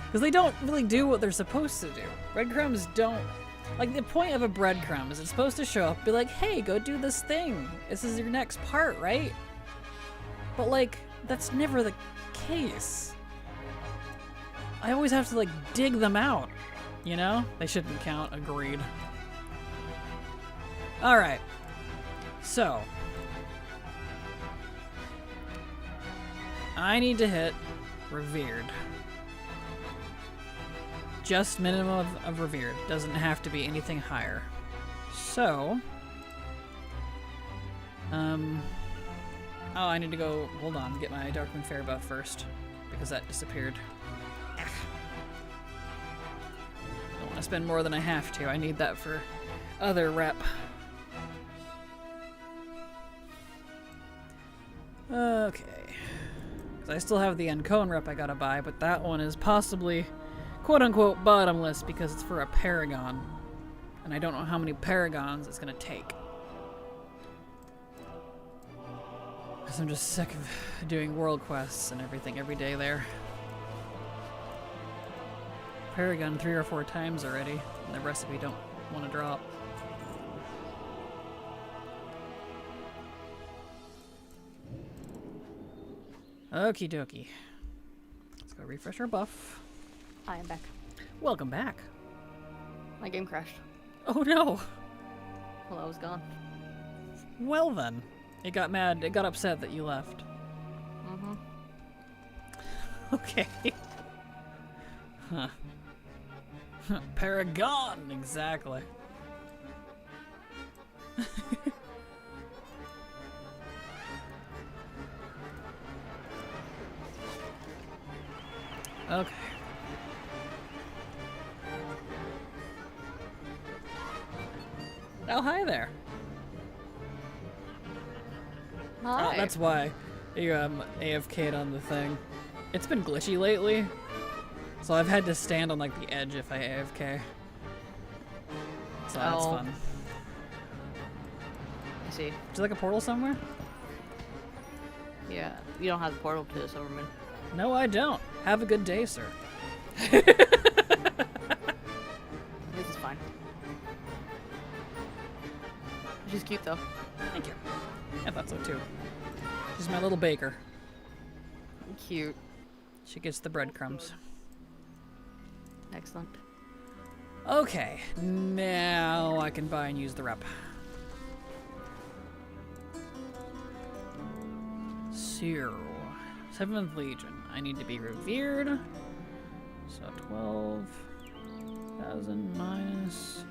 Because they don't really do what they're supposed to do. Breadcrumbs don't... Like, the point of a breadcrumb is it's supposed to show up, be like, hey, go do this thing. This is your next part, right? But, like, that's never the case. I always have to, like, dig them out, you know? They shouldn't count, agreed. Alright. So. I need to hit Revered. Just minimum of Revered. Doesn't have to be anything higher. So... Oh, I need to go... Hold on. Get my Darkmoon Fair buff first. Because that disappeared. Don't want to spend more than I have to. I need that for other rep. Okay. Because I still have the Uncone rep I gotta buy, but that one is possibly... quote-unquote bottomless because it's for a Paragon. And I don't know how many Paragons it's gonna take. Because I'm just sick of doing world quests and everything every day there. Paragon 3 or 4 times already, and the recipe don't want to drop. Okie dokie. Let's go refresh our buff. I am back. Welcome back. My game crashed. Oh no! Well, I was gone. Well then. It got mad. It got upset that you left. Mm-hmm. Okay. Huh. Paragon! Exactly. Okay. Oh, hi there. Hi. Oh, that's why you AFK'd on the thing. It's been glitchy lately, so I've had to stand on like the edge if I AFK. So that's fun. I see. Is there like a portal somewhere? Yeah, you don't have the portal to this Overman. No, I don't. Have a good day, sir. This is fine. She's cute though. Thank you. I thought so too. She's my little baker. Cute. She gets the breadcrumbs. Excellent. Okay, now I can buy and use the rep. So, 7th Legion. I need to be revered. So 12,000 minus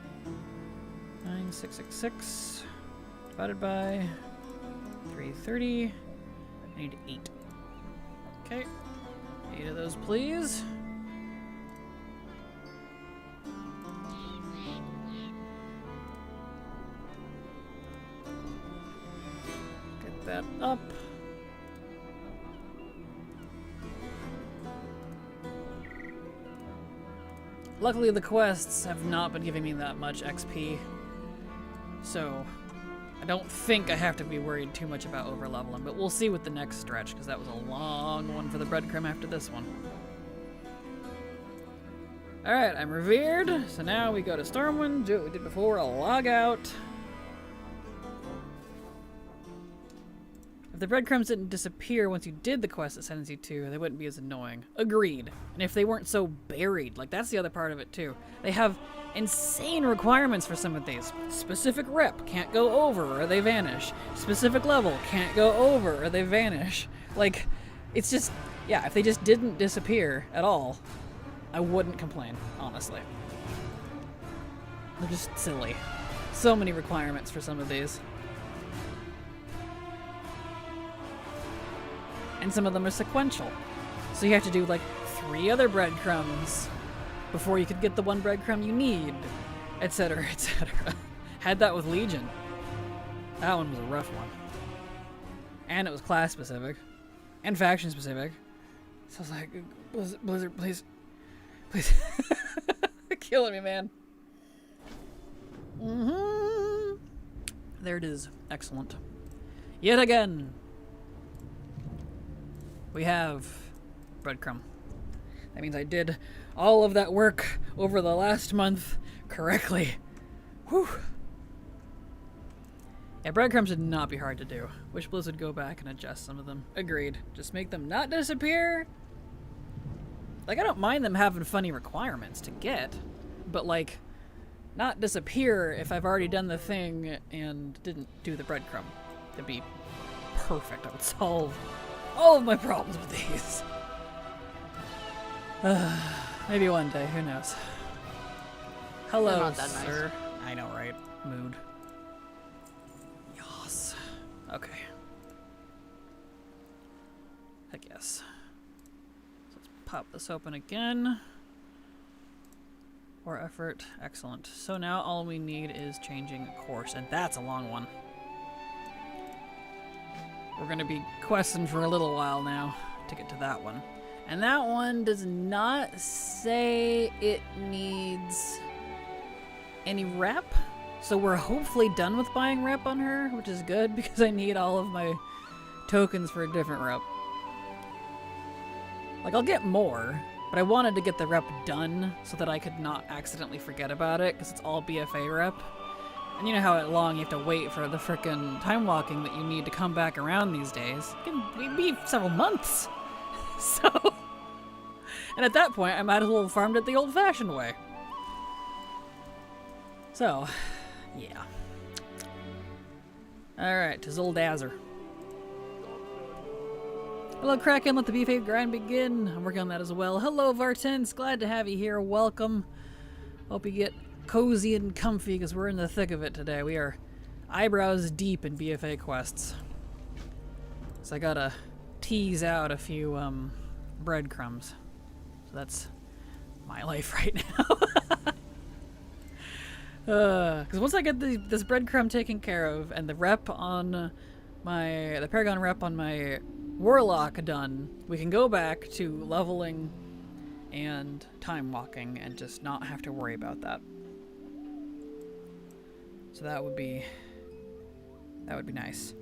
9666 divided by 330. I need 8. Okay, 8 of those, please. that up. Luckily, the quests have not been giving me that much XP, so I don't think I have to be worried too much about overleveling, but we'll see with the next stretch, because that was a long one for the breadcrumb after this one. Alright, I'm revered, so now we go to Stormwind, do what we did before, a log out. If the breadcrumbs didn't disappear once you did the quest it sends you to, they wouldn't be as annoying. Agreed. And if they weren't so buried, like that's the other part of it too. They have insane requirements for some of these. Specific rep, can't go over or they vanish. Specific level, can't go over or they vanish. Like, it's just, yeah, if they just didn't disappear at all, I wouldn't complain, honestly. They're just silly. So many requirements for some of these. And some of them are sequential. So you have to do like 3 other breadcrumbs before you could get the 1 breadcrumb you need, etc., etc. Had that with Legion. That one was a rough one. And it was class specific. And faction specific. So I was like, Blizzard, please. Please. Killing me, man. There it is. Excellent. Yet again, we have breadcrumb. That means I did all of that work over the last month correctly. Whew. Yeah, breadcrumbs should not be hard to do. Wish Blizzard go back and adjust some of them. Agreed. Just make them not disappear. Like, I don't mind them having funny requirements to get, but like, not disappear if I've already done the thing and didn't do the breadcrumb. That'd be perfect. I would solve all of my problems with these. Maybe one day, who knows. Hello, not that sir. Nice. I know, right? Mood. Yas. Okay. Heck yes. So let's pop this open again. War effort. Excellent. So now all we need is changing course, and that's a long one. We're going to be questing for a little while now to get to that one. And that one does not say it needs any rep. So we're hopefully done with buying rep on her, which is good because I need all of my tokens for a different rep. Like, I'll get more, but I wanted to get the rep done so that I could not accidentally forget about it because it's all BFA rep. And you know how long you have to wait for the frickin' time walking that you need to come back around these days. It can be several months. So, and at that point, I might as well have farmed it the old-fashioned way. So, yeah. Alright, to Zoldazzer. Hello, Kraken. Let the BFA grind begin. I'm working on that as well. Hello, Vartens. Glad to have you here. Welcome. Hope you get cozy and comfy because we're in the thick of it today. We are eyebrows deep in BFA quests. So I gotta tease out a few breadcrumbs. So that's my life right now. Because once I get this breadcrumb taken care of and the rep on the Paragon rep on my Warlock done, we can go back to leveling and time walking and just not have to worry about that. So that would be nice.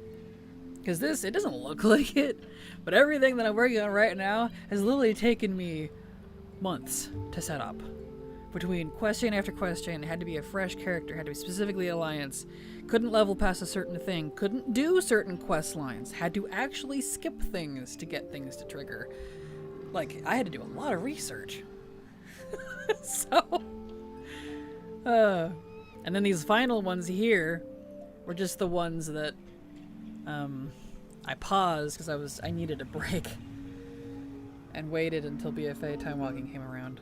Because it doesn't look like it, but everything that I'm working on right now has literally taken me months to set up. Between quest chain after quest chain, it had to be a fresh character, had to be specifically Alliance, couldn't level past a certain thing, couldn't do certain quest lines, had to actually skip things to get things to trigger. Like, I had to do a lot of research. And then these final ones here were just the ones that I paused because I needed a break and waited until BFA time walking came around.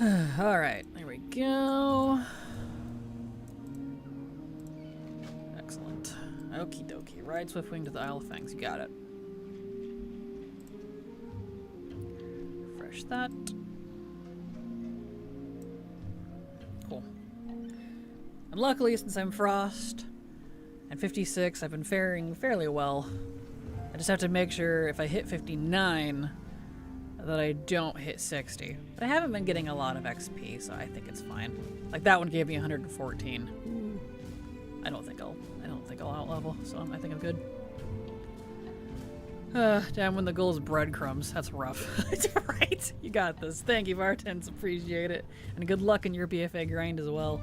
Alright, there we go. Excellent. Okie dokie. Ride Swiftwing to the Isle of Fangs. You got it. Refresh that. Cool. And luckily, since I'm Frost, And 56, I've been faring fairly well. I just have to make sure if I hit 59 that I don't hit 60. But I haven't been getting a lot of XP, so I think it's fine. Like that one gave me 114. Ooh. I don't think I'll out level, so I think I'm good. Damn, when the goal is breadcrumbs. That's rough. Right? You got this. Thank you, Bartends. Appreciate it. And good luck in your BFA grind as well.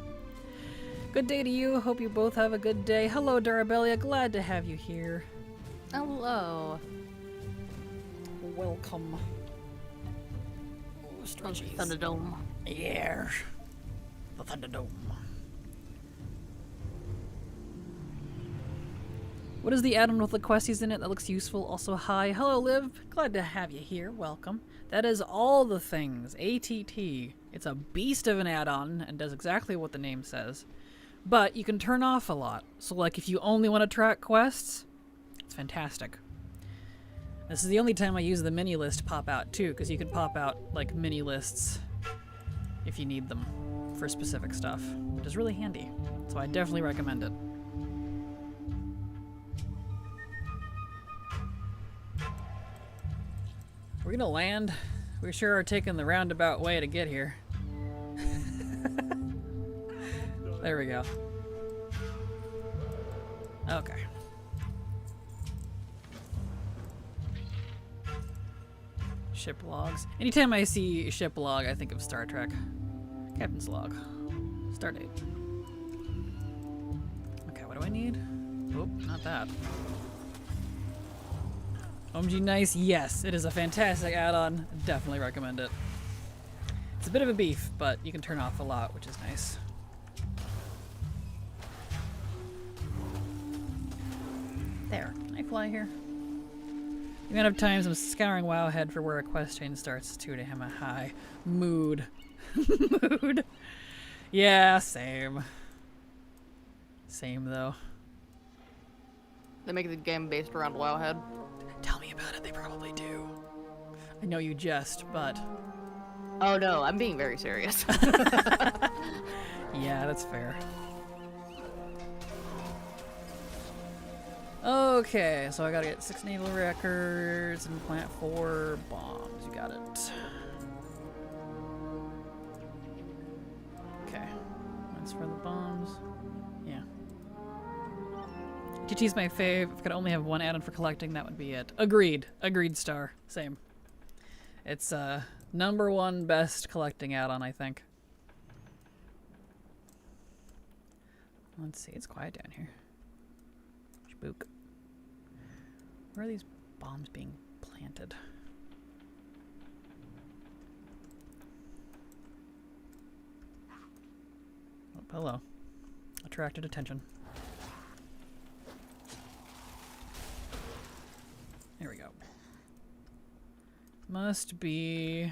Good day to you. Hope you both have a good day. Hello, Darabelia. Glad to have you here. Hello. Welcome. Oh, Thunderdome. Yeah. The Thunderdome. What is the add-on with the questies in it that looks useful? Also, hi. Hello, Liv. Glad to have you here. Welcome. That is all the things. ATT. It's a beast of an add-on and does exactly what the name says. But you can turn off a lot. So, like, if you only want to track quests, it's fantastic. This is the only time I use the mini list pop out, too, because you can pop out, like, mini lists if you need them for specific stuff, which is really handy. So I definitely recommend it. We're gonna land. We sure are taking the roundabout way to get here. There we go. Okay. Ship logs. Anytime I see ship log, I think of Star Trek. Captain's log. Stardate. Okay, what do I need? Oh, not that. OMG Nice, yes, it is a fantastic add-on. Definitely recommend it. It's a bit of a beef, but you can turn off a lot, which is nice. There, can I fly here? The amount of times I'm scouring Wowhead for where a quest chain starts is to him a high mood. Mood. Yeah, same. Same though. They make the game based around Wowhead. Tell me about it, they probably do. I know you jest, but... Oh no, I'm being very serious. Yeah, that's fair. Okay, so I gotta get 6 naval records and plant 4 bombs. You got it. Okay. That's for the bombs. Yeah. GT's my fave. If I could only have one add-on for collecting, that would be it. Agreed. Agreed, Star. Same. It's #1 best collecting add-on, I think. Let's see. It's quiet down here. Spook. Where are these bombs being planted? Oh, hello. Attracted attention. There we go. Must be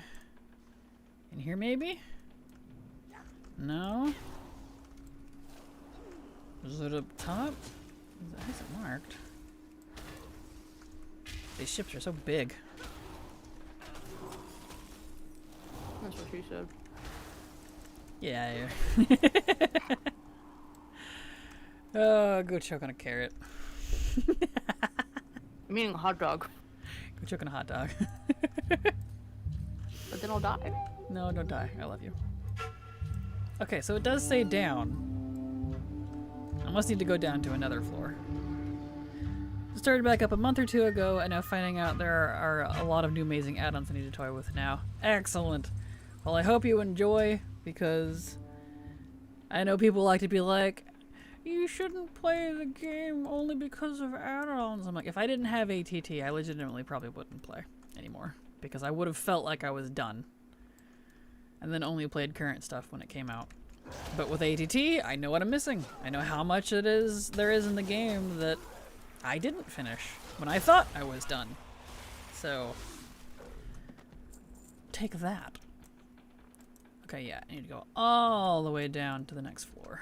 in here, maybe? No? Is it up top? How is it marked? These ships are so big. That's what she said. Yeah. Oh, go choke on a carrot. I'm eating a hot dog. Go choke on a hot dog. But then I'll die. No, don't die. I love you. Okay, so it does say down. I must need to go down to another floor. Started back up a month or 2 ago, and now finding out there are a lot of new amazing add-ons I need to toy with now. Excellent. Well, I hope you enjoy, because I know people like to be like, you shouldn't play the game only because of add-ons. I'm like, if I didn't have ATT, I legitimately probably wouldn't play anymore, because I would have felt like I was done, and then only played current stuff when it came out. But with ATT, I know what I'm missing. I know how much there is in the game that I didn't finish when I thought I was done. So, take that. Okay, yeah, I need to go all the way down to the next floor.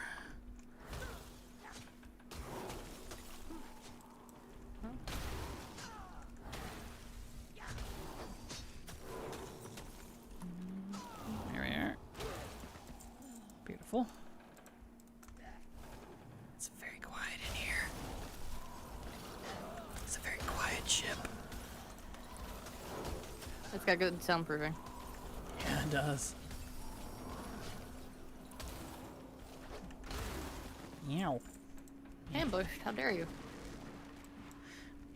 There we are. Beautiful. It's very quiet in here. It's got good soundproofing. Yeah, it does. Meow. Ambushed, how dare you?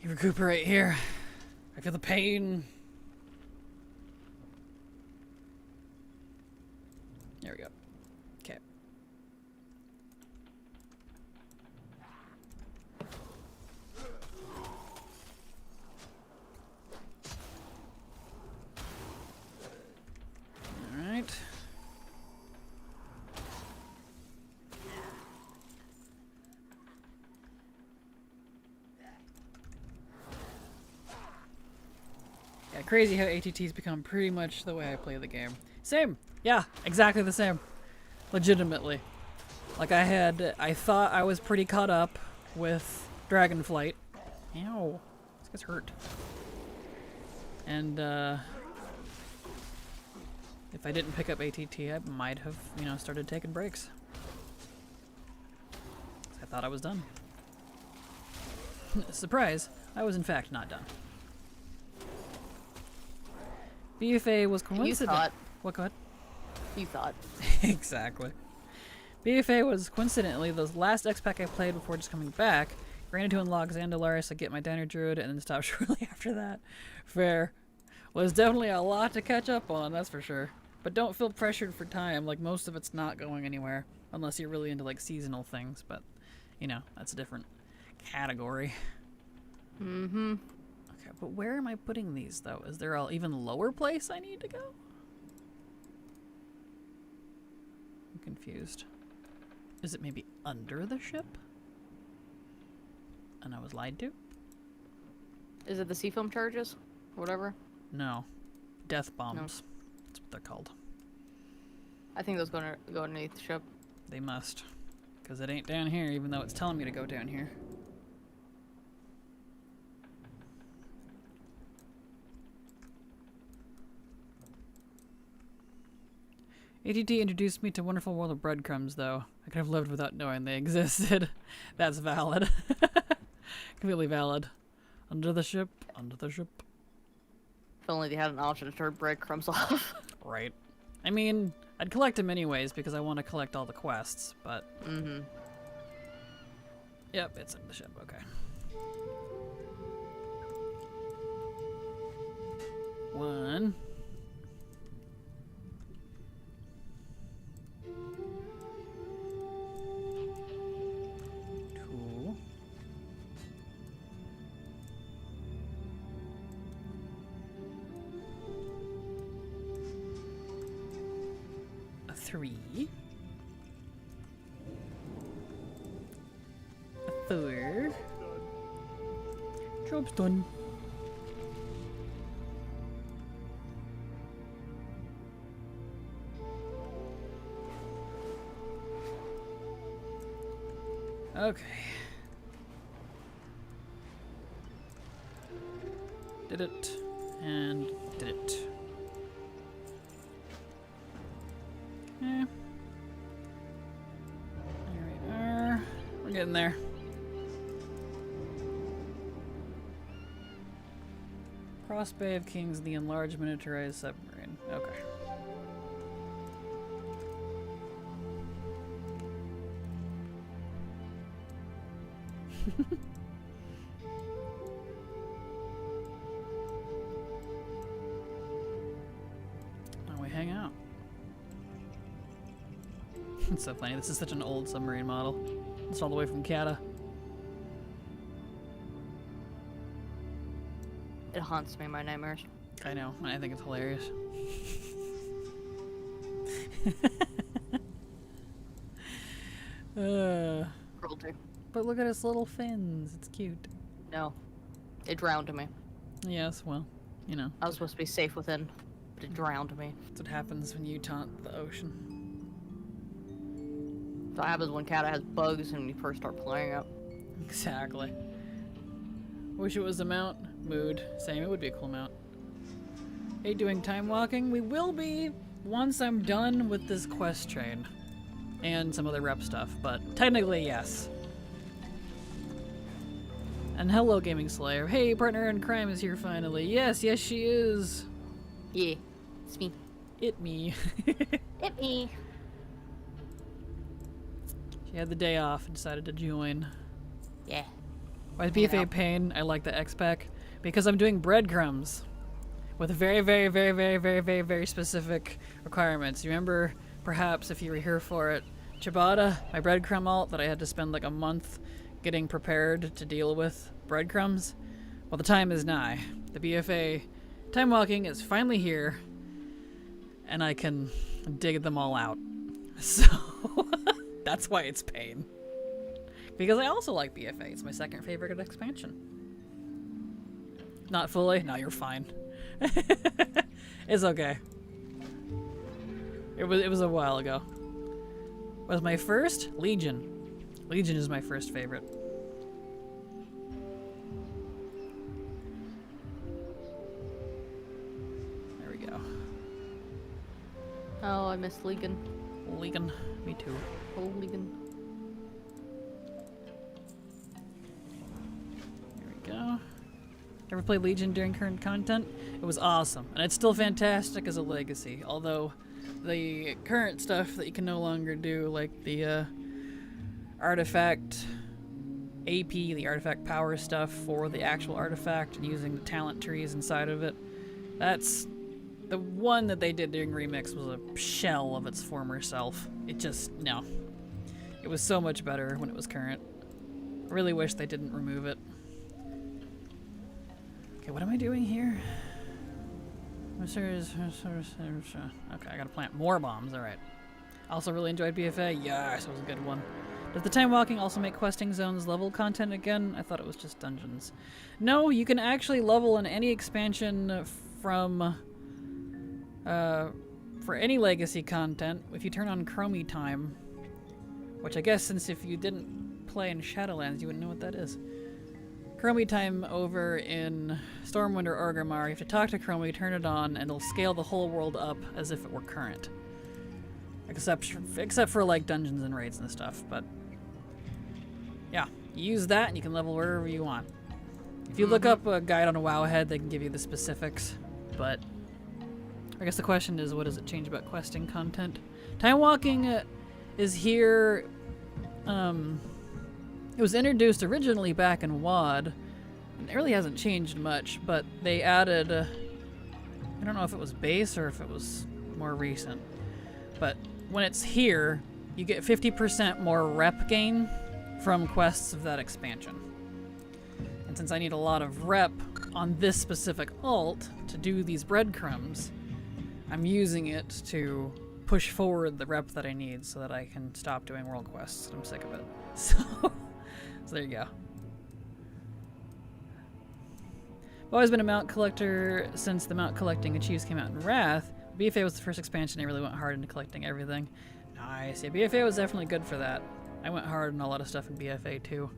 You recuperate here. I feel the pain. There we go. Okay. All right. Yeah, crazy how ATT's become pretty much the way I play the game. Same. Yeah, exactly the same. Legitimately. Like I thought I was pretty caught up with Dragonflight. Ow. This guy's hurt. And, if I didn't pick up ATT, I might have, you know, started taking breaks. I thought I was done. Surprise, I was in fact not done. BFA was coincident. You thought. What, go ahead? You thought. Exactly. BFA was coincidentally the last X-Pack I played before just coming back. Granted to unlock Xandalaris, I get my Diner Druid, and then stop shortly after that. Fair. Was definitely a lot to catch up on, that's for sure. But don't feel pressured for time, like most of it's not going anywhere. Unless you're really into like seasonal things, but you know, that's a different category. Mm-hmm. Okay, but where am I putting these though? Is there an even lower place I need to go? I'm confused. Is it maybe under the ship? And I was lied to? Is it the seafoam charges? Whatever? No. Death bombs. No. That's what they're called. I think those go underneath the ship. They must. Because it ain't down here, even though it's telling me to go down here. ATT introduced me to Wonderful World of Breadcrumbs, though. I could have lived without knowing they existed. That's valid. Completely valid. Under the ship, under the ship. If only they had an option to turn breadcrumbs off. Right. I mean, I'd collect them anyways because I want to collect all the quests, but... Mm-hmm. Yep, it's under the ship, okay. One. Two. A 3. A 4. Job's done. Okay. Did it. And did it. Okay. There we are. We're getting there. Cross Bay of Kings, the enlarged miniaturized submarine. Okay. Now we hang out. It's so funny. This is such an old submarine model. It's all the way from Kata. It haunts me in my nightmares. I know, and I think it's hilarious. Cruelty. But look at its little fins. It's cute. No. It drowned me. Yes, well, you know. I was supposed to be safe within, but it drowned me. That's what happens when you taunt the ocean. So what happens when Kata has bugs and you first start playing it. Exactly. Wish it was a mount. Mood. Same, it would be a cool mount. Hey, doing time walking? We will be once I'm done with this quest train. And some other rep stuff, but technically, yes. And hello, Gaming Slayer. Hey, partner in crime is here finally. Yes, yes, she is. Yeah, it's me. It me. It me. She had the day off and decided to join. Yeah. Why is Hang it BFA out. pain? I like the X-Pack. Because I'm doing breadcrumbs. With very, very, very, very, very, very, very specific requirements. You remember, perhaps, if you were here for it, Ciabatta, my breadcrumb alt that I had to spend like a month getting prepared to deal with breadcrumbs? Well, the time is nigh. The BFA time walking is finally here, and I can dig them all out. So, that's why it's pain. Because I also like BFA. It's my second favorite expansion. Not fully? No, you're fine. It's okay. It was a while ago. Was my first? Legion. Legion is my first favorite. There we go. Oh, I missed Legion. Legion. Me too. Oh, Legion. There we go. Ever played Legion during current content? It was awesome, and it's still fantastic as a legacy, although the current stuff that you can no longer do, like the artifact AP, the artifact power stuff for the actual artifact and using the talent trees inside of it, that's the one that they did during Remix was a shell of its former self. It just, no. It was so much better when it was current. I really wish they didn't remove it. Okay, what am I doing here? Okay, I gotta plant more bombs, alright. Also really enjoyed BFA. Yes, it was a good one. Does the time walking also make questing zones level content again? I thought it was just dungeons. No, you can actually level in any expansion from for any legacy content if you turn on Chromie time. Which I guess since if you didn't play in Shadowlands, you wouldn't know what that is. Chromie time over in Stormwind or Orgrimmar, you have to talk to Chromie, turn it on, and it'll scale the whole world up as if it were current. Except for like dungeons and raids and stuff, but yeah, you use that and you can level wherever you want. If you look up a guide on a Wowhead, they can give you the specifics, but I guess the question is, what does it change about questing content? Time walking is here. It was introduced originally back in WoD, and it really hasn't changed much, but they added, I don't know if it was base or if it was more recent, but when it's here, you get 50% more rep gain from quests of that expansion. And since I need a lot of rep on this specific alt to do these breadcrumbs, I'm using it to push forward the rep that I need so that I can stop doing world quests. I'm sick of it. So there you go. I've always been a mount collector since the mount collecting achieves came out in Wrath. BFA was the first expansion I really went hard into collecting everything. Nice. Yeah, BFA was definitely good for that. I went hard on a lot of stuff in BFA too.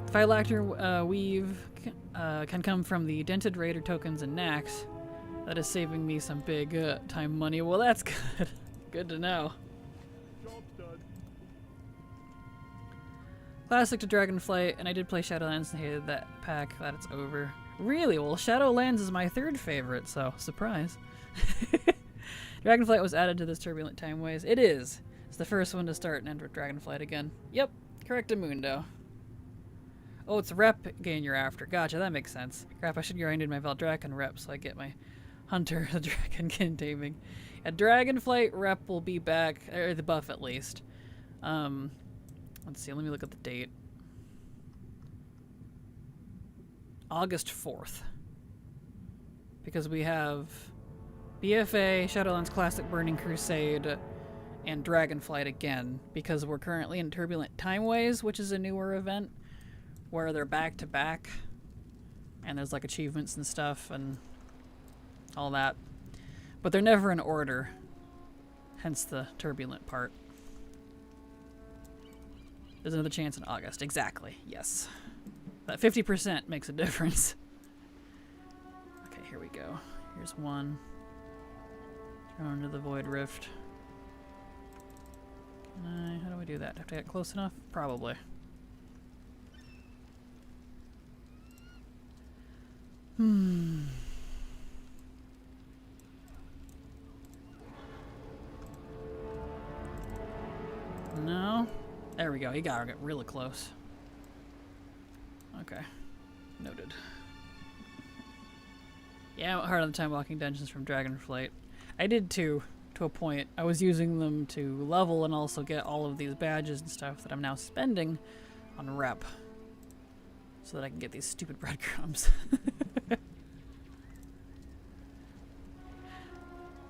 The Phylacter weave can come from the dented raider tokens and Nax. That is saving me some big time money. Well, that's good. Good to know. Classic to Dragonflight, and I did play Shadowlands and hated that pack. Glad it's over. Really? Well, Shadowlands is my third favorite, so surprise. Dragonflight was added to this Turbulent Timeways. It is. It's the first one to start and end with Dragonflight again. Yep, correctamundo. Oh, it's rep gain you're after. Gotcha, that makes sense. Crap, I should grind in my Valdrakken rep so I get my Hunter the Dragon taming. A Dragonflight rep will be back, or the buff at least. Let's see, let me look at the date. August 4th. Because we have BFA, Shadowlands Classic Burning Crusade, and Dragonflight again. Because we're currently in Turbulent Timeways, which is a newer event, where they're back to back. And there's like achievements and stuff and all that. But they're never in order. Hence the turbulent part. There's another chance in August. Exactly. Yes. That 50% makes a difference. Okay, here we go. Here's one. Thrown into the Void Rift. How do I do that? Have to get close enough? Probably. No? There we go. You gotta get really close. Okay. Noted. Yeah, I'm hard on the time walking dungeons from Dragonflight. I did too, to a point. I was using them to level and also get all of these badges and stuff that I'm now spending on rep. So that I can get these stupid breadcrumbs.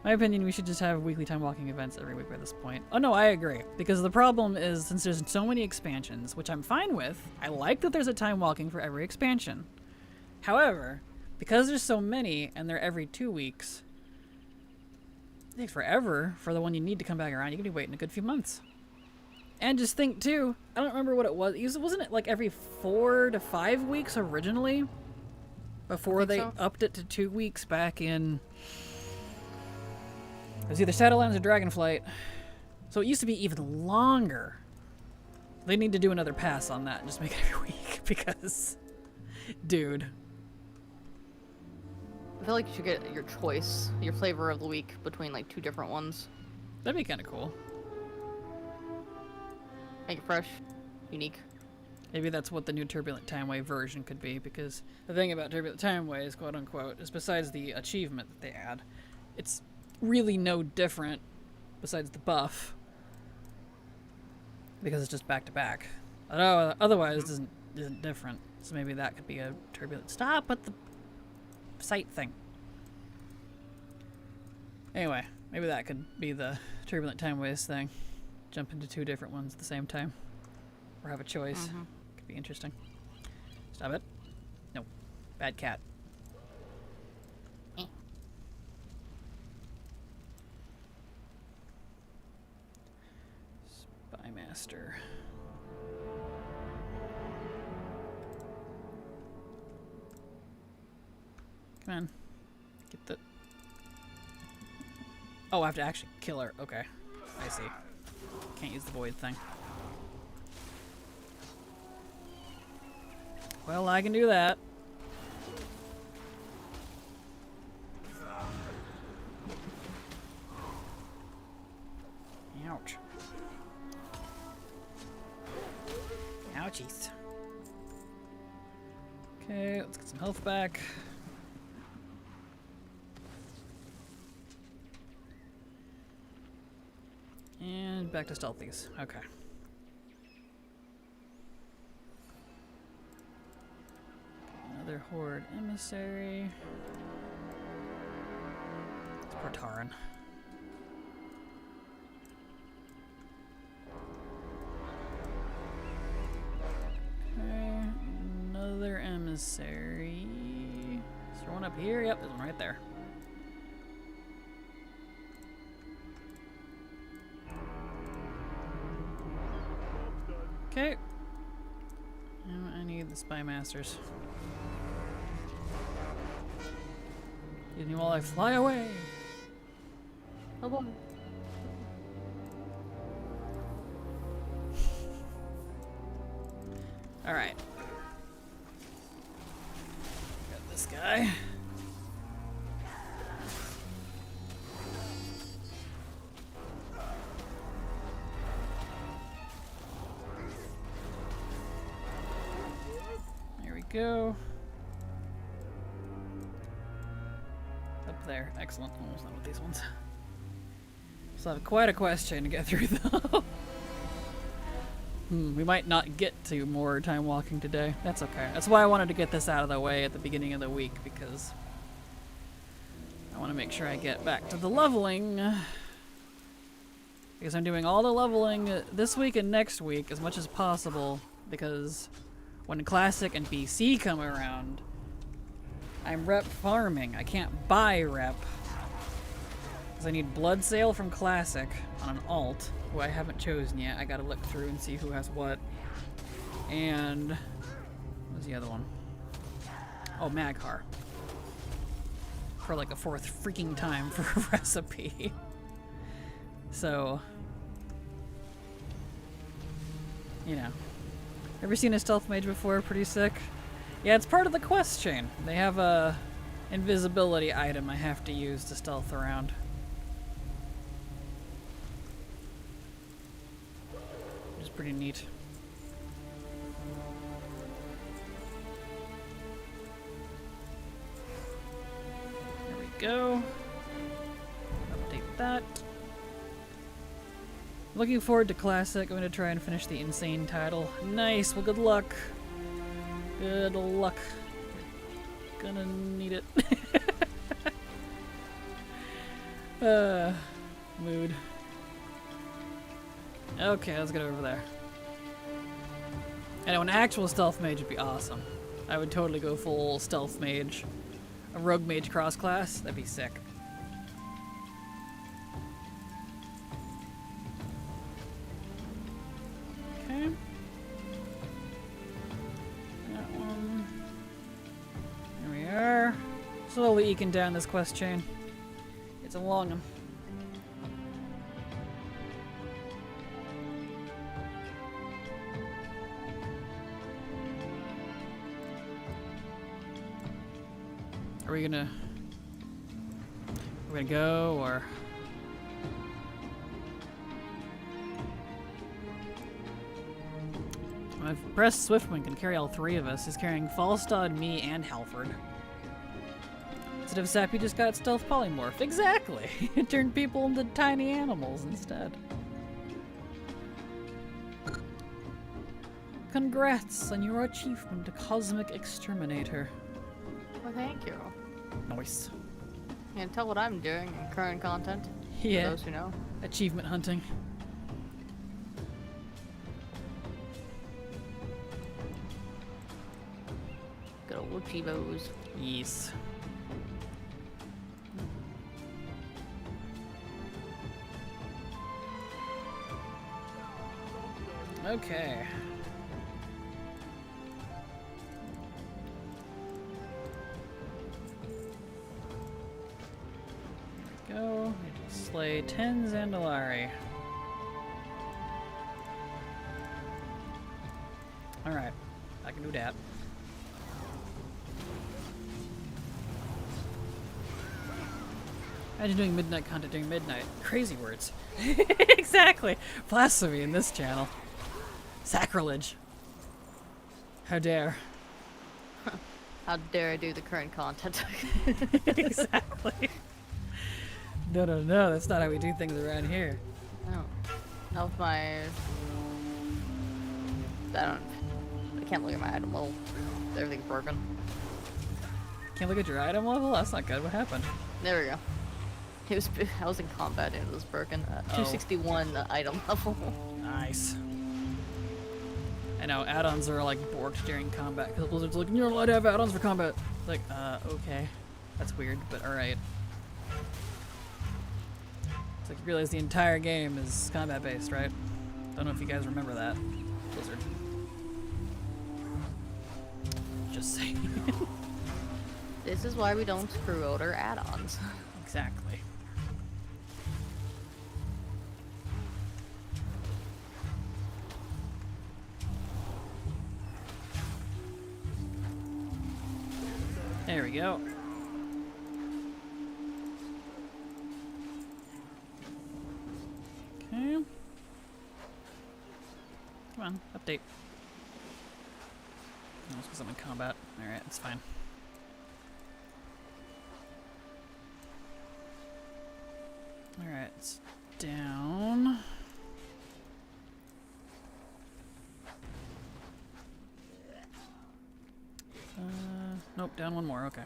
My opinion, we should just have weekly time walking events every week by this point. Oh no, I agree. Because the problem is, since there's so many expansions, which I'm fine with, I like that there's a time walking for every expansion. However, because there's so many, and they're every 2 weeks, it takes forever for the one you need to come back around. You could be waiting a good few months. And just think too, I don't remember what it was. Wasn't it like every 4 to 5 weeks originally? Before they upped it to 2 weeks back in... It was either Shadowlands or Dragonflight. So it used to be even longer. They need to do another pass on that and just make it every week because... Dude. I feel like you should get your choice, your flavor of the week between like 2 different ones. That'd be kind of cool. Make it fresh, unique. Maybe that's what the new Turbulent Timeway version could be, because the thing about Turbulent Timeways, quote unquote, is besides the achievement that they add, it's really no different besides the buff. Because it's just back to back. Otherwise, it isn't different. So maybe that could be a Turbulent... Stop with the sight thing. Anyway, maybe that could be the Turbulent Timeways thing. Jump into 2 different ones at the same time. Or have a choice. Could be interesting. Stop it. No. Bad cat. Spy Master. Come on. Get the... Oh, I have to actually kill her. Okay. I see. Can't use the void thing. Well, I can do that. Ouch. Ouchies. Okay, let's get some health back. And back to stealthies. Okay. Another horde emissary. It's Portaran. Okay, another emissary. Is there one up here? Yep, there's one right there. Okay. Now I need the Spy Masters. Give me while I fly away. Oh boy. Alright. Got this guy. Go. Up there. Excellent. Almost done with these ones. So have quite a quest chain to get through though. We might not get to more time walking today. That's okay. That's why I wanted to get this out of the way at the beginning of the week, because I want to make sure I get back to the leveling. Because I'm doing all the leveling this week and next week as much as possible, because when Classic and BC come around, I'm rep farming. I can't buy rep. Because I need Blood Sale from Classic on an alt, who I haven't chosen yet. I gotta look through and see who has what. And... what was the other one? Oh, Maghar. For like a 4th freaking time for a recipe. So... you know. Ever seen a stealth mage before? Pretty sick. Yeah, it's part of the quest chain. They have a invisibility item I have to use to stealth around. Which is pretty neat. There we go. Update that. Looking forward to Classic. I'm going to try and finish the Insane title. Nice. Well, good luck. Good luck. Gonna need it. Mood. Okay, let's get over there. I know an actual stealth mage would be awesome. I would totally go full stealth mage. A rogue mage cross class. That'd be sick. Okay. That one. There we are. Slowly eking down this quest chain. It's a long one. Are we gonna go, or I've pressed Swiftman can carry all three of us. He's carrying Falstad, me, and Halford. Instead of Sap, you just got stealth polymorph. Exactly. It turned people into tiny animals instead. Congrats on your achievement, Cosmic Exterminator. Well, thank you. Nice. You can tell what I'm doing in current content. Yeah. For those who know. Achievement hunting. Good old Chivos. Yes. Okay. Go. Need to slay 10 Zandalari. Alright. I can do that. Imagine doing midnight content during midnight. Crazy words. Exactly. Blasphemy in this channel. Sacrilege. How dare. How dare I do the current content? Exactly. No, that's not how we do things around here. No. That was my... I can't look at my item level. Everything's broken. Can't look at your item level? That's not good. What happened? There we go. I was in combat and it was broken. 261 item level. Nice. I know, add-ons are like borked during combat because Blizzard's like, you're not allowed to have add-ons for combat. Like, okay. That's weird, but alright. It's like you realize the entire game is combat-based, right? Don't know if you guys remember that. Blizzard. Just saying. This is why we don't screw out our add-ons. Exactly. There we go. Okay. Come on, update. No, it's because I'm in combat. Alright, it's fine. Alright, it's down. Nope, down one more, okay.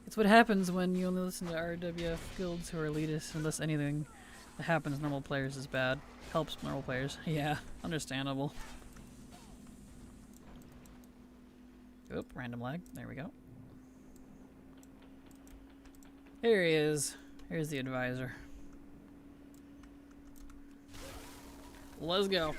It's what happens when you only listen to RWF guilds who are elitists, unless anything that happens normal players is bad. Helps normal players. Yeah, understandable. Oop, random lag. There we go. Here he is. Here's the advisor. Let's go.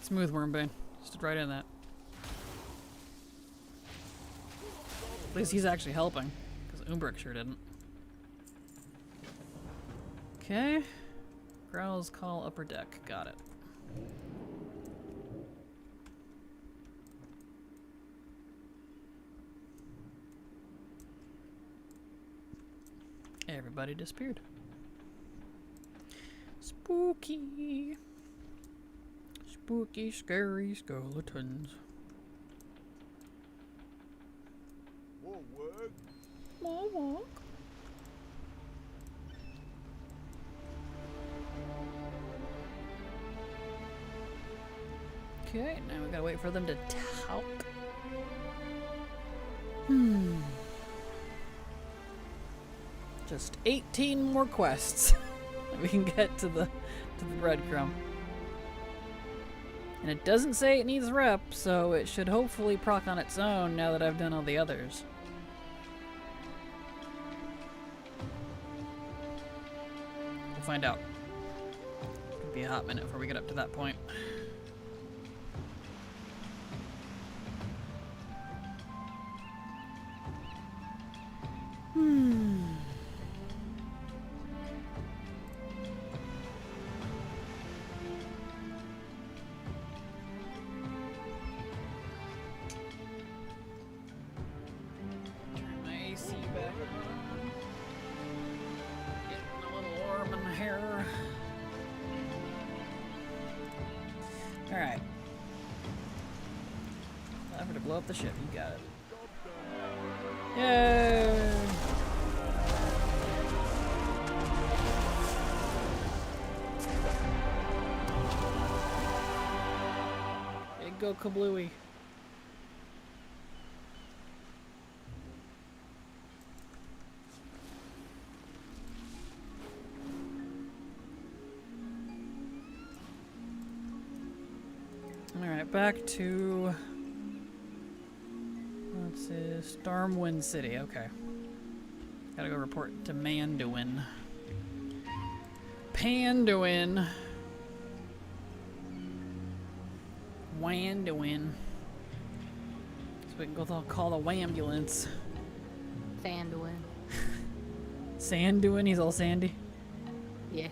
Smooth Wormbane. Stood right in that. At least he's actually helping, because Umbrick sure didn't. Okay. Growl's Call upper deck. Got it. Everybody disappeared. Spooky. Spooky, scary skeletons. More work. More walk. Okay, now we gotta wait for them to talk. Just 18 more quests. We can get to the breadcrumb. And it doesn't say it needs rep, so it should hopefully proc on its own now that I've done all the others. We'll find out. It'll be a hot minute before we get up to that point. Turn my AC back on. Getting a little warm in the hair. Alright. Time to blow up the ship. You got it. Yay! Big go kablooey. Alright, back to... What's this? Stormwind City, okay. Gotta go report to Manduin. Panduin. Wanduin. So we can go call the Wambulance. Sanduin. Sanduin? He's all sandy? Yeah.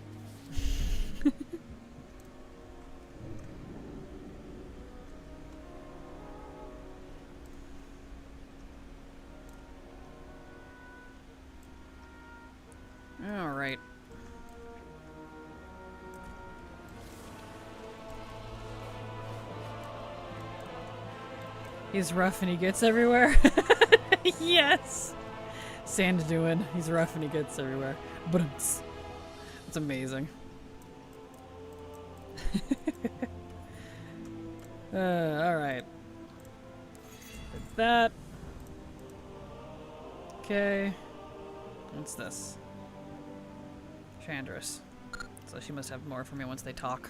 Alright. He's rough and he gets everywhere. Yes! Sanduin. He's rough and he gets everywhere. But it's amazing. Alright. Did that. Okay. What's this? Chandris. So she must have more for me once they talk.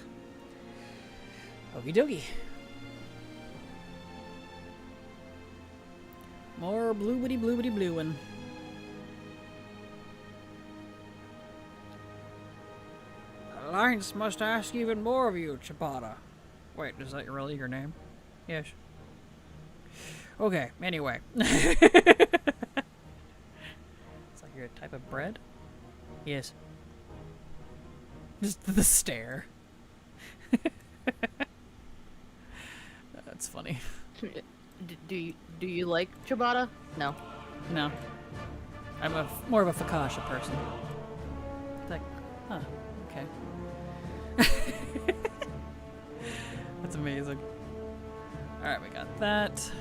Okie dokie. More bloobity bluein'. The Alliance must ask even more of you, Chapata. Wait, is that really your name? Yes. Okay, anyway. It's like you're a type of bread? Yes. Just the stare. That's funny. Do you like ciabatta? No. No. I'm more of a focaccia person. Like, huh, okay. That's amazing. Alright, we got that.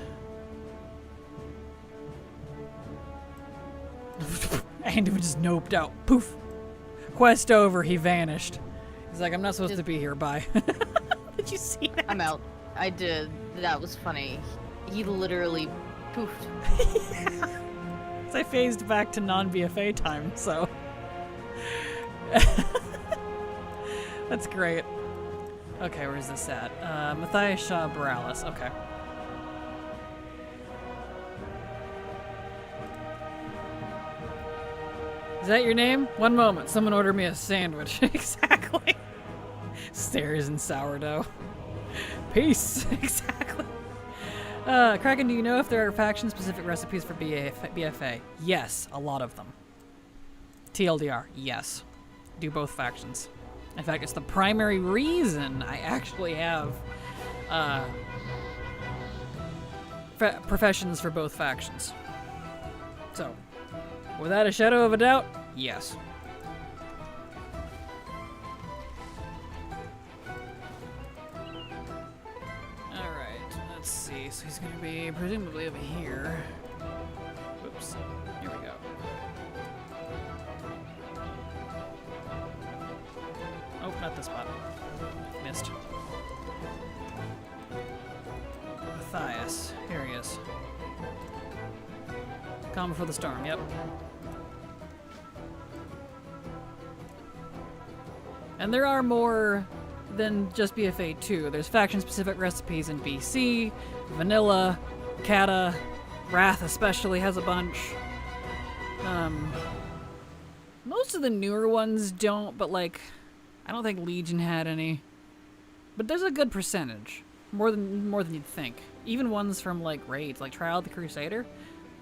And it just noped out. Poof. Quest over, he vanished. He's like, I'm not supposed to be here, bye. Did you see that? I'm out. I did. That was funny. He literally poofed. So I phased back to non-BFA time, so... That's great. Okay, where's this at? Matthias Shaw Boralis, okay. Is that your name? One moment, someone order me a sandwich. Exactly. Stairs and sourdough. Peace. Exactly. Kraken, do you know if there are faction-specific recipes for BFA? Yes, a lot of them. TLDR, yes. Do both factions. In fact, it's the primary reason I actually have professions for both factions. So, without a shadow of a doubt, yes. Let's see, so he's gonna be presumably over here. Oops, here we go. Oh, not this spot. Missed. Matthias, here he is. Calm before the storm, yep. And there are more than just BFA 2. There's faction-specific recipes in BC, Vanilla, Kata, Wrath especially has a bunch. Most of the newer ones don't, but like, I don't think Legion had any. But there's a good percentage, more than you'd think. Even ones from like raids, like Trial of the Crusader,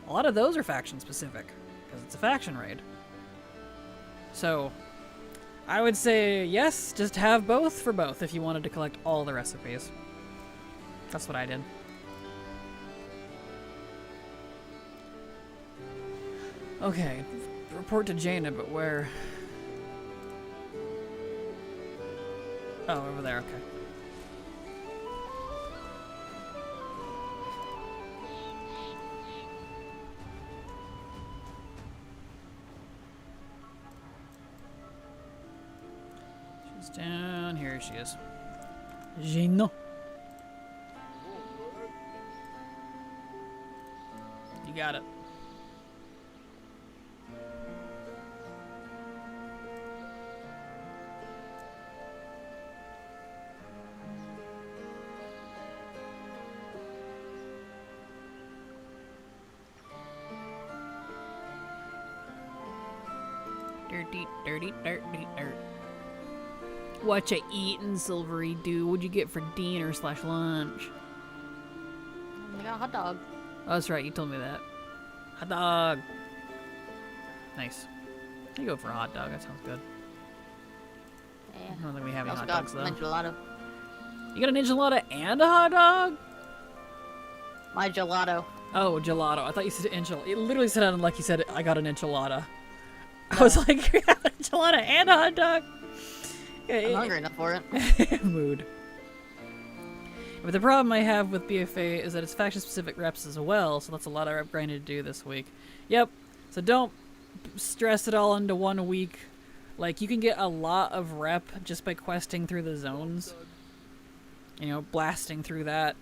a lot of those are faction-specific because it's a faction raid. So, I would say yes, just have both for both if you wanted to collect all the recipes. That's what I did. Okay, report to Jaina, but where? Oh, over there, okay. Down here she is. Gino. You got it. Dirty, dirty, dirty, dirt. What you eatin', Silvery Dew? What'd you get for dinner/lunch? I got a hot dog. Oh, that's right. You told me that. Hot dog. Nice. You go for a hot dog. That sounds good. Yeah. I don't think we have I any also hot dogs got an though. enchilada. You got an enchilada and a hot dog? My gelato. Oh, gelato. I thought you said enchilada. It literally sounded like you said, I got an enchilada. I was like, you got an enchilada and a hot dog? I'm hungry enough for it. Mood. But the problem I have with BFA is that it's faction-specific reps as well, so that's a lot of rep grinding to do this week. Yep. So don't stress it all into 1 week. Like, you can get a lot of rep just by questing through the zones. You know, blasting through that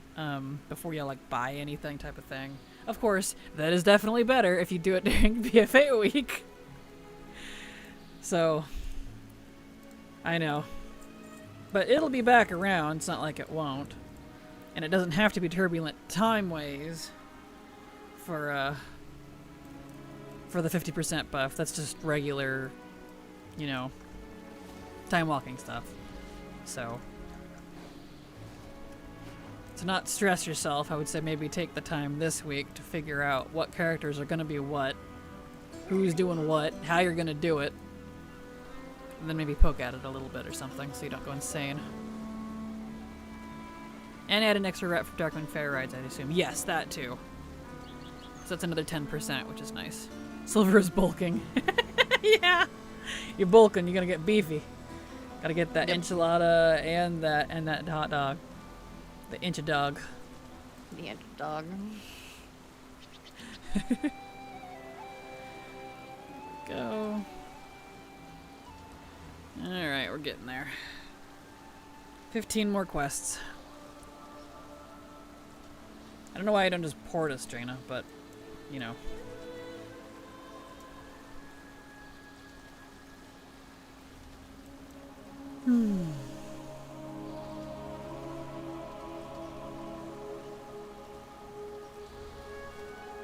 before you, like, buy anything type of thing. Of course, that is definitely better if you do it during BFA week. So, I know. But it'll be back around. It's not like it won't. And it doesn't have to be turbulent time-ways for the 50% buff. That's just regular, you know, time-walking stuff. So, to not stress yourself, I would say maybe take the time this week to figure out what characters are going to be what, who's doing what, how you're going to do it. And then maybe poke at it a little bit or something so you don't go insane. And add an extra rep for Darkwind Fair Rides, I'd assume. Yes, that too. So that's another 10%, which is nice. Silver is bulking. Yeah! You're bulking, you're gonna get beefy. Gotta get that enchilada and that hot dog. The incha dog. The inch dog. Go. Alright, we're getting there. 15 more quests. I don't know why I don't just port us, Jaina, but, you know.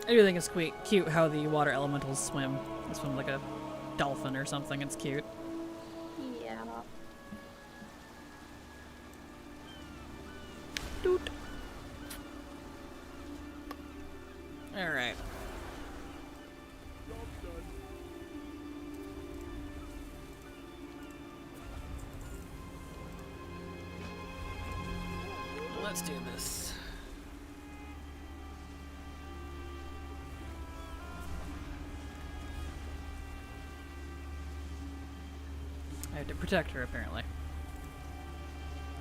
I do think it's cute how the water elementals swim. They swim like a dolphin or something. It's cute. Yeah. let's do this. I have to protect her, apparently.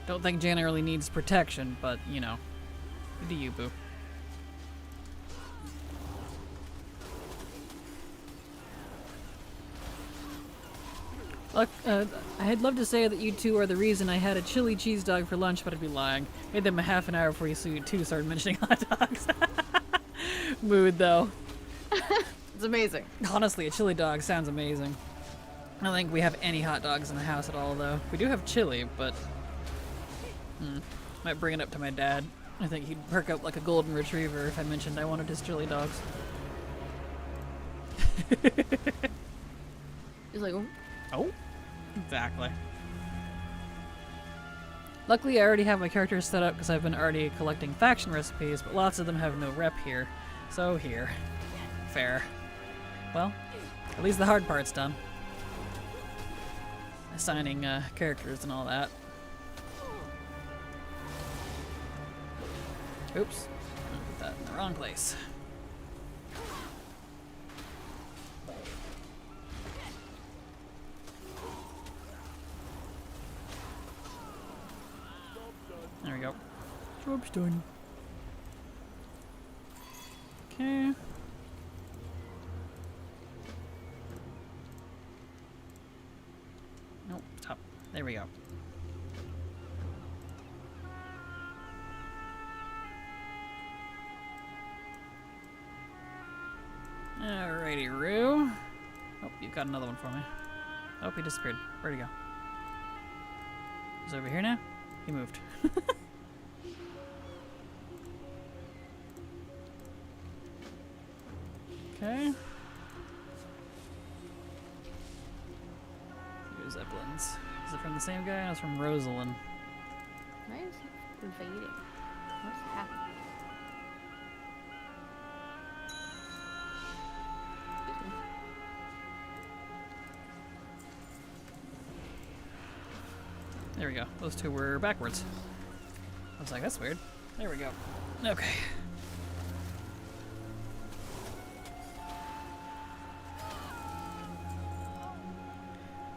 Don't think Jana really needs protection, but, you know. Do you, boo? Look, I'd love to say that you two are the reason I had a chili cheese dog for lunch, but I'd be lying. Made them a half an hour before you two started mentioning hot dogs. Mood, though. It's amazing. Honestly, a chili dog sounds amazing. I don't think we have any hot dogs in the house at all, though. We do have chili, but... might bring it up to my dad. I think he'd perk up like a golden retriever if I mentioned I wanted his chili dogs. He's like, Oh, exactly. Luckily, I already have my characters set up because I've been already collecting faction recipes, but lots of them have no rep here. So here. Fair. Well, at least the hard part's done. Assigning characters and all that. Oops. I put that in the wrong place. There we go. Job's done. Okay. Nope, top. There we go. Alrighty, Roo. Oh, you've got another one for me. Oh, he disappeared. Where'd he go? He's over here now? He moved. Okay. Here's Zeppelins. Is it from the same guy? No, it's from Rosalind. why is he invading? What's happening? Excuse me. There we go. Those two were backwards. I was like, that's weird. There we go. Okay.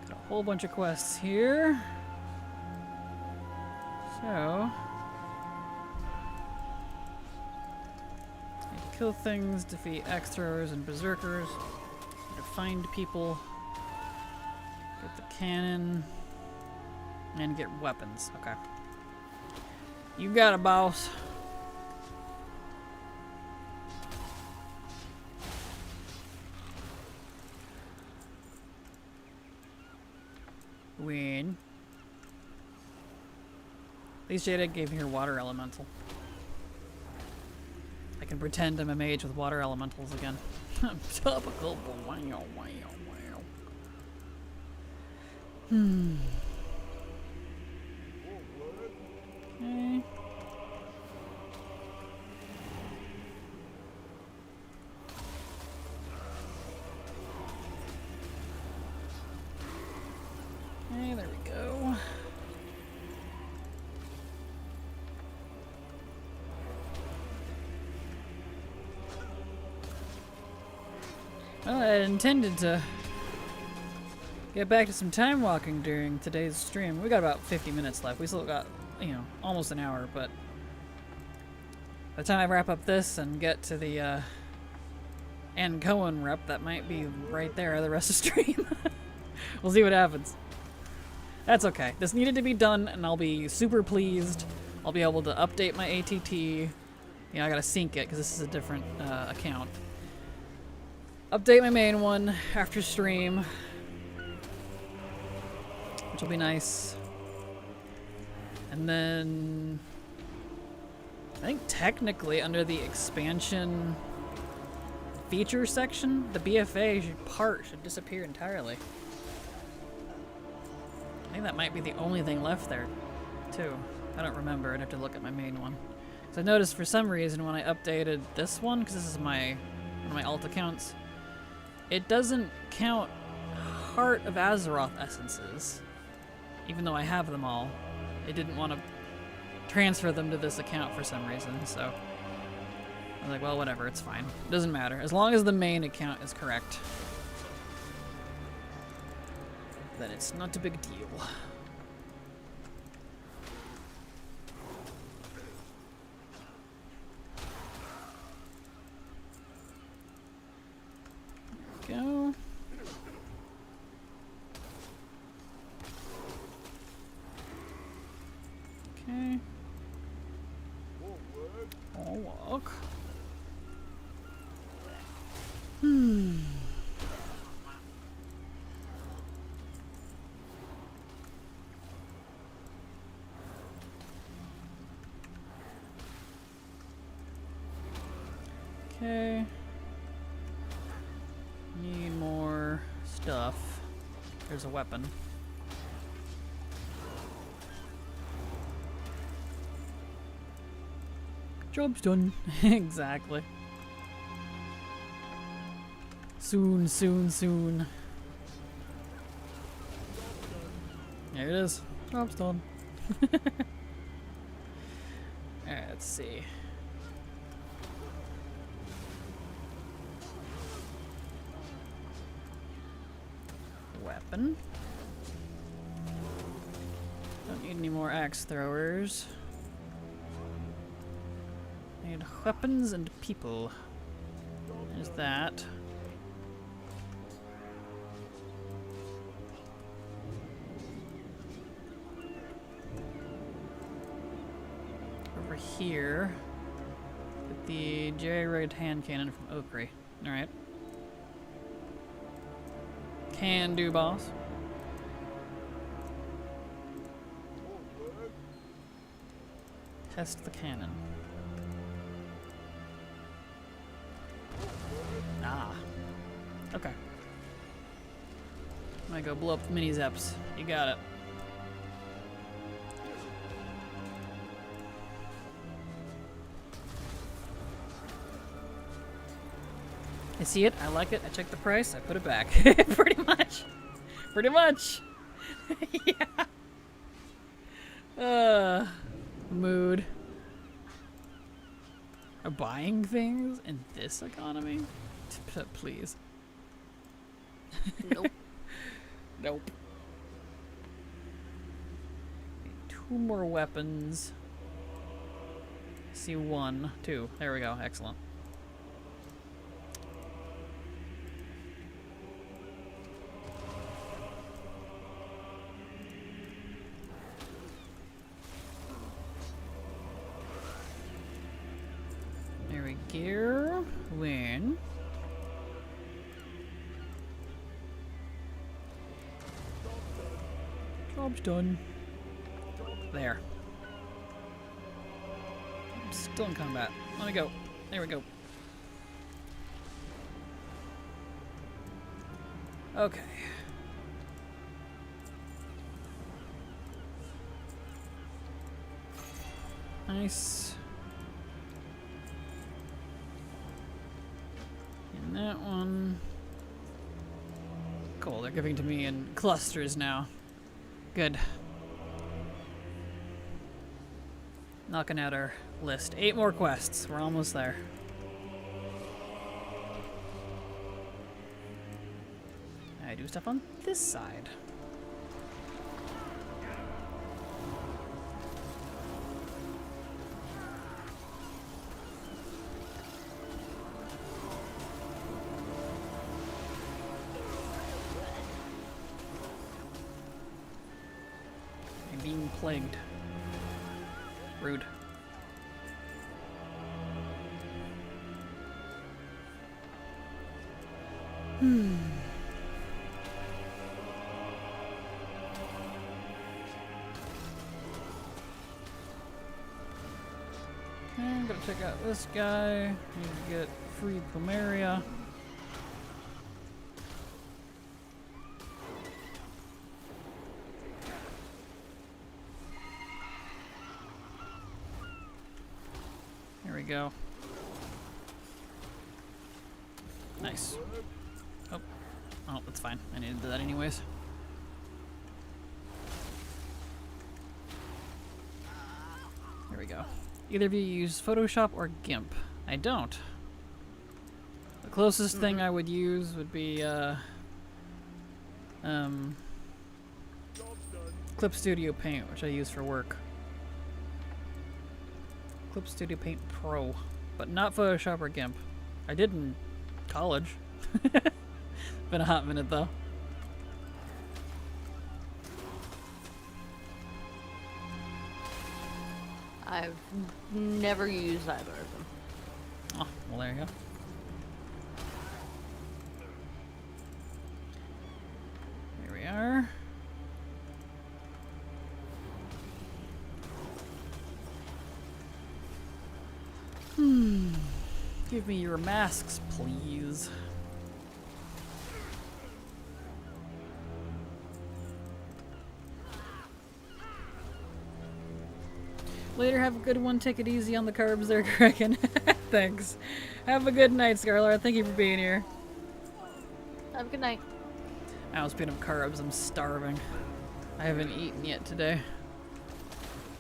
Got a whole bunch of quests here. So... kill things, defeat axe-throwers and berserkers, to find people, get the cannon, and get weapons. Okay. You got it, boss. Win. At least Jada gave me her water elemental. I can pretend I'm a mage with water elementals again. Topical, but wow, wow, wow. Okay. Okay, there we go. Well, I intended to get back to some time walking during today's stream. We got about 50 minutes left. We still got, you know, almost an hour, but by the time I wrap up this and get to the Ann Cohen rep, that might be right there the rest of the stream. We'll see what happens. That's okay. This needed to be done, and I'll be super pleased. I'll be able to update my ATT. You know, I gotta sync it because this is a different account. Update my main one after stream, which will be nice. And then I think technically under the expansion feature section, the BFA should disappear entirely. I think that might be the only thing left there, too. I don't remember. I'd have to look at my main one. So I noticed for some reason when I updated this one, because this is one of my alt accounts, it doesn't count Heart of Azeroth essences, even though I have them all. It didn't want to transfer them to this account for some reason, so I was like, well, whatever, it's fine. It doesn't matter. As long as the main account is correct, then it's not a big deal. Go. Okay. I'll walk. Okay. Need more stuff. There's a weapon. Job's done. Exactly. Soon, soon, soon. There it is. Job's done. Alright, let's see. Weapon. Don't need any more axe throwers. Need weapons and people. There's that. Over here, get the jerry-rigged hand cannon from Oakry. Alright. Can do, boss. Test the cannon. Ah. Okay. I'm gonna go blow up the mini Zeps. You got it. I see it, I like it, I check the price, I put it back. Pretty much. Pretty much. Yeah. Mood. Are buying things in this economy? Please. Nope. Nope. Need 2 more weapons. See 1, 2. There we go. Excellent. There we go. Win. Job's done. There. I'm still in combat. Let me go. There we go. Okay. Nice. And that one. Cool, they're giving to me in clusters now. Good. Knocking out our list. 8 more quests. We're almost there. I do stuff on this side. I'm being plagued. Rude. Okay, I'm gonna check out this guy. Need to get free Plumeria. There we go. Nice. Oh. Oh, that's fine. I needed that anyways. we go. Either of you use Photoshop or GIMP? I don't. The closest thing I would use would be Clip Studio Paint, which I use for work. Clip Studio Paint Pro, but not Photoshop or GIMP. I did in college. Been a hot minute though. I've never used either of them. Oh, well there you go. Here we are. Give me your masks, please. Later, have a good one. Take it easy on the carbs there, Kraken. Thanks. Have a good night, Scarlar. Thank you for being here. Have a good night. Now, speaking of carbs, I'm starving. I haven't eaten yet today.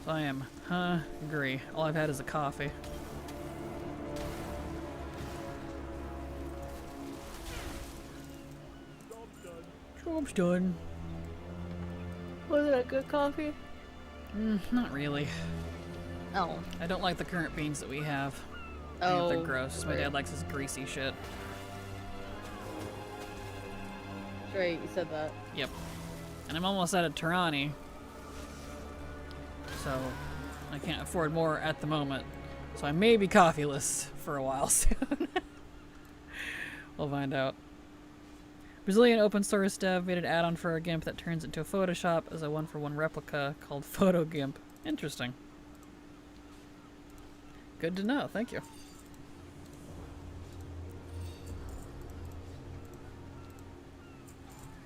So I am hungry. All I've had is a coffee. Job's done. Was it a good coffee? Not really. Oh. I don't like the current beans that we have. Oh. They're gross. My right. dad likes his greasy shit. Right, you said that. Yep. And I'm almost out of Tirani. So I can't afford more at the moment. So I may be coffeeless for a while soon. We'll find out. Brazilian open source dev made an add-on for a GIMP that turns into a Photoshop as a one-for-one replica called Photo GIMP. Interesting. Good to know. Thank you.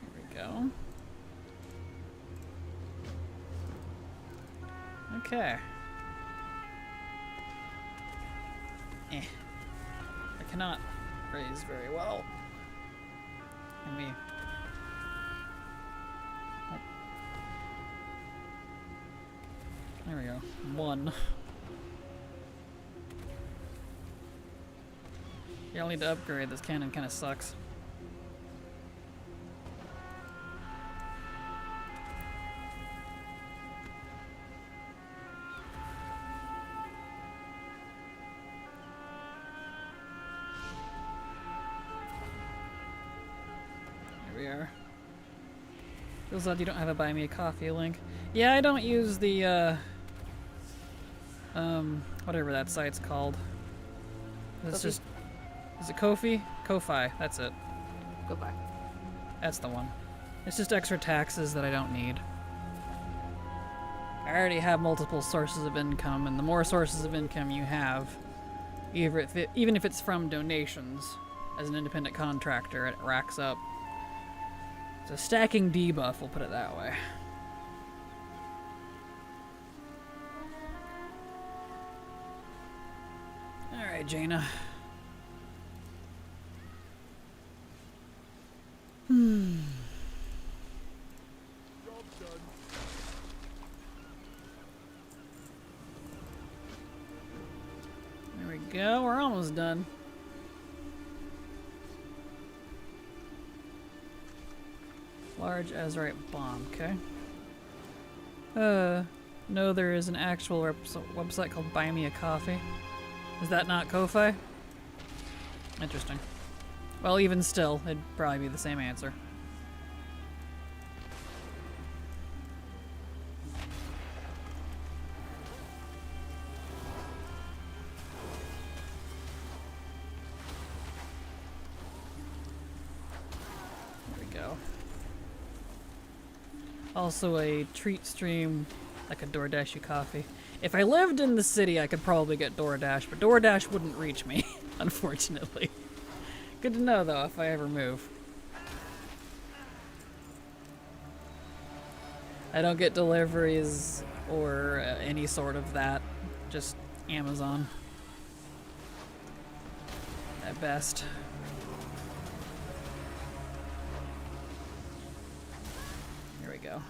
Here we go. Okay. I cannot raise very well. Let me... Oh. There we go. 1. Yeah, I'll need to upgrade. This cannon kind of sucks. We are. Feels odd you don't have a buy me a coffee link. Yeah, I don't use the whatever that site's called. It's just, is it Ko-fi? Ko-fi, that's it. Goodbye. That's the one. It's just extra taxes that I don't need. I already have multiple sources of income, and the more sources of income you have, even if it's from donations, as an independent contractor, it racks up. It's a stacking debuff, we'll put it that way. Alright, Jaina. There we go, we're almost done. Large Azurite bomb, okay. No, there is an actual website called Buy Me a Coffee. Is that not Ko-fi? Interesting. Well, even still, it'd probably be the same answer. There we go. Also a treat stream, like a DoorDash you coffee. If I lived in the city, I could probably get DoorDash, but DoorDash wouldn't reach me, unfortunately. Good to know, though, if I ever move. I don't get deliveries or any sort of that, just Amazon. At best. Here we go.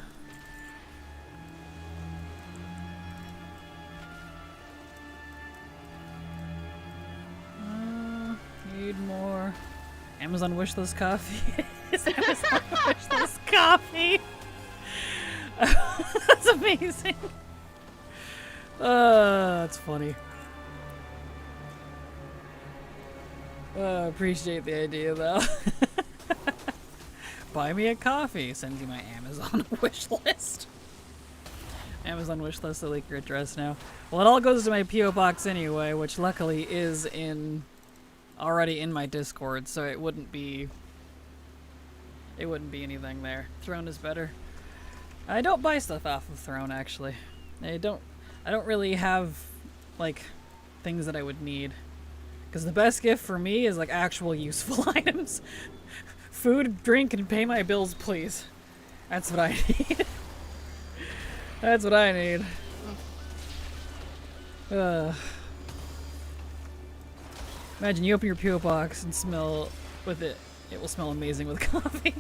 Amazon wishlist coffee. Is Amazon wishlist coffee. That's amazing. That's funny. Appreciate the idea though. Buy me a coffee. Sends you my Amazon wish list. Amazon wish list, I like your address now. Well, it all goes to my P.O. box anyway, which luckily is already in my Discord, so it wouldn't be anything there. Throne is better. I don't buy stuff off of Throne actually. I don't really have like things that I would need. Because the best gift for me is like actual useful items. Food, drink, and pay my bills, please. That's what I need. That's what I need. Imagine you open your P.O. box and smell with it. It will smell amazing with coffee.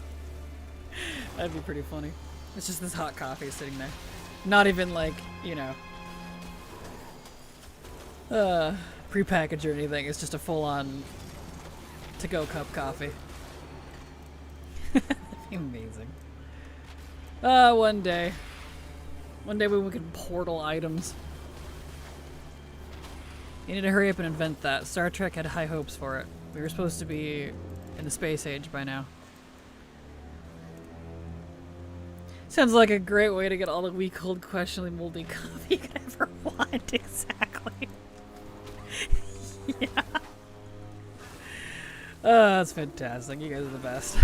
That'd be pretty funny. It's just this hot coffee sitting there. Not even like, you know, prepackaged or anything. It's just a full-on to-go cup coffee. That'd be amazing. One day. One day when we can portal items. You need to hurry up and invent that. Star Trek had high hopes for it. We were supposed to be in the space age by now. Sounds like a great way to get all the weak, old, questionably moldy coffee you could ever want. Exactly. Yeah. Oh, that's fantastic. You guys are the best.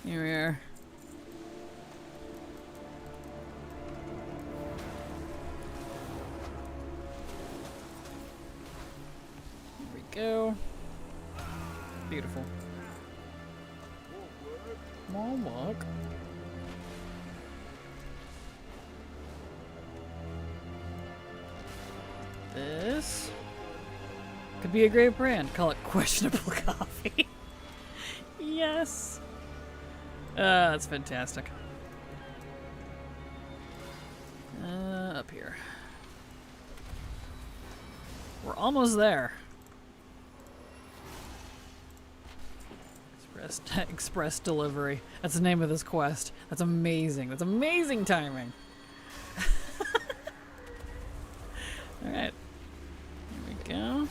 Here we are. Here we go. Beautiful. More work. This could be a great brand. Call it Questionable Coffee. Yes. That's fantastic. Up here. We're almost there. Express delivery. That's the name of this quest. That's amazing. That's amazing timing. Alright. Here we go.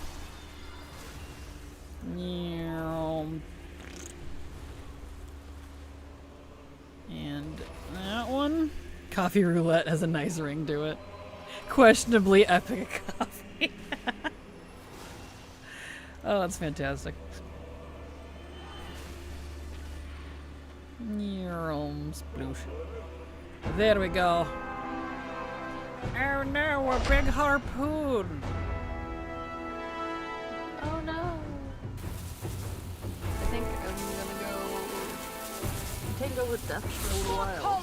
And that one. Coffee roulette has a nice ring to it. Questionably epic coffee. Oh, that's fantastic. Sploosh. There we go. Oh no, a big harpoon! Oh no. I think I'm gonna go tango with death for a little while.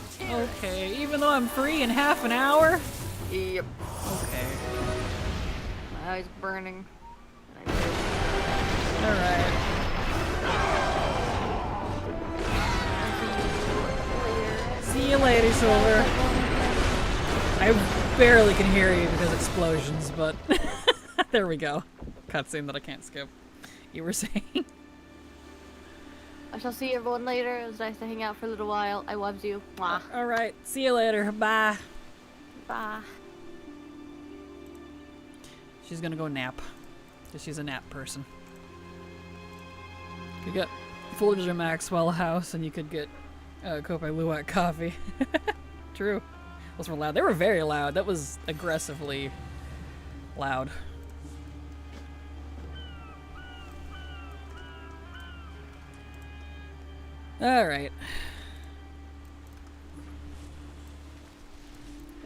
Okay, even though I'm free in half an hour? Yep. Okay. My eye's burning. Alright. See you later, Silver. I barely can hear you because explosions, but there we go. Cutscene that I can't skip. You were saying? I shall see everyone later. It was nice to hang out for a little while. I love you. Mwah. Alright, see you later. Bye. Bye. She's gonna go nap. Because she's a nap person. You could get Folgers or Maxwell House and you could get Kopai Luwak coffee. True. Those were loud. They were very loud. That was aggressively loud. Alright.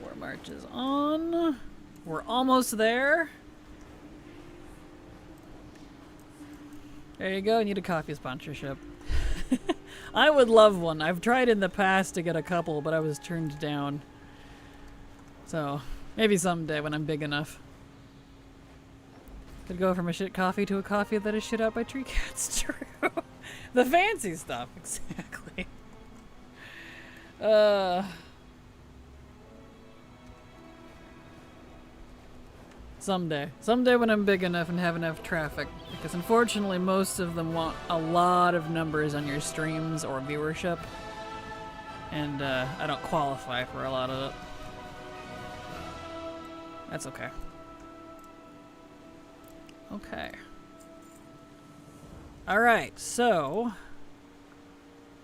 War March is on. We're almost there. There you go. I need a coffee sponsorship. I would love one. I've tried in the past to get a couple, but I was turned down. So, maybe someday when I'm big enough. Could go from a shit coffee to a coffee that is shit out by tree cats. True. The fancy stuff. Exactly. Someday. Someday when I'm big enough and have enough traffic. Because unfortunately most of them want a lot of numbers on your streams or viewership. And I don't qualify for a lot of it. That's okay. Okay. Alright, so...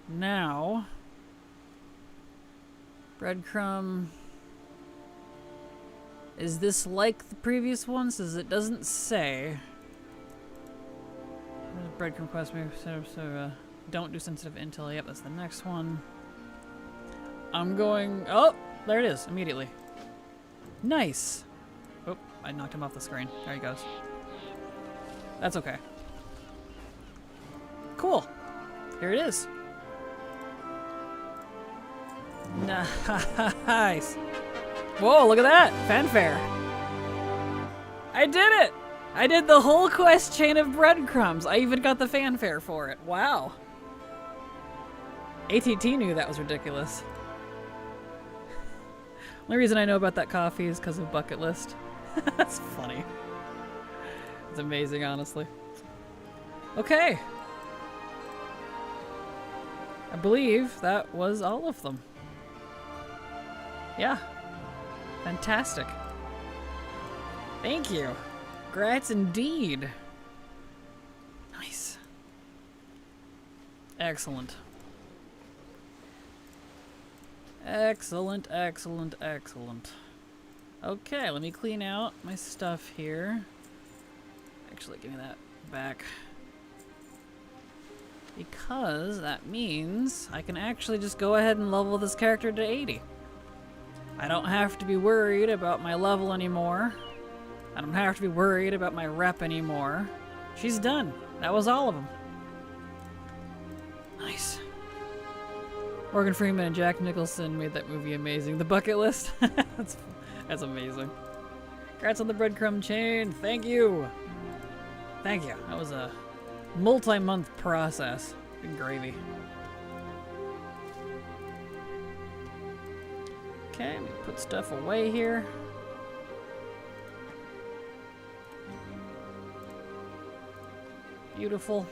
now... breadcrumb... is this like the previous ones? As it doesn't say. Breadcrumb quest move, so don't do sensitive intel. Yep, that's the next one. I'm going... oh! There it is, immediately. Nice! Oh, I knocked him off the screen. There he goes. That's okay. Cool. Here it is. Nice. Whoa, look at that! Fanfare. I did it! I did the whole quest chain of breadcrumbs. I even got the fanfare for it. Wow. ATT knew that was ridiculous. Only reason I know about that coffee is because of Bucket List. That's funny. It's amazing, honestly. Okay. I believe that was all of them. Yeah. Fantastic. Thank you. Grats indeed. Nice. Excellent. Excellent, excellent, excellent. Okay, let me clean out my stuff here. Actually, give me that back. Because that means I can actually just go ahead and level this character to 80. I don't have to be worried about my level anymore. I don't have to be worried about my rep anymore. She's done. That was all of them. Nice. Morgan Freeman and Jack Nicholson made that movie amazing. The Bucket List? That's amazing. Congrats on the breadcrumb chain. Thank you. Thank you. That was a multi-month process. Good gravy. Okay, let me put stuff away here. Beautiful.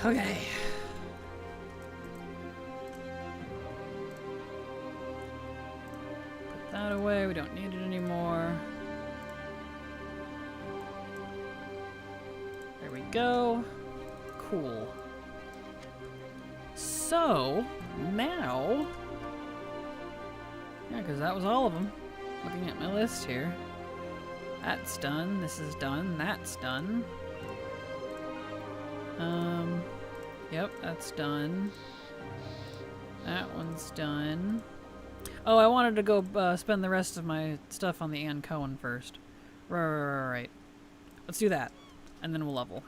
Okay. Put that away, we don't need it anymore. There we go. Cool. So, now... yeah, because that was all of them. Looking at my list here. That's done, this is done, that's done. Yep, that's done. That one's done. Oh, I wanted to go spend the rest of my stuff on the Ann Cohen first. Right. Let's do that, and then we'll level.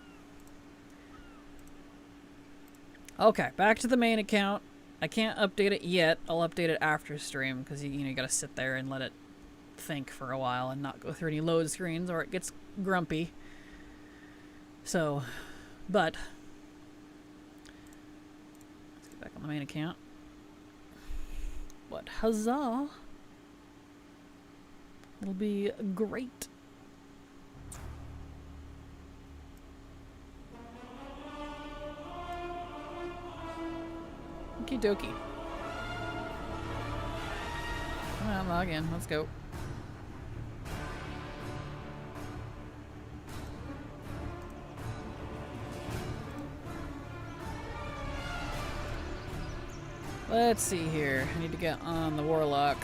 Okay, back to the main account. I can't update it yet. I'll update it after stream, because you gotta sit there and let it think for a while and not go through any load screens or it gets grumpy. So, but let's get back on the main account. But huzzah! It'll be great. Okie dokie. Come on, log in. Let's go. Let's see here. I need to get on the Warlock.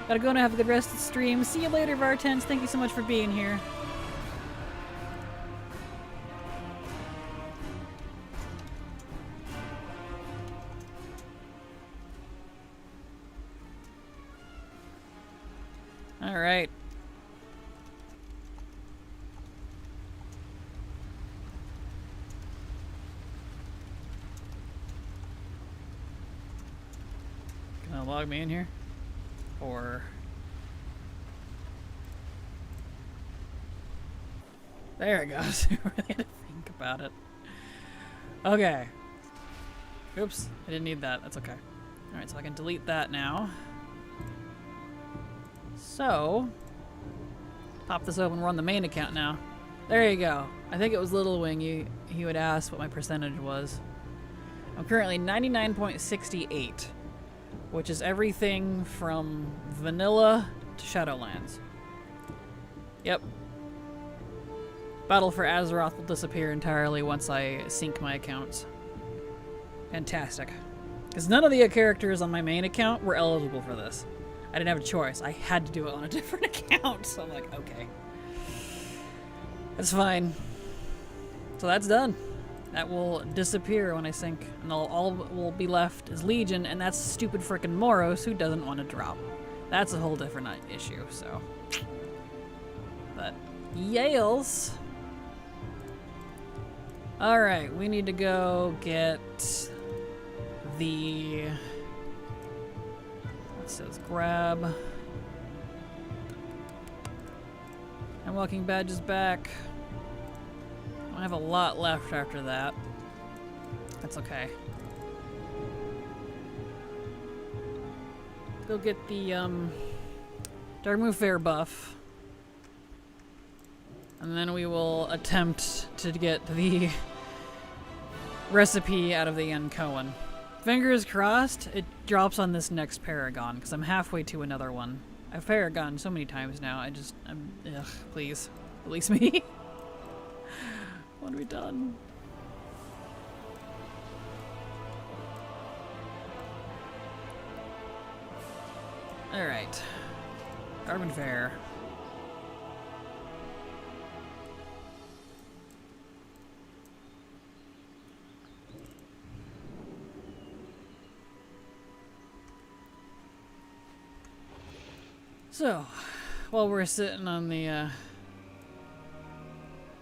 Gotta go and have a good rest of the stream. See you later, Vartens. Thank you so much for being here. All right. Log me in here, or there it goes. I really had to think about it. Okay. Oops, I didn't need that. That's okay. All right, so I can delete that now. So, pop this open. We're on the main account now. There you go. I think it was Little Wing. He would ask what my percentage was. I'm currently 99.68, which is everything from vanilla to Shadowlands. Yep. Battle for Azeroth will disappear entirely once I sync my accounts. Fantastic. Because none of the characters on my main account were eligible for this. I didn't have a choice. I had to do it on a different account. So I'm like, okay. That's fine. So that's done. That will disappear when I sync. And all will be left is Legion, and that's stupid frickin' Moros who doesn't want to drop. That's a whole different issue, so. But, Yales. Alright, we need to go get the... It says grab. And walking badges back. I don't have a lot left after that. That's okay. Go get the Darkmoon Fair buff. And then we will attempt to get the recipe out of the Cohen. Fingers crossed it drops on this next Paragon, because I'm halfway to another one. I've Paragon so many times now, ugh, please. Release me. I want to be done. Alright. Carbon Fair. So, while we're sitting on the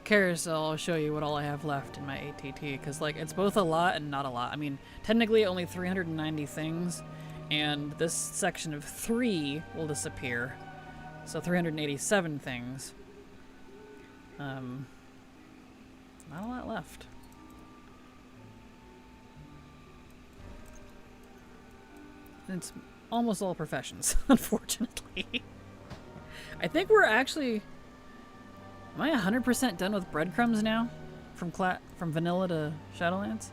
carousel, I'll show you what all I have left in my ATT, because like it's both a lot and not a lot. I mean, technically only 390 things, and this section of 3 will disappear, so 387 things. Not a lot left. It's almost all professions, unfortunately. I think we're actually... Am I 100% done with breadcrumbs now? From vanilla to Shadowlands?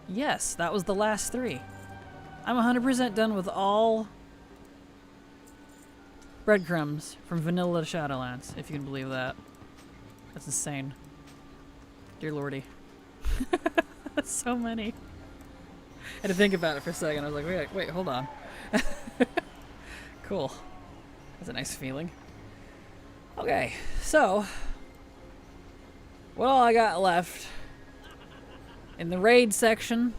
Yes, that was the last 3. I'm 100% done with all breadcrumbs from vanilla to Shadowlands, if you can believe that. That's insane. Dear lordy. That's so many. I had to think about it for a second. I was like, wait, hold on. Cool. That's a nice feeling. Okay, so what all I got left in the raid section,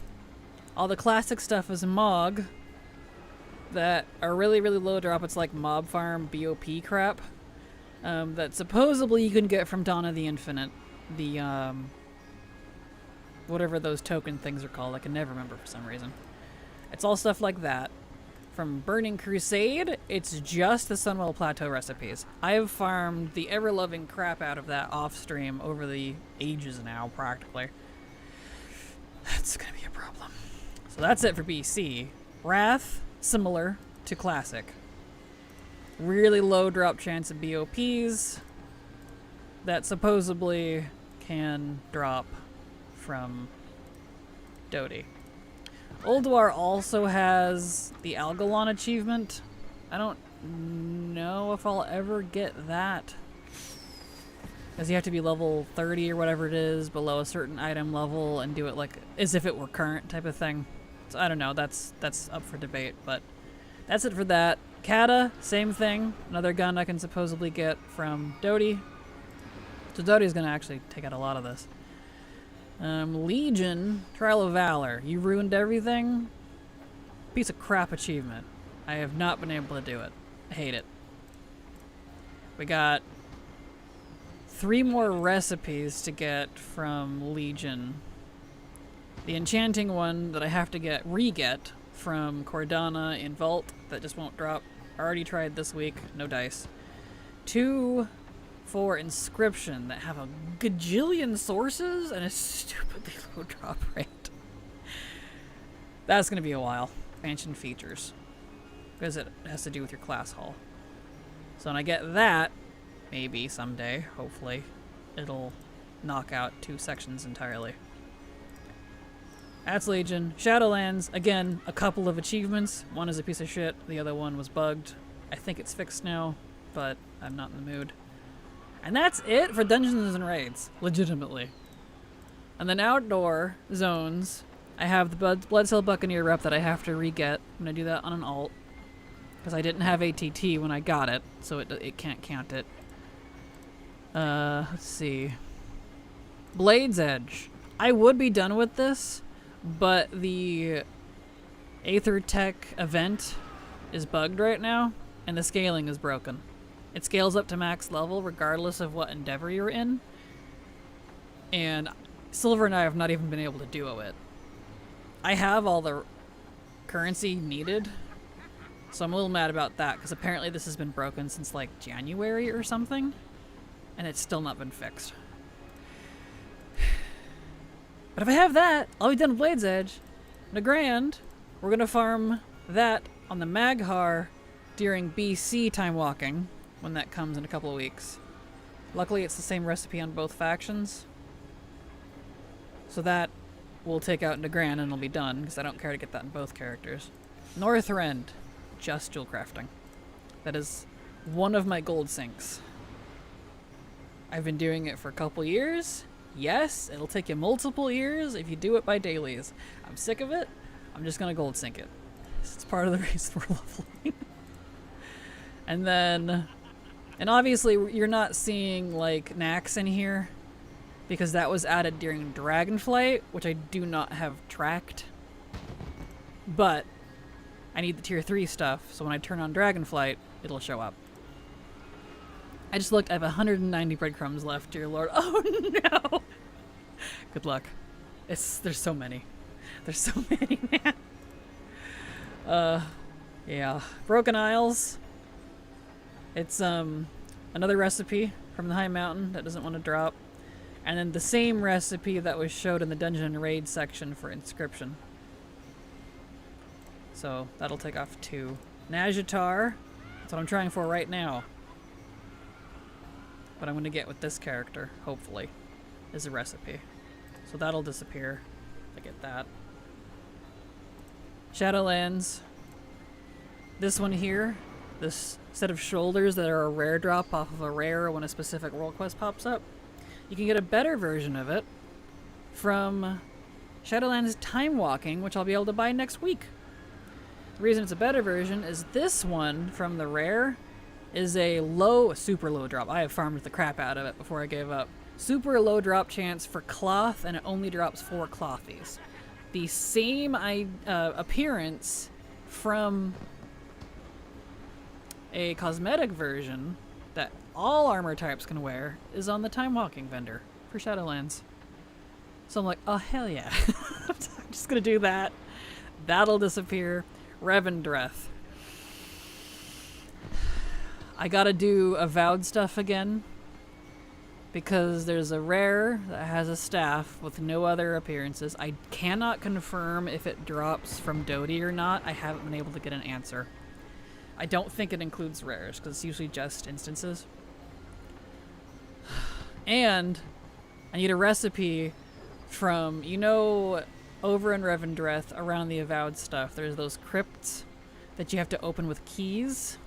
all the classic stuff is MOG that are really, really low drop. It's like mob farm BOP crap that supposedly you can get from Dawn of the Infinite. The whatever those token things are called. I can never remember for some reason. It's all stuff like that. From Burning Crusade, it's just the Sunwell Plateau recipes. I have farmed the ever-loving crap out of that off-stream over the ages now, practically. That's gonna be a problem. So that's it for BC. Wrath, similar to Classic. Really low drop chance of BOPs that supposedly can drop from Dodie. Ulduar also has the Algalon achievement. I don't know if I'll ever get that, because you have to be level 30 or whatever it is below a certain item level and do it like as if it were current type of thing. So I don't know, that's up for debate, but that's it for that. Kata, same thing, another gun I can supposedly get from Dodie. So Dodie's gonna actually take out a lot of this. Legion, Trial of Valor. You ruined everything? Piece of crap achievement. I have not been able to do it. I hate it. We got 3 more recipes to get from Legion. The enchanting one that I have to re-get from Cordana in Vault that just won't drop. I already tried this week. No dice. 2 for Inscription that have a gajillion sources and a stupidly low drop rate. That's gonna be a while. Expansion features. because it has to do with your class hall. So when I get that, maybe someday, hopefully, it'll knock out 2 sections entirely. That's Legion. Shadowlands, again, a couple of achievements. One is a piece of shit, the other one was bugged. I think it's fixed now, but I'm not in the mood. And that's it for Dungeons and Raids, legitimately. And then outdoor zones, I have the Bloodsail Buccaneer rep that I have to re-get. I'm gonna do that on an alt, because I didn't have ATT when I got it, so it can't count it. Let's see. Blade's Edge. I would be done with this, but the Aether Tech event is bugged right now, and the scaling is broken. It scales up to max level regardless of what endeavor you're in, and Silver and I have not even been able to duo it. I have all the currency needed, so I'm a little mad about that, because apparently this has been broken since like January or something, and it's still not been fixed. But if I have that, I'll be done with Blade's Edge. Nagrand, we're gonna farm that on the Maghar during BC time walking, when that comes in a couple of weeks. Luckily it's the same recipe on both factions, so that will take out Nagrand and it'll be done, because I don't care to get that in both characters. Northrend, just jewel crafting. That is one of my gold sinks. I've been doing it for a couple years. Yes, it'll take you multiple years if you do it by dailies. I'm sick of it. I'm just gonna gold sink it. It's part of the reason we're leveling. And then, and obviously you're not seeing like Nax in here, because that was added during Dragonflight, which I do not have tracked. But I need the tier 3 stuff, so when I turn on Dragonflight, it'll show up. I just looked, I have 190 breadcrumbs left, dear lord. Oh no! Good luck. There's so many. There's so many, man. Yeah. Broken Isles. It's, another recipe from the High Mountain that doesn't want to drop. And then the same recipe that was showed in the Dungeon and Raid section for Inscription. So, that'll take off 2. Najatar. That's what I'm trying for right now. What I'm going to get with this character, hopefully, is a recipe. So that'll disappear. I get that. Shadowlands. This one here, this set of shoulders that are a rare drop off of a rare when a specific world quest pops up. You can get a better version of it from Shadowlands Time Walking, which I'll be able to buy next week. The reason it's a better version is this one from the rare is a super low drop. I have farmed the crap out of it before I gave up. Super low drop chance for cloth, and it only drops 4 clothies. The same appearance from a cosmetic version that all armor types can wear is on the Time Walking vendor for Shadowlands. So I'm like, oh hell yeah. I'm just gonna do that. That'll disappear. Revendreth. I gotta do Avowed stuff again, because there's a rare that has a staff with no other appearances. I cannot confirm if it drops from Dodie or not. I haven't been able to get an answer. I don't think it includes rares, because it's usually just instances. And I need a recipe from, over in Revendreth, around the Avowed stuff, there's those crypts that you have to open with keys.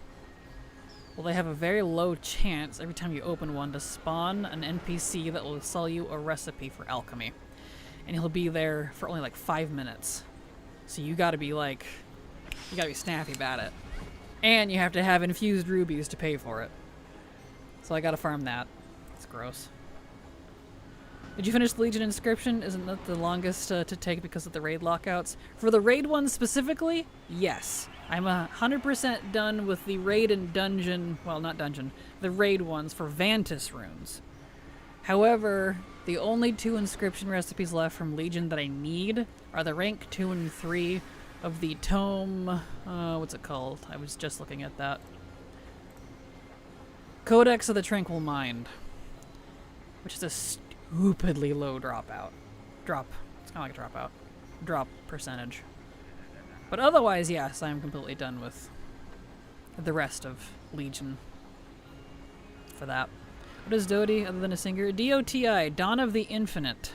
Well, they have a very low chance every time you open one to spawn an NPC that will sell you a recipe for alchemy. And he'll be there for only like 5 minutes. So you gotta be snappy about it. And you have to have infused rubies to pay for it. So I gotta farm that. It's gross. Did you finish the Legion Inscription? Isn't that the longest to take because of the raid lockouts? For the raid one specifically, yes. I'm 100% done with the raid and dungeon, well, not dungeon, the raid ones for Vantis runes. However, the only 2 inscription recipes left from Legion that I need are the rank 2 and 3 of the tome, what's it called? I was just looking at that. Codex of the Tranquil Mind, which is a stupidly low dropout. It's kind of like a dropout. Drop percentage. But otherwise, yes, I'm completely done with the rest of Legion for that. What is Doti other than a singer? DOTI, Dawn of the Infinite.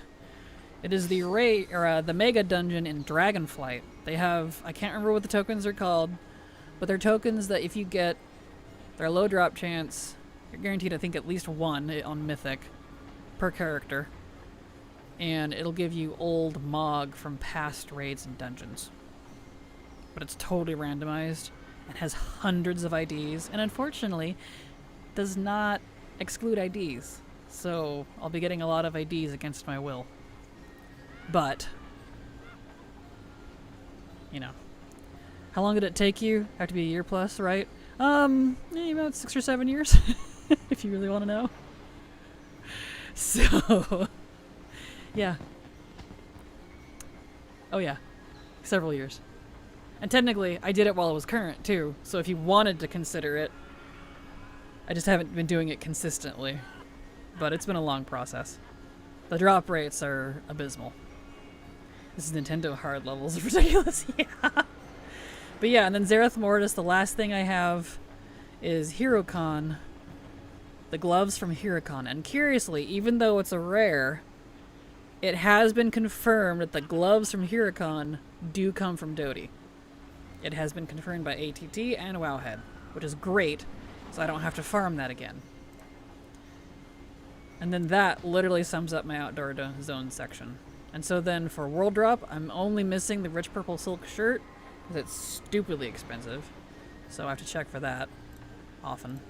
It is the the mega dungeon in Dragonflight. They have, I can't remember what the tokens are called, but they're tokens that if you get, they're a low drop chance. You're guaranteed, I think, at least one on Mythic per character. And it'll give you old Mog from past raids and dungeons. But it's totally randomized and has hundreds of IDs, and unfortunately does not exclude IDs. So I'll be getting a lot of IDs against my will. But, you know, how long did it take you? Have to be a year plus, right? About 6 or 7 years, if you really want to know. So, yeah. Oh yeah, several years. And technically, I did it while it was current, too. So if you wanted to consider it, I just haven't been doing it consistently. But it's been a long process. The drop rates are abysmal. This is Nintendo hard levels. It's ridiculous, yeah. But yeah, and then Zereth Mortis, the last thing I have is Hirocon. The gloves from Hirocon. And curiously, even though it's a rare, it has been confirmed that the gloves from Hirocon do come from Doti. It has been confirmed by ATT and Wowhead, which is great, so I don't have to farm that again. And then that literally sums up my outdoor zone section. And so then for World Drop, I'm only missing the rich purple silk shirt, because it's stupidly expensive. So I have to check for that often.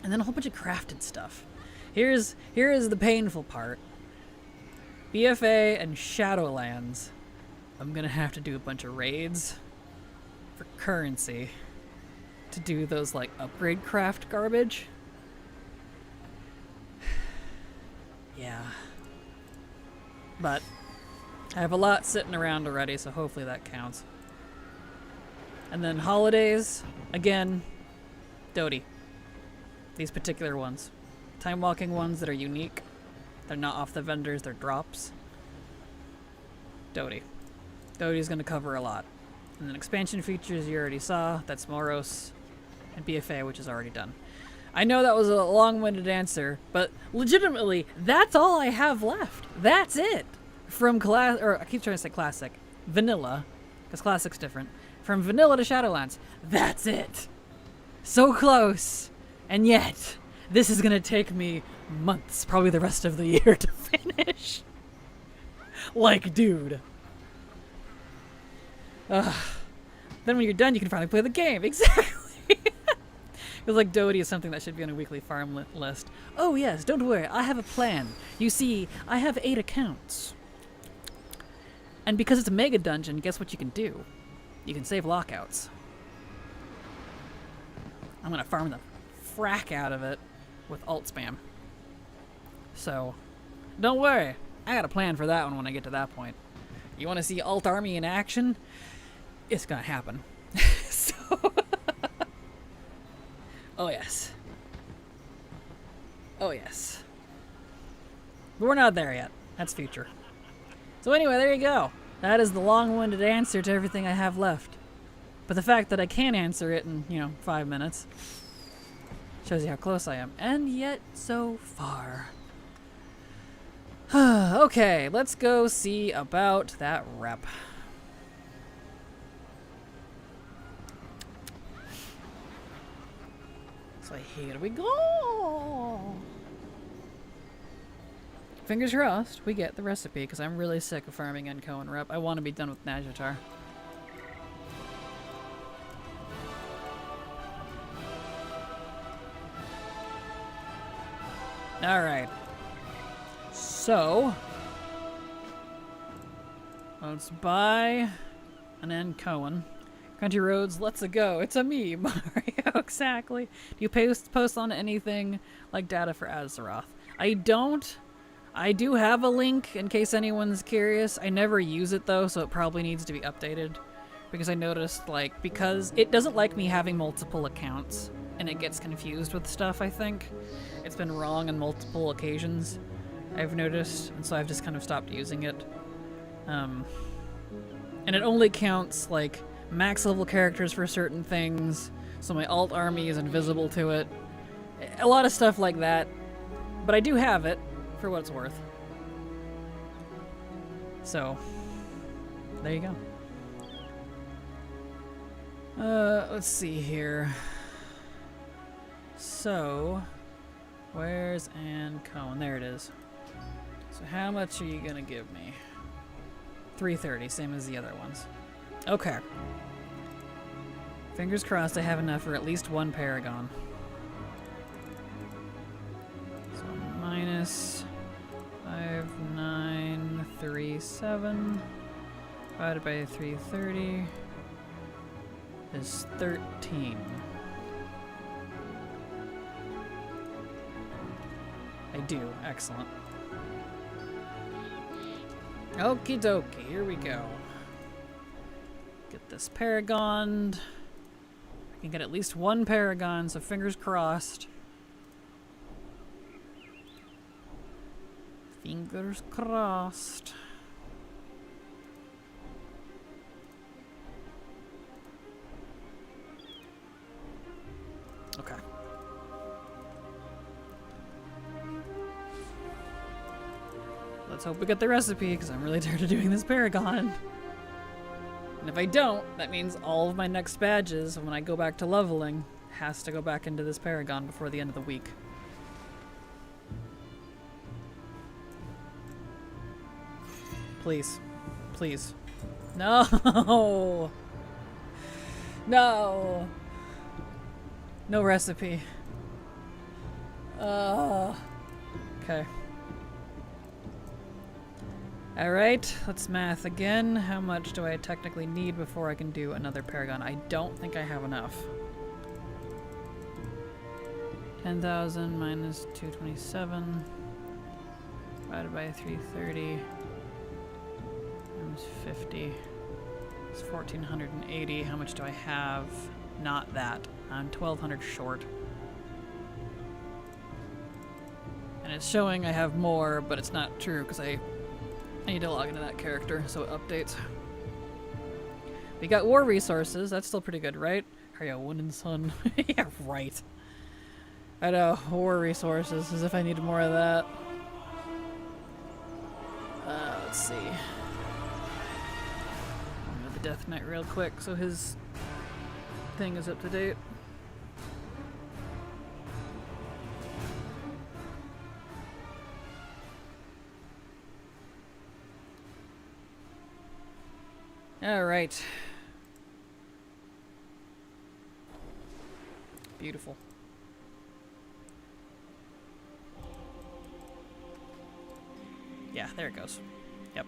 And then a whole bunch of crafted stuff. Here is the painful part. BFA and Shadowlands. I'm gonna have to do a bunch of raids for currency to do those like upgrade craft garbage. Yeah. But I have a lot sitting around already, so hopefully that counts. And then holidays, again, Doti. These particular ones. Time walking ones that are unique. They're not off the vendors, they're drops. Doti. Doti's gonna cover a lot. And then expansion features you already saw, that's Moros and BFA, which is already done. I know that was a long-winded answer, but legitimately, that's all I have left. That's it. From I keep trying to say classic. Vanilla, because classic's different. From vanilla to Shadowlands. That's it. So close. And yet, this is gonna take me months, probably the rest of the year to finish. Like, dude. Then when you're done, you can finally play the game. Exactly. Feels like Doti is something that should be on a weekly farm list. Oh yes, don't worry, I have a plan. You see, I have 8 accounts. And because it's a mega dungeon, guess what you can do? You can save lockouts. I'm gonna farm the frack out of it with alt spam. So, don't worry, I got a plan for that one when I get to that point. You wanna see alt army in action? It's gonna happen. So... Oh yes. Oh yes. But we're not there yet. That's future. So anyway, there you go. That is the long-winded answer to everything I have left. But the fact that I can answer it in, 5 minutes shows you how close I am. And yet, so far. Okay, let's go see about that rep. So here we go. Fingers crossed we get the recipe, because I'm really sick of farming Enko and rep. I want to be done with Najatar. Alright. So, let's buy an Enkoan. Country Roads, let's go. It's a me, Mario. Exactly. Do you post on anything like data for Azeroth? I don't. I do have a link in case anyone's curious. I never use it though, so it probably needs to be updated. Because I noticed, because it doesn't like me having multiple accounts, and it gets confused with stuff, I think. It's been wrong on multiple occasions, I've noticed, and so I've just kind of stopped using it. And it only counts, max level characters for certain things, so my alt army is invisible to it. A lot of stuff like that. But I do have it, for what it's worth. So, there you go. Let's see here. So, where's Ann Cohen? There it is. So how much are you gonna give me? 330, same as the other ones. Okay. Fingers crossed I have enough for at least one Paragon. So minus 5937 divided by 330 is 13. I do. Excellent. Okie dokie, here we go. Get this Paragon. I can get at least one Paragon, so fingers crossed. Fingers crossed. Okay. Let's hope we get the recipe, because I'm really tired of doing this Paragon. And if I don't, that means all of my next badges, when I go back to leveling, has to go back into this Paragon before the end of the week. Please. Please. No! No! No recipe. Okay. Alright, let's math again. How much do I technically need before I can do another Paragon? I don't think I have enough. 10,000 minus 227 divided by 330 times 50 is 1,480. How much do I have? Not that. I'm 1,200 short. And it's showing I have more, but it's not true because I need to log into that character so it updates. We got war resources. That's still pretty good, right? Are you a wind and sun? Yeah, right. I know, war resources, as if I needed more of that. Let's see. I'm gonna the Death Knight real quick so his thing is up to date. All right. Beautiful. Yeah, there it goes. Yep.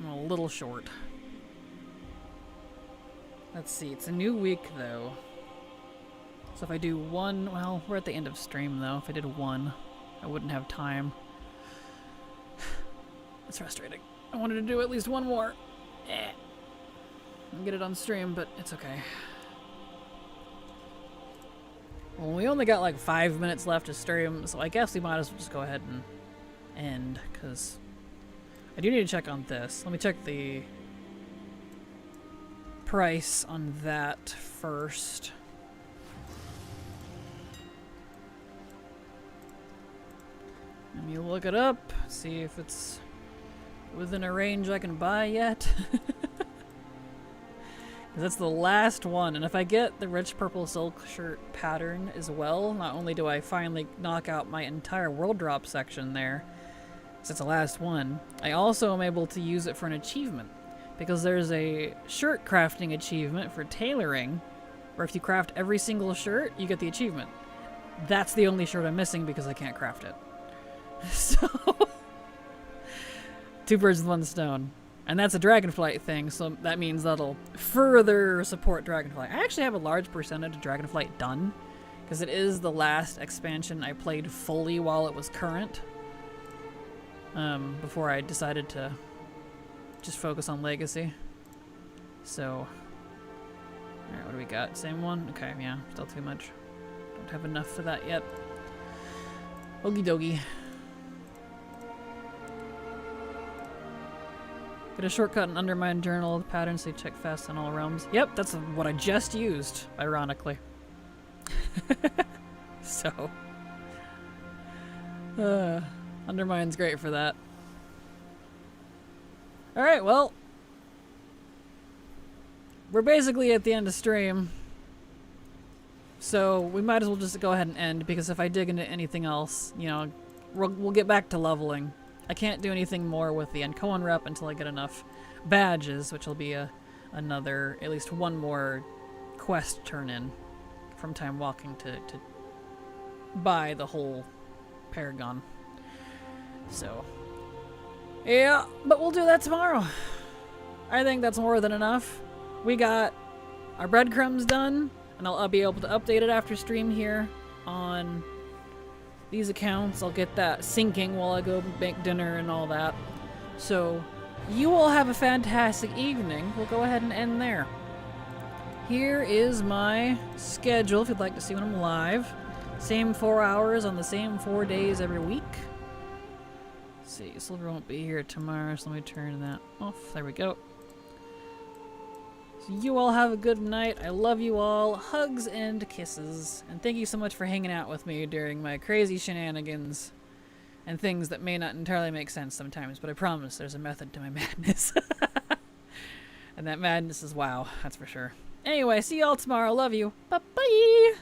I'm a little short. Let's see, it's a new week though. So if I do one, well, we're at the end of stream though. If I did one, I wouldn't have time. It's frustrating. I wanted to do at least one more. And get it on stream, but it's okay. Well, we only got like 5 minutes left to stream, so I guess we might as well just go ahead and end, because I do need to check on this. Let me check the price on that first. Let me look it up, see if it's within a range I can buy yet. That's the last one, and if I get the rich purple silk shirt pattern as well, not only do I finally knock out my entire world drop section there, because it's the last one, I also am able to use it for an achievement, because there's a shirt crafting achievement for tailoring, where if you craft every single shirt, you get the achievement. That's the only shirt I'm missing because I can't craft it. So, 2 birds with 1 stone. And that's a Dragonflight thing, so that means that'll further support Dragonflight. I actually have a large percentage of Dragonflight done, because it is the last expansion I played fully while it was current, before I decided to just focus on Legacy. So, alright, what do we got? Same one? Okay, yeah, still too much. Don't have enough for that yet. Okie dokie. Get a shortcut and undermine journal of patterns so you check fast on all realms. Yep, that's what I just used, ironically. So, Undermine's great for that. Alright, well, we're basically at the end of stream. So we might as well just go ahead and end, because if I dig into anything else, you know, we'll get back to leveling. I can't do anything more with the Ancoan rep until I get enough badges, which will be another, at least one more quest turn in from time walking to buy the whole Paragon. So, yeah, but we'll do that tomorrow. I think that's more than enough. We got our breadcrumbs done, and I'll be able to update it after stream here on these accounts. I'll get that syncing while I go make dinner and all that. So, you all have a fantastic evening. We'll go ahead and end there. Here is my schedule if you'd like to see when I'm live. Same 4 hours on the same 4 days every week. Let's see, Silver won't be here tomorrow, so let me turn that off. There we go. So you all have a good night. I love you all. Hugs and kisses. And thank you so much for hanging out with me during my crazy shenanigans and things that may not entirely make sense sometimes, but I promise there's a method to my madness. And that madness is wow, that's for sure. Anyway, see y'all tomorrow. Love you. Bye-bye!